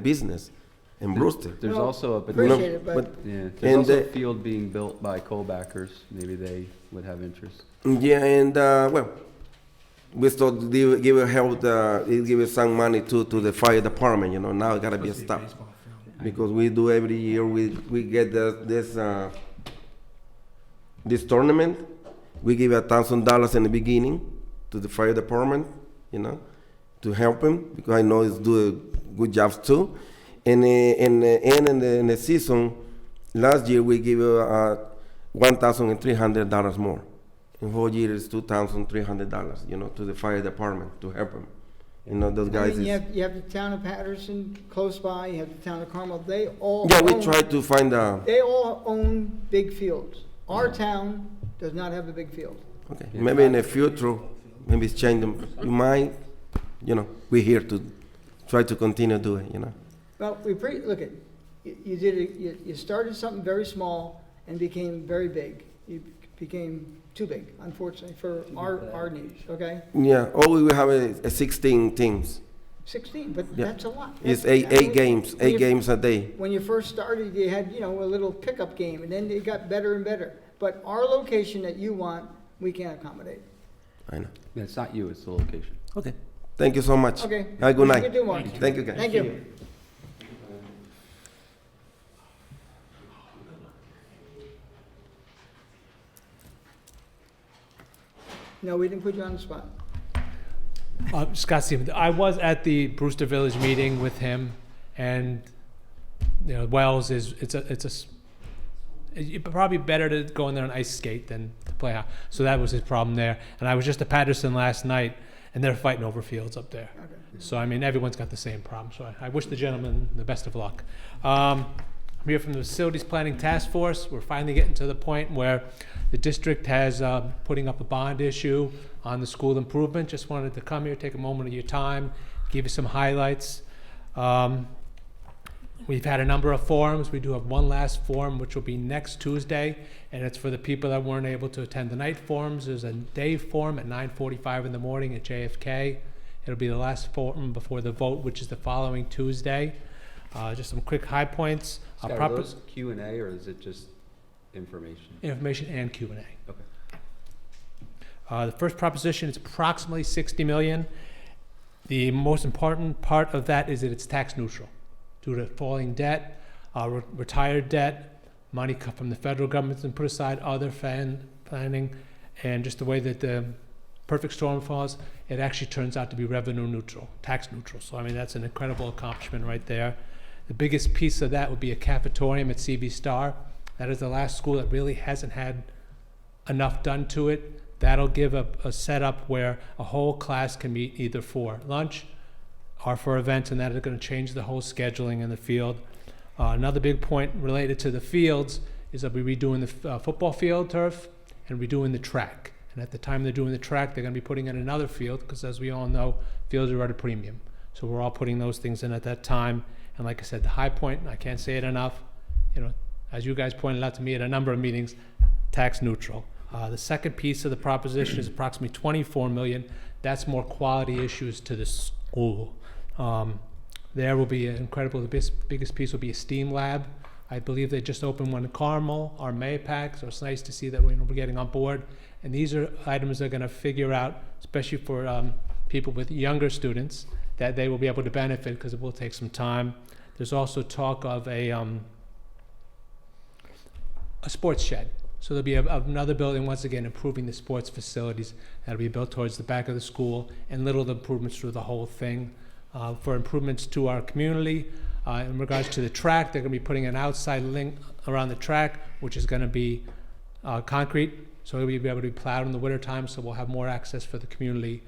business. In Brewster. There's also a appreciate it, but there's also a field being built by co-backers. Maybe they would have interest. Yeah, and well, we still give help. Give some money to the fire department. Now it gotta be a stop because we do every year. We get this tournament. We give $1,000 in the beginning to the fire department. To help him, because I know he's doing good jobs too. And in the season, last year we give $1,300 more. In whole year is $2,300, to the fire department to help them. Those guys. You have the town of Patterson close by. You have the town of Carmel. They all. Yeah, we try to find a. They all own big fields. Our town does not have a big field. Okay, maybe in the future, maybe it's change them. You might, we're here to try to continue doing, Well, look at, you started something very small and became very big. You became too big, unfortunately, for our needs, okay? Yeah, we have 16 teams. 16, but Yeah. that's a lot. It's eight games a day. When you first started, you had, a little pickup game, and then it got better and better. But our location that you want, we can't accommodate. I know. Yeah, it's not you, it's the location. Okay. Thank you so much. Okay. Have a good night. You do, Mark. Thank you, guys. Thank you. No, we didn't put you on the spot. Scott Stevens. I was at the Brewster Village meeting with him, and Wells is it's probably better to go in there and ice skate than to play hockey. So that was his problem there. And I was just at Patterson last night, and they're fighting over fields up there. Okay. So everyone's got the same problem. So I wish the gentleman the best of luck. I'm here from the Facilities Planning Task Force. We're finally getting to the point where the district has putting up a bond issue on the school improvement. Just wanted to come here, take a moment of your time, give you some highlights. We've had a number of forums. We do have one last forum, which will be next Tuesday, and it's for the people that weren't able to attend the night forums. There's a day forum at 9:45 in the morning at JFK. It'll be the last forum before the vote, which is the following Tuesday. Just some quick high points. Scott, are those Q&A, or is it just information? Information and Q&A. Okay. The first proposition is approximately $60 million. The most important part of that is that it's tax neutral due to falling debt, retired debt, money from the federal government and put aside other planning, and just the way that the perfect storm falls, it actually turns out to be revenue neutral, tax neutral. So that's an incredible accomplishment right there. The biggest piece of that would be a cafetorium at CV Star. That is the last school that really hasn't had enough done to it. That'll give a setup where a whole class can meet either for lunch or for events, and that is going to change the whole scheduling in the field. Another big point related to the fields is that we're redoing the football field turf and redoing the track. And at the time they're doing the track, they're going to be putting in another field because, as we all know, fields are at a premium. So we're all putting those things in at that time. And like I said, the high point, I can't say it enough, as you guys pointed out to me at a number of meetings, tax neutral. The second piece of the proposition is approximately $24 million. That's more quality issues to the school. There will be incredible, the biggest piece will be a STEAM lab. I believe they just opened one in Carmel or Mayapack, so it's nice to see that we're getting on board. And these are items they're gonna figure out, especially for people with younger students, that they will be able to benefit because it will take some time. There's also talk of a sports shed. So there'll be another building, once again, improving the sports facilities. That'll be built towards the back of the school, and little improvements through the whole thing. For improvements to our community, in regards to the track, they're gonna be putting an outside link around the track, which is gonna be concrete. So it'll be able to be plowed in the wintertime, so we'll have more access for the community.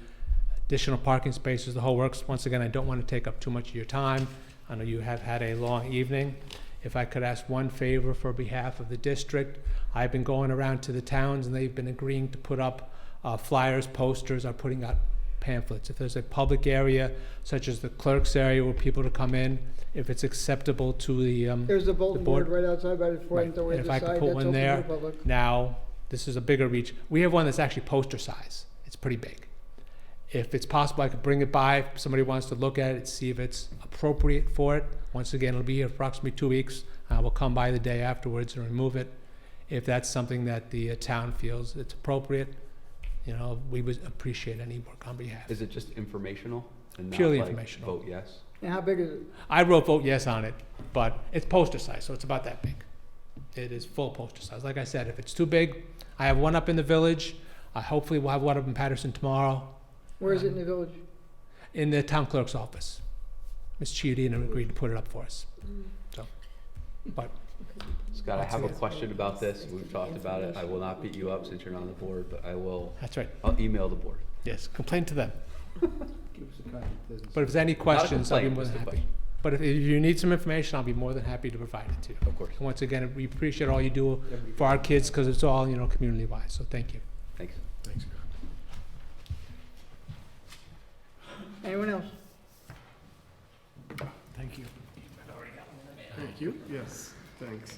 Additional parking spaces, the whole works. Once again, I don't want to take up too much of your time. I know you have had a long evening. If I could ask one favor for behalf of the district, I've been going around to the towns and they've been agreeing to put up flyers, posters, or putting out pamphlets. If there's a public area, such as the clerk's area where people to come in, if it's acceptable to the There's a bulletin board right outside by the front Right. door And at if the I side, could that's put one open to there, the public. now, this is a bigger reach. We have one that's actually poster size. It's pretty big. If it's possible, I could bring it by, if somebody wants to look at it, see if it's appropriate for it. Once again, it'll be here approximately 2 weeks. We'll come by the day afterwards and remove it. If that's something that the town feels it's appropriate, we would appreciate any work on behalf. Is it just informational? And not Purely like informational. Vote yes? And how big is it? I wrote vote yes on it, but it's poster size, so it's about that big. It is full poster size. Like I said, if it's too big, I have one up in the village. Hopefully we'll have one up in Patterson tomorrow. Where is it in the village? In the town clerk's office. Ms. Chiodina agreed to put it up for us. So, but. Scott, I have a question about this. We've talked about it. I will not beat you up since you're not on the board, but I will. That's right. I'll email the board. Yes, complain to them. But if there's any Not a questions, I'll be complaint, more than just a happy. question. But if you need some information, I'll be more than happy to provide it to you. Of course. And once again, we appreciate all you do for our kids because it's all, community-wise. So thank you. Thanks. Thanks. Anyone else? Thank you. Thank you. Yes, thanks.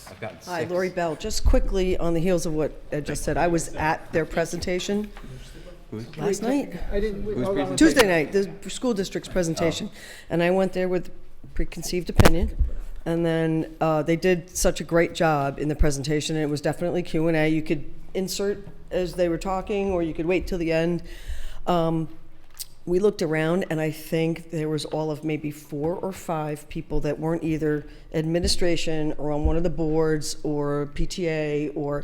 I've gotten Hi, six. Lori Bell. Just quickly, on the heels of what Ed just said, I was at their presentation last night. I didn't, Whose hold on one Tuesday second. night, the school district's presentation. And I went there with preconceived opinion. And then they did such a great job in the presentation. And it was definitely Q&A. You could insert as they were talking, or you could wait till the end. We looked around, and I think there was all of maybe 4 or 5 people that weren't either administration or on one of the boards or PTA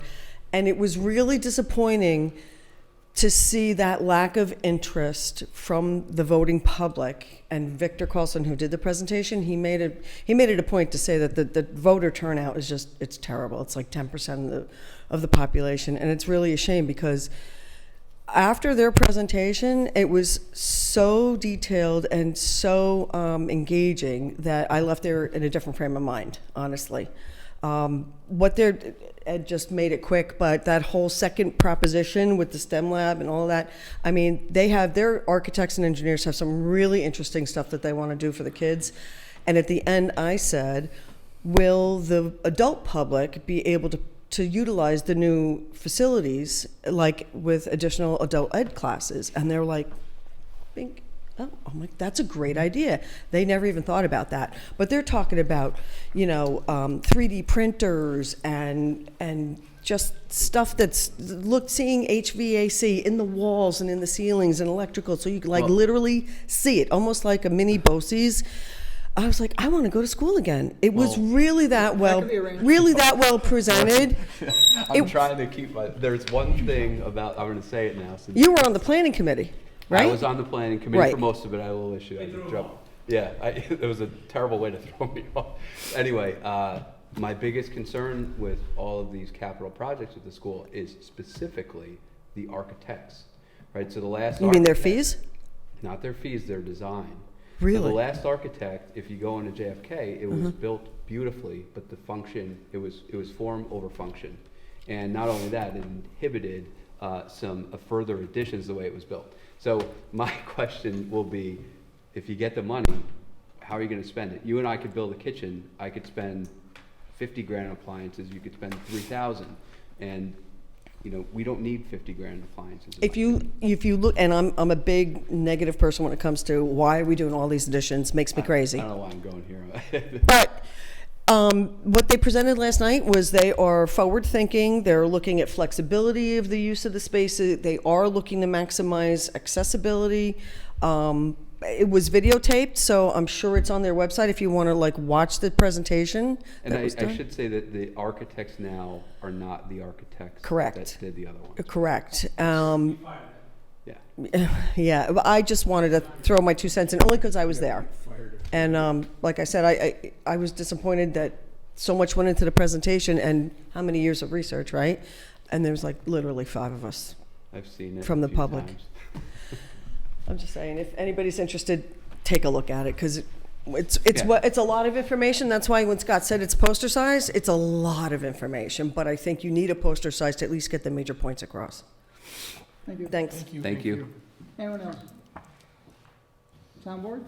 and it was really disappointing to see that lack of interest from the voting public. And Victor Carlson, who did the presentation, he made it a point to say that the voter turnout is it's terrible. It's like 10% of the population, and it's really a shame because after their presentation, it was so detailed and so engaging that I left there in a different frame of mind, honestly. Ed just made it quick, but that whole second proposition with the STEM lab and all of that, I mean, their architects and engineers have some really interesting stuff that they want to do for the kids. And at the end, I said, will the adult public be able to utilize the new facilities, like with additional adult ed classes? And they're like, bink. Oh, I'm like, that's a great idea. They never even thought about that. But they're talking about, 3D printers and just stuff that's seeing HVAC in the walls and in the ceilings and electrical, so you can literally see it, almost like a mini BOCES. I was like, I want to go to school again. It was really that well presented. I'm trying to keep there's one thing about, I'm going to say it now. Since You were on the planning committee, right? I was on the planning committee Right. for most of it. I will issue. It was a terrible way to throw me off. Anyway, my biggest concern with all of these capital projects at the school is specifically the architects, right? So the last You mean their architect- fees? Not their fees, their design. Really? So the last architect, if you go into JFK, it was built beautifully, but the function, it was form over function. And not only that, it inhibited some further additions the way it was built. So my question will be, if you get the money, how are you going to spend it? You and I could build a kitchen. I could spend 50 grand on appliances. You could spend 3,000. And you know, we don't need 50 grand appliances. If you look, and I'm a big negative person when it comes to why are we doing all these additions, makes me crazy. I don't know why I'm going here. But what they presented last night was they are forward-thinking, they're looking at flexibility of the use of the spaces, they are looking to maximize accessibility. It was videotaped, so I'm sure it's on their website if you want to like watch the presentation. And that was done. I should say that the architects now are not the architects Correct. that did the other one. Correct. Yeah. Yeah, but I just wanted to throw my 2 cents in, only because I was there. And like I said, I was disappointed that so much went into the presentation and how many years of research, right? And there's like literally 5 of us I've seen it from a the few public. times. I'm just saying, if anybody's interested, take a look at it, because it's Yeah. it's a lot of information. That's why when Scott said it's poster size, it's a lot of information. But I think you need a poster size to at least get the major points across. Thank you. Thanks. Thank you. Anyone else? Town board?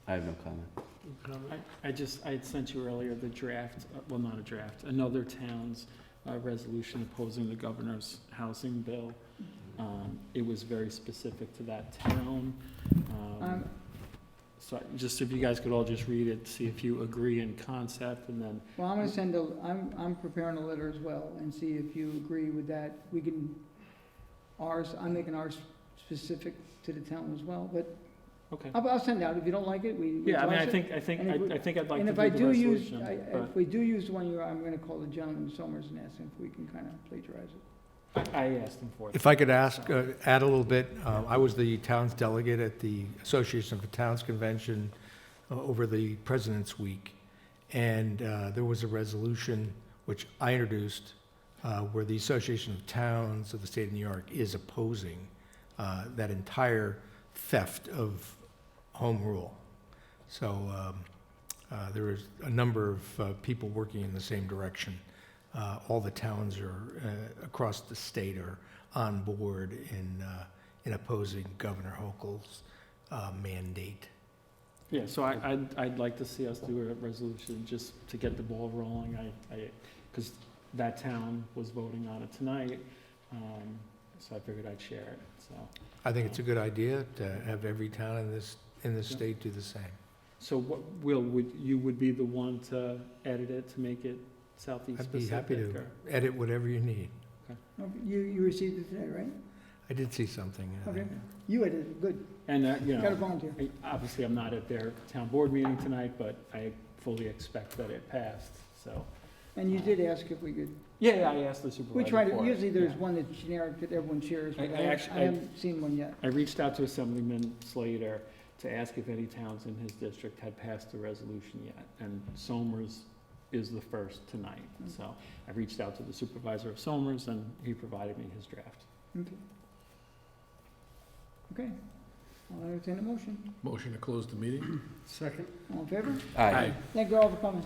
I have no comment. I had sent you earlier the draft, well, not a draft, another town's resolution opposing the governor's housing bill. It was very specific to that town. So just if you guys could all just read it, see if you agree in concept, and then. Well, I'm gonna I'm preparing a letter as well, and see if you agree with that. We can, I'm making ours specific to the town as well, but Okay. I'll send out. If you don't like it, we. Yeah, I mean, toss it. I think And if we- I'd like And to if I do the do use, resolution. if we do use the one I'm gonna call the gentleman Somers and ask him if we can kind of plagiarize it. I asked him for it. If I could ask, add a little bit, I was the town's delegate at the Association of the Towns Convention over the President's Week, and there was a resolution which I introduced where the Association of Towns of the State of New York is opposing that entire theft of home rule. So there is a number of people working in the same direction. All the towns are across the state are on board in opposing Governor Hochul's mandate. Yeah, so I'd like to see us do a resolution just to get the ball rolling. Because that town was voting on it tonight, so I figured I'd share it, so. I think it's a good idea to have every town in this state do the same. So what, Will, you would be the one to edit it to make it Southeast I'd be specific? happy to or- edit whatever you need. You received it today, right? I did see something. Okay. You edited it, good. And, you Got a know, volunteer. obviously I'm not at their town board meeting tonight, but I fully expect that it passed, so. And you did ask if we could. Yeah, I asked the supervisor We try to, for it, usually there's yeah. one that's generic that everyone shares, but I I actually- haven't seen one yet. I reached out to Assemblyman Slater to ask if any towns in his district had passed the resolution yet, and Somers is the first tonight. So I reached out to the supervisor of Somers, and he provided me his draft. Okay. Okay. I'll entertain a motion. Motion to close the meeting? Second? All in favor? Aye. Thank you all for coming.